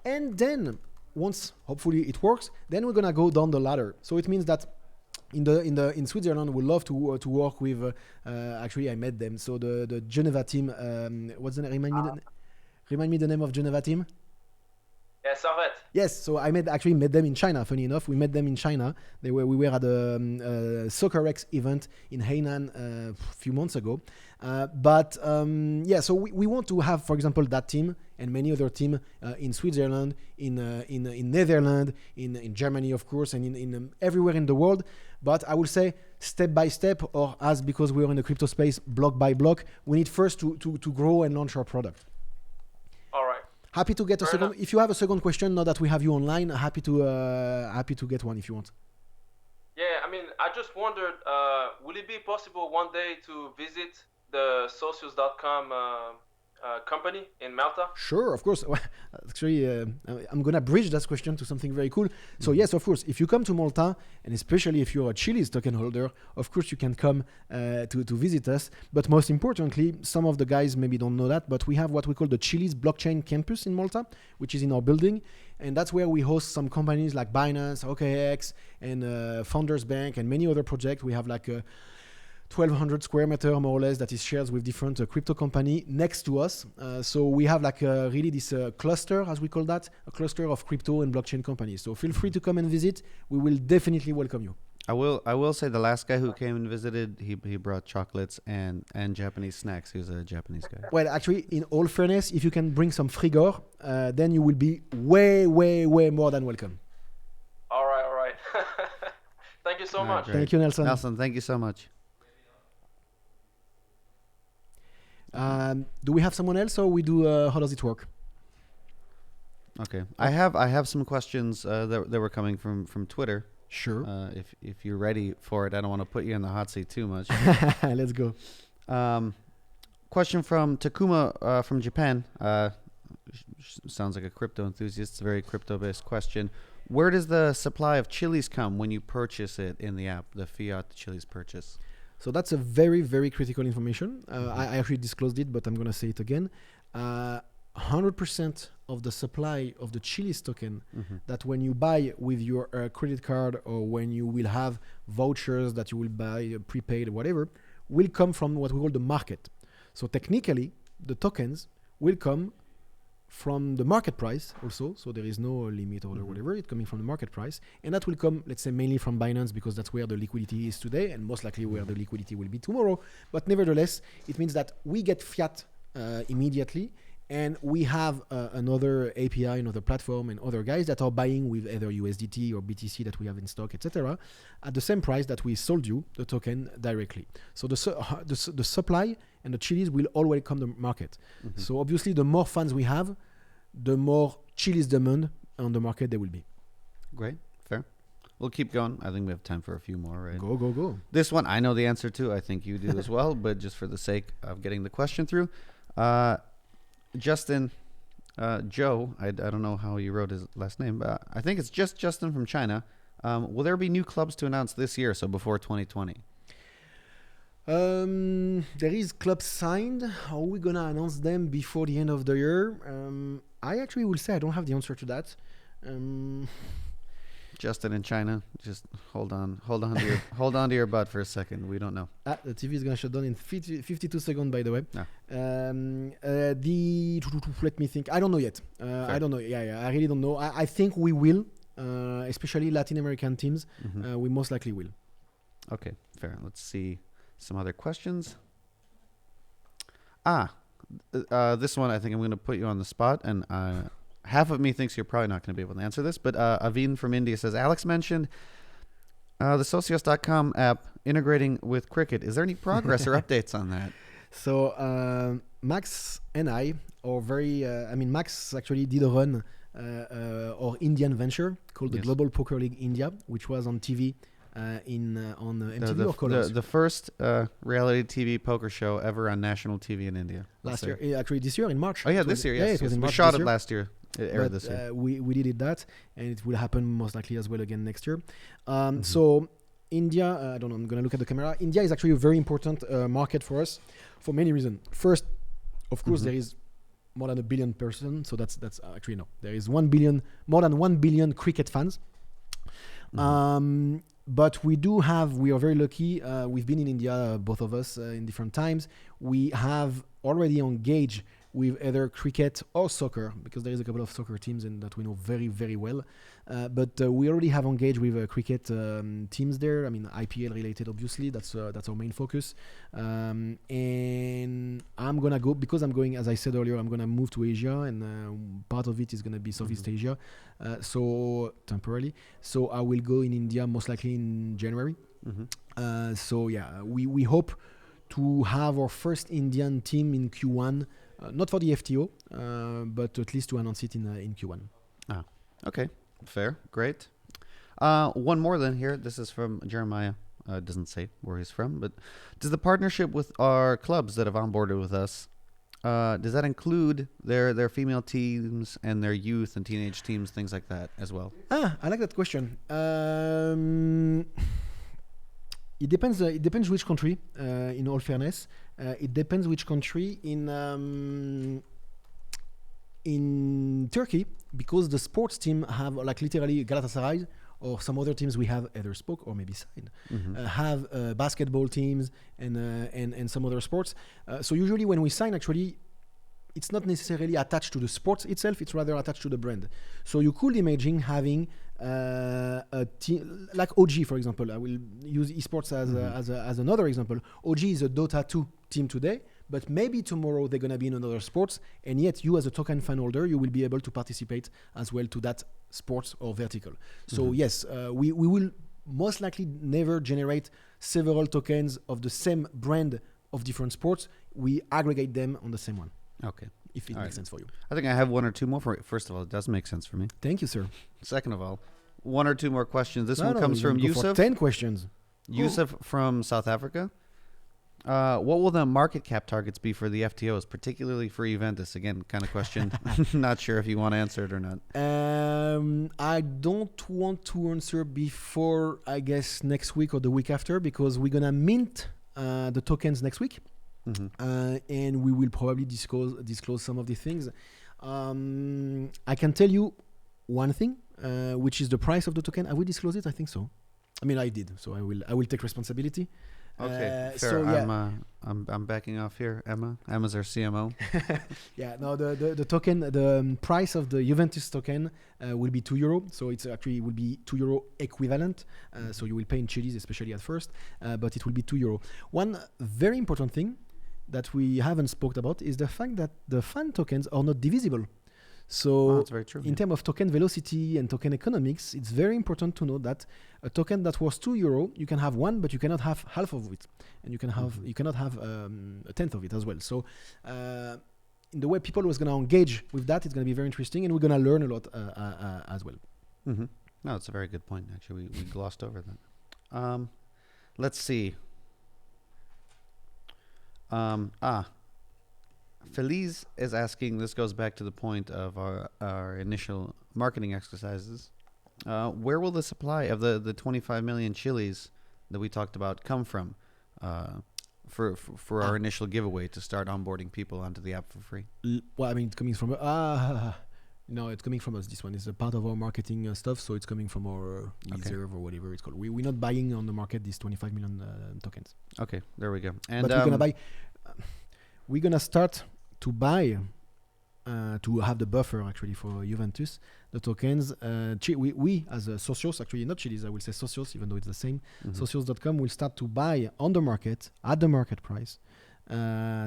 and then once hopefully it works, then we're gonna go down the ladder. So it means that in Switzerland, we love to work with. Actually, I met them. So the Geneva team. What's the name? Remind me the name of Geneva team. Yeah, Servette. Yes, so I met them in China. Funny enough, we met them in China. We were at a Soccer X event in Hainan a few months ago. So we want to have, for example, that team and many other teams in Switzerland, in Netherlands, in Germany, of course, and in everywhere in the world. But I will say step by step, or as because we are in the crypto space, block by block, we need first to grow and launch our product. All right. Happy to get a second. If you have a second question, now that we have you online, happy to get one if you want. Yeah, I mean, I just wondered, will it be possible one day to visit the Socios.com company in Malta? Sure, of course. Actually, I'm gonna bridge that question to something very cool. So yes, of course, if you come to Malta, and especially if you're a Chiliz token holder, of course you can come to visit us. But most importantly, some of the guys maybe don't know that, but we have what we call the Chiliz blockchain campus in Malta, which is in our building. And that's where we host some companies like Binance, OKX, and Founders Bank, and many other projects. We have like 1,200 square meter more or less that is shared with different crypto company next to us. So we have like really this cluster, as we call that, a cluster of crypto and blockchain companies. So feel free to come and visit. We will definitely welcome you. I will say the last guy who came and visited, he brought chocolates and Japanese snacks. He was a Japanese guy. Well, actually, in all fairness, if you can bring some frigor, then you will be way, way, way more than welcome. All right. Thank you so much. Great. Thank you, Nelson. Nelson, thank you so much. Do we have someone else, or we do? How does it work? Okay, I have some questions that were coming from Twitter. Sure. If you're ready for it, I don't want to put you in the hot seat too much. Let's go. Question from Takuma from Japan. Sounds like a crypto enthusiast. It's a very crypto-based question. Where does the supply of Chiliz come when you purchase it in the app, the fiat Chiliz purchase? So that's a very, very critical information. I actually disclosed it, but I'm going to say it again. 100% of the supply of the Chiliz token that when you buy with your credit card, or when you will have vouchers that you will buy prepaid or whatever, will come from what we call the market. So technically, the tokens will come from the market price also, so there is no limit or whatever. It's coming from the market price, and that will come, let's say, mainly from Binance, because that's where the liquidity is today, and most likely where the liquidity will be tomorrow. But nevertheless, it means that we get fiat immediately, and we have another API, another platform, and other guys that are buying with either USDT or BTC that we have in stock, etc., at the same price that we sold you the token directly. So the supply and the Chiliz will always come to the market. So obviously, the more funds we have, the more Chiliz demand on the market there will be. Great, fair. We'll keep going. I think we have time for a few more, right? Go. This one, I know the answer to. I think you do as well, but just for the sake of getting the question through. Justin, Joe, I don't know how you wrote his last name, but I think it's just Justin from China. Will there be new clubs to announce this year, so before 2020? There is clubs signed. Are we going to announce them before the end of the year? I actually will say I don't have the answer to that. Justin in China, just hold on to your butt for a second. We don't know. The TV is gonna shut down in 52 seconds, by the way. No. Let me think. I don't know yet. I don't know. Yeah. I really don't know. I think we will, especially Latin American teams. We most likely will. Okay, fair. Let's see some other questions. This one, I think I'm going to put you on the spot, and half of me thinks you're probably not going to be able to answer this, but Aveen from India says, Alex mentioned the Socios.com app integrating with Cricket. Is there any progress or updates on that? So Max and I are very, Max actually did a run our Indian venture called the Global Poker League India, which was on TV on MTV or Colors. The first reality TV poker show ever on national TV in India. Last year. Actually, this year in March. Oh, yeah, this year, yes. Yeah, it was in March. We shot it last year. It aired this year. We did that, and it will happen most likely as well again next year. So India, I don't know, I'm going to look at the camera. India is actually a very important market for us for many reasons. First, of course, there is more than 1 billion persons. So that's actually no. There is more than 1 billion cricket fans. But we are very lucky. We've been in India, both of us, in different times. We have already engaged with either cricket or soccer, because there is a couple of soccer teams and that we know very, very well. But we already have engaged with cricket teams there. I mean, IPL related, obviously. That's our main focus. And I'm gonna go, because I'm going, as I said earlier, I'm gonna move to Asia, and part of it is gonna be Southeast Asia. So temporarily. So I will go in India most likely in January. So yeah, we hope to have our first Indian team in Q1, not for the FTO, but at least to announce it in Q1. Okay, fair, great. One more then here. This is from Jeremiah. Doesn't say where he's from, but does the partnership with our clubs that have onboarded with us, does that include their female teams and their youth and teenage teams, things like that as well? I like that question. It depends. It depends which country. In all fairness, it depends which country. In Turkey, because the sports team have like literally Galatasaray or some other teams we have either spoke or maybe signed, have basketball teams and some other sports. So usually when we sign, actually, it's not necessarily attached to the sports itself, it's rather attached to the brand. So you could imagine having a team like OG, for example. I will use esports as another example. OG is a Dota 2 team today, but maybe tomorrow they're going to be in another sports, and yet you as a token fan holder, you will be able to participate as well to that sports or vertical. So yes, we will most likely never generate several tokens of the same brand of different sports. We aggregate them on the same one. Okay. If it makes sense for you. I think I have one or two more for you. First of all, it does make sense for me. Thank you, sir. Second of all, one or two more questions. This one comes from Yusuf. 10 questions. Yusuf from South Africa. What will the market cap targets be for the FTOs, particularly for Juventus? Again, kind of question. Not sure if you want to answer it or not. I don't want to answer before, I guess, next week or the week after, because we're going to mint the tokens next week. And we will probably disclose some of the things. I can tell you one thing, which is the price of the token. I will disclose it. I think so. I mean, I did, so I will take responsibility. Okay, fair. So, yeah. I'm backing off here. Emma's our CMO. Yeah, no, the token, the price of the Juventus token will be €2. So it's actually will be €2 equivalent. So you will pay in Chiliz, especially at first, but it will be €2. One very important thing that we haven't spoke about is the fact that the fan tokens are not divisible. So that's very true, in terms of token velocity and token economics, it's very important to know that a token that was €2, you can have one, but you cannot have half of it, and you cannot have a tenth of it as well. So in the way people was going to engage with that, it's going to be very interesting, and we're going to learn a lot as well. No, it's a very good point. Actually, we glossed over that. Let's see. Feliz is asking, this goes back to the point of our initial marketing exercises. Where will the supply of the 25 million Chiliz that we talked about come from for our initial giveaway to start onboarding people onto the app for free? Well, I mean, it's coming from... no, it's coming from us. This one is a part of our marketing stuff, so it's coming from our reserve or whatever it's called. We're not buying on the market these 25 million tokens. Okay, there we go. And but we're going to buy... we're going to start to buy, to have the buffer actually for Juventus, the tokens. We as Socios, actually not Chiliz, I will say Socios, even though it's the same. Socios.com will start to buy on the market, at the market price,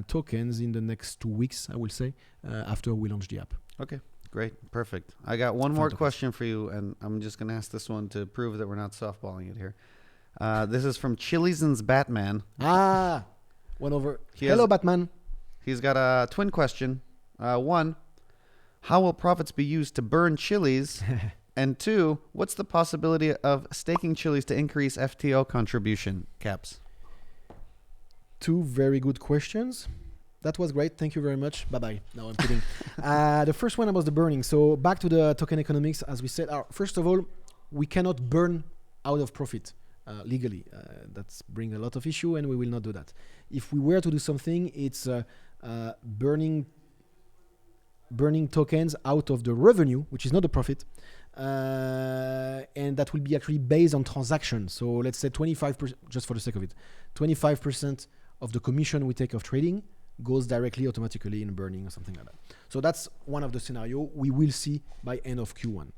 tokens in the next 2 weeks, I will say, after we launch the app. Okay, great, perfect. I got one more question for you, and I'm just going to ask this one to prove that we're not softballing it here. This is from Chiliz's Batman. One over. Hello, Batman. He's got a twin question. One, how will profits be used to burn Chiliz? And two, what's the possibility of staking Chiliz to increase FTO contribution caps? Two very good questions. That was great. Thank you very much. Bye-bye. No, I'm kidding. The first one was the burning. So back to the token economics. As we said, first of all, we cannot burn out of profit legally. That's bring a lot of issue, and we will not do that. If we were to do something, it's burning tokens out of the revenue, which is not the profit, and that will be actually based on transactions. So let's say 25%, just for the sake of it, 25% of the commission we take of trading goes directly automatically in burning or something like that. So that's one of the scenario we will see by end of Q1.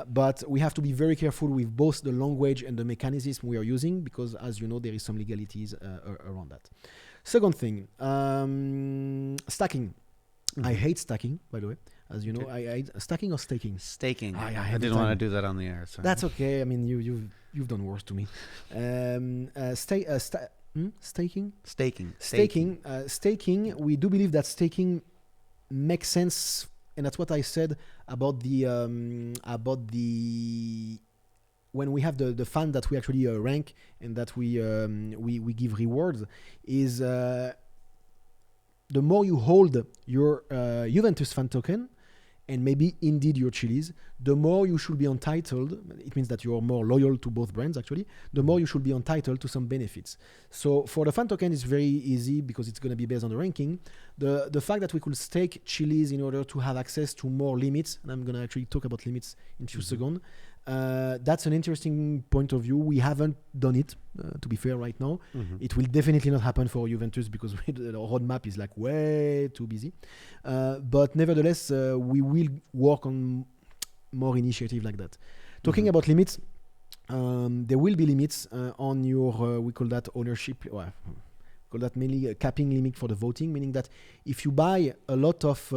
But we have to be very careful with both the language and the mechanism we are using, because as you know, there is some legalities around that. Second thing, stacking. I hate stacking, by the way. As you know, I stacking or staking? Staking. I didn't want to do that on the air. Sorry. That's okay. I mean, you've done worse to me. Staking. Staking. We do believe that staking makes sense, and that's what I said about the when we have the fund that we actually rank and that we give rewards is the more you hold your Juventus fan token, and maybe indeed your Chiliz, the more you should be entitled. It means that you're more loyal to both brands, actually. The more you should be entitled to some benefits. So for the fan token, it's very easy because it's going to be based on the ranking. The fact that we could stake Chiliz in order to have access to more limits, and I'm going to actually talk about limits in a few seconds, that's an interesting point of view. We haven't done it, to be fair, right now. It will definitely not happen for Juventus because the roadmap is like way too busy. But nevertheless, we will work on more initiative like that. Talking about limits, there will be limits on your, we call that ownership, call that mainly a capping limit for the voting, meaning that if you buy a lot of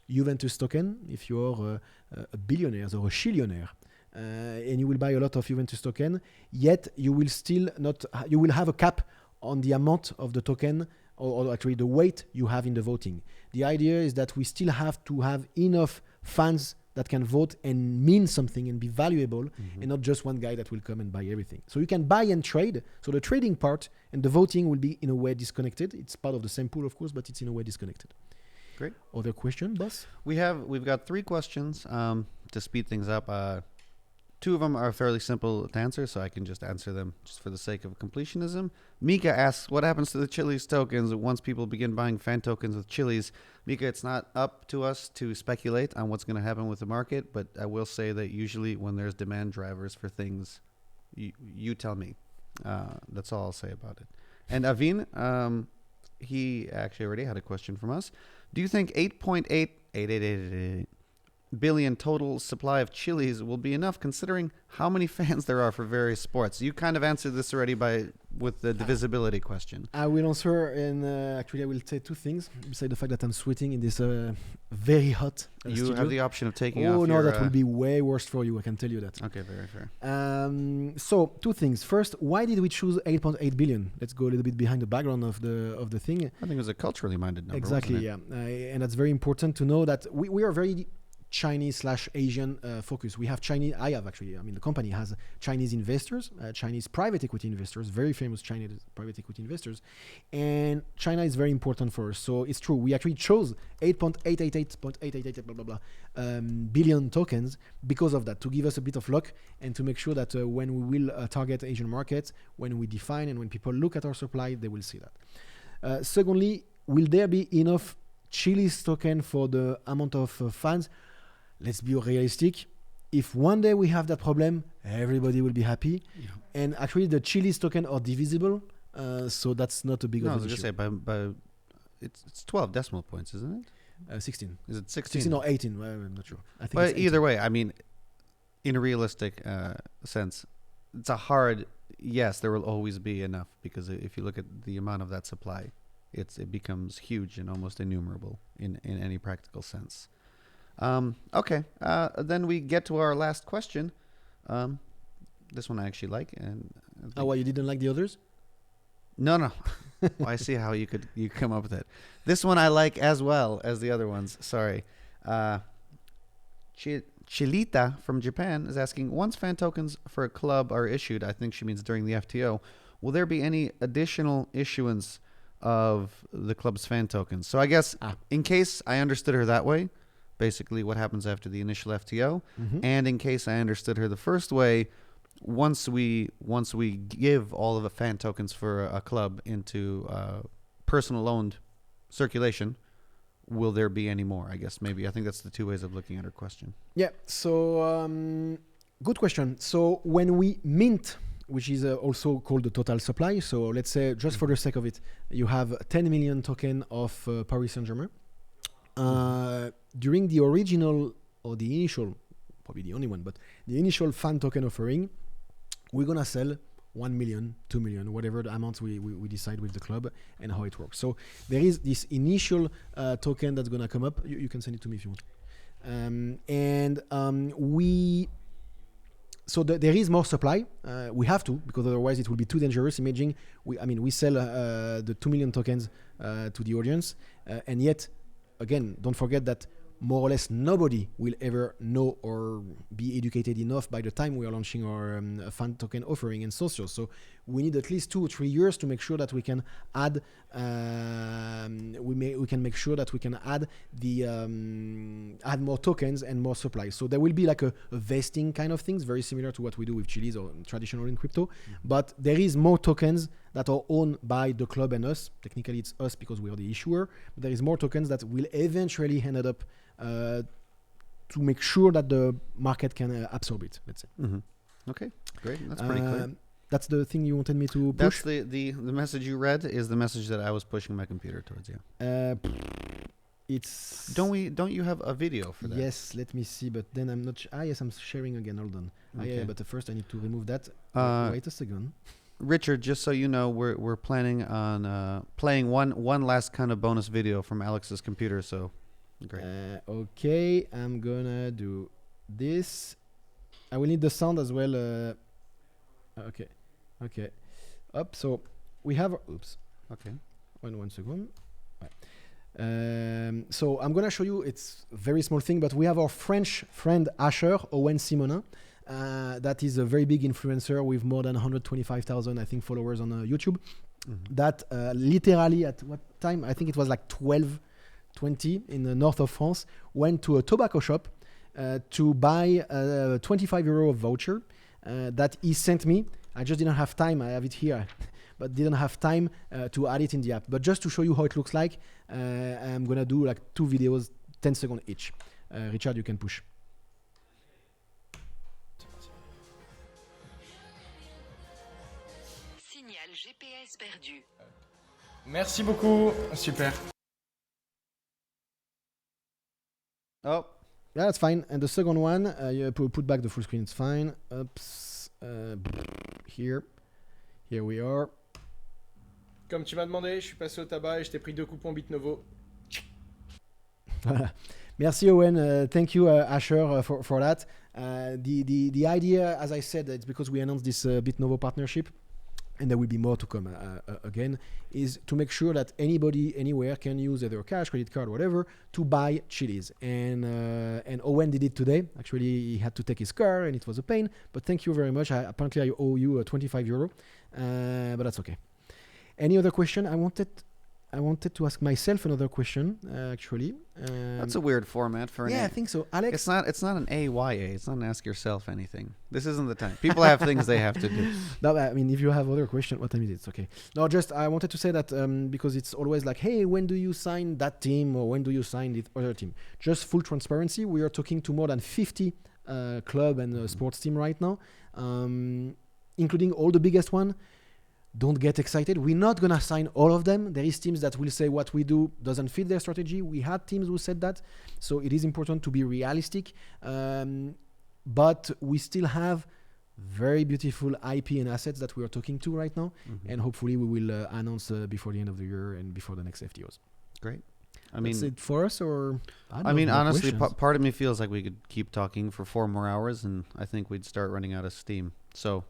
Juventus token, if you're a billionaire or a trillionaire, and you will buy a lot of Juventus token, yet you will still not, you will have a cap on the amount of the token, or actually the weight you have in the voting. The idea is that we still have to have enough fans that can vote and mean something and be valuable, and not just one guy that will come and buy everything. So you can buy and trade. So the trading part and the voting will be in a way disconnected. It's part of the same pool, of course, but it's in a way disconnected. Great. Other question, boss? We've got 3 questions to speed things up. 2 of them are fairly simple to answer, so I can just answer them just for the sake of completionism. Mika asks, what happens to the Chiliz tokens once people begin buying fan tokens with Chiliz? Mika, it's not up to us to speculate on what's going to happen with the market, but I will say that usually when there's demand drivers for things, you tell me. That's all I'll say about it. And Avin, he actually already had a question from us. Do you think 8.8 billion total supply of Chiliz will be enough considering how many fans there are for various sports? You kind of answered this already with the divisibility question. I will answer, and actually I will say 2 things besides the fact that I'm sweating in this very hot you studio. Have the option of taking off Oh no, your, that will be way worse for you, I can tell you that. Okay, very fair. So 2 things. First, why did we choose 8.8 billion? Let's go a little bit behind the background of the thing. I think it was a culturally minded number. Exactly, yeah. And that's very important to know that we are very Chinese/Asian focus. We have Chinese. The company has Chinese investors, Chinese private equity investors, very famous Chinese private equity investors, and China is very important for us. So it's true. We actually chose 8.888 billion tokens because of that, to give us a bit of luck and to make sure that when we will target Asian markets, when we define and when people look at our supply, they will see that. Secondly, will there be enough Chiliz token for the amount of fans? Let's be realistic. If one day we have that problem, everybody will be happy. Yeah. And actually, the Chiliz token are divisible, so that's not a big issue. I was going to say, by it's 12 decimal points, isn't it? 16. Is it 16? 16 or 18? Well, I'm not sure. I think but either way, I mean, in a realistic sense, it's a hard yes. There will always be enough, because if you look at the amount of that supply, it becomes huge and almost innumerable in any practical sense. Okay. Then we get to our last question. This one I actually like. And why you didn't like the others? No. Well, I see how you come up with it. This one I like as well as the other ones. Sorry. Chilita from Japan is asking, once fan tokens for a club are issued, I think she means during the FTO, will there be any additional issuance of the club's fan tokens? So I guess in case I understood her that way, basically what happens after the initial FTO, and in case I understood her the first way, once we give all of the fan tokens for a club into personal owned circulation, will there be any more? I guess maybe. I think that's the 2 ways of looking at her question. Yeah. So good question. So when we mint which is also called the total supply. So let's say, just for the sake of it, you have 10 million token of Paris Saint-Germain. During the original or the initial, probably the only one, but the initial fan token offering, we're gonna sell 1 million, 2 million, whatever the amounts we decide with the club and how it works. So there is this initial token that's gonna come up. You can send it to me if you want. So there is more supply. We have to, because otherwise it will be too dangerous. Imagine we sell the 2 million tokens to the audience, and yet, again, don't forget that more or less nobody will ever know or be educated enough by the time we are launching our fan token offering in Socios. So we need at least 2 or 3 years to make sure that we can add we can make sure that we can add the add more tokens and more supply. So there will be like a vesting kind of things, very similar to what we do with Chiliz or traditional in crypto. But there is more tokens that are owned by the club and us. Technically it's us because we are the issuer, but there is more tokens that will eventually end up to make sure that the market can absorb it, let's say. Okay, great. That's pretty clear. That's the thing you wanted me to push? That's the message you read is the message that I was pushing my computer towards, yeah. It's... Don't you have a video for that? Yes, let me see, but then I'm not... yes, I'm sharing again, hold on. Okay. Yeah, but first I need to remove that. Wait a second. Richard, just so you know, we're planning on playing one last kind of bonus video from Alex's computer, so... Great. Okay, I'm gonna do this. I will need the sound as well. Okay. Up. So we have. Oops. Okay. One second. Right. So I'm gonna show you. It's a very small thing, but we have our French friend Asher Owen Simonin. That is a very big influencer with more than 125,000, I think, followers on YouTube. That literally at what time? I think it was like 12:20 in the north of France, went to a tobacco shop to buy a 25 euro voucher that he sent me. I just didn't have time. I have it here, but didn't have time to add it in the app. But just to show you how it looks like, I'm going to do like 2 videos, 10 seconds each. Richard, you can push. Signal GPS perdu. Merci beaucoup. Super. Oh, yeah, that's fine. And the second one, you put back the full screen. It's fine. Oops. Here we are. Comme tu m'as demandé, je suis passé au tabac et je t'ai pris 2 coupons Bitnovo. Merci Owen. Thank you, Asher, for that. The idea, as I said, it's because we announced this Bitnovo partnership, and there will be more to come again, is to make sure that anybody, anywhere can use either cash, credit card, whatever, to buy Chiliz. And Owen did it today. Actually, he had to take his car, and it was a pain. But thank you very much. Apparently, I owe you 25 euro, but that's okay. Any other question? I wanted to ask myself another question, actually. That's a weird format for an I think so. Alex? It's not an AYA. It's not an ask yourself anything. This isn't the time. People have things they have to do. No, I mean, if you have other question, what time is it? It's okay. No, just I wanted to say that because it's always like, hey, when do you sign that team or when do you sign the other team? Just full transparency. We are talking to more than 50 club and sports team right now, including all the biggest one. Don't get excited. We're not going to sign all of them. There is teams that will say what we do doesn't fit their strategy. We had teams who said that. So it is important to be realistic. But we still have very beautiful IP and assets that we are talking to right now. And hopefully we will announce before the end of the year and before the next FTOs. Great. I mean, that's it for us, or I mean, honestly, part of me feels like we could keep talking for 4 more hours, and I think we'd start running out of steam. So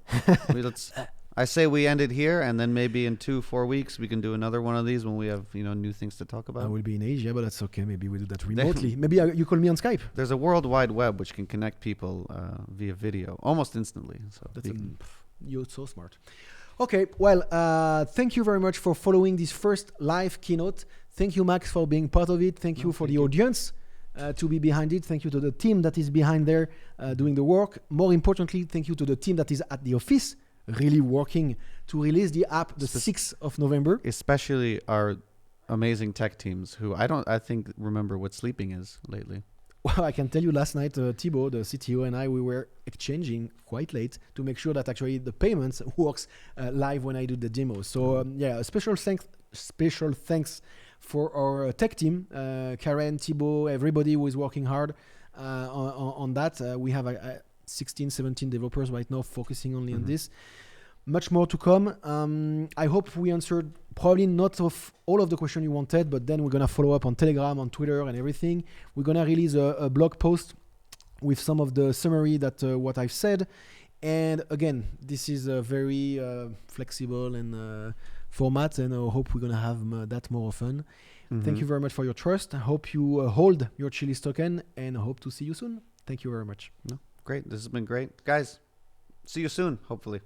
let's... I say we end it here, and then maybe in 2-4 weeks we can do another one of these when we have new things to talk about. I will be in Asia, but that's okay. Maybe we do that remotely. Maybe you call me on Skype. There's a World Wide Web which can connect people via video almost instantly. So you're so smart. Okay, well, thank you very much for following this first live keynote. Thank you, Max, for being part of it. Thank you for the audience to be behind it. Thank you to the team that is behind there doing the work. More importantly, thank you to the team that is at the office, really working to release the app the 6th of November. Especially our amazing tech teams who I think remember what sleeping is lately. Well, I can tell you last night, Thibaut, the CTO, and I, we were exchanging quite late to make sure that actually the payments works live when I do the demo. So a special thanks for our tech team, Karen, Thibaut, everybody who is working hard on that. We have 16, 17 developers right now focusing only on this. Much more to come. I hope we answered probably not of all of the questions you wanted, but then we're going to follow up on Telegram, on Twitter, and everything. We're going to release a blog post with some of the summary that what I've said. And again, this is a very flexible and format, and I hope we're going to have that more often. Thank you very much for your trust. I hope you hold your Chiliz token, and I hope to see you soon. Thank you very much. Great. This has been great. Guys, see you soon, hopefully.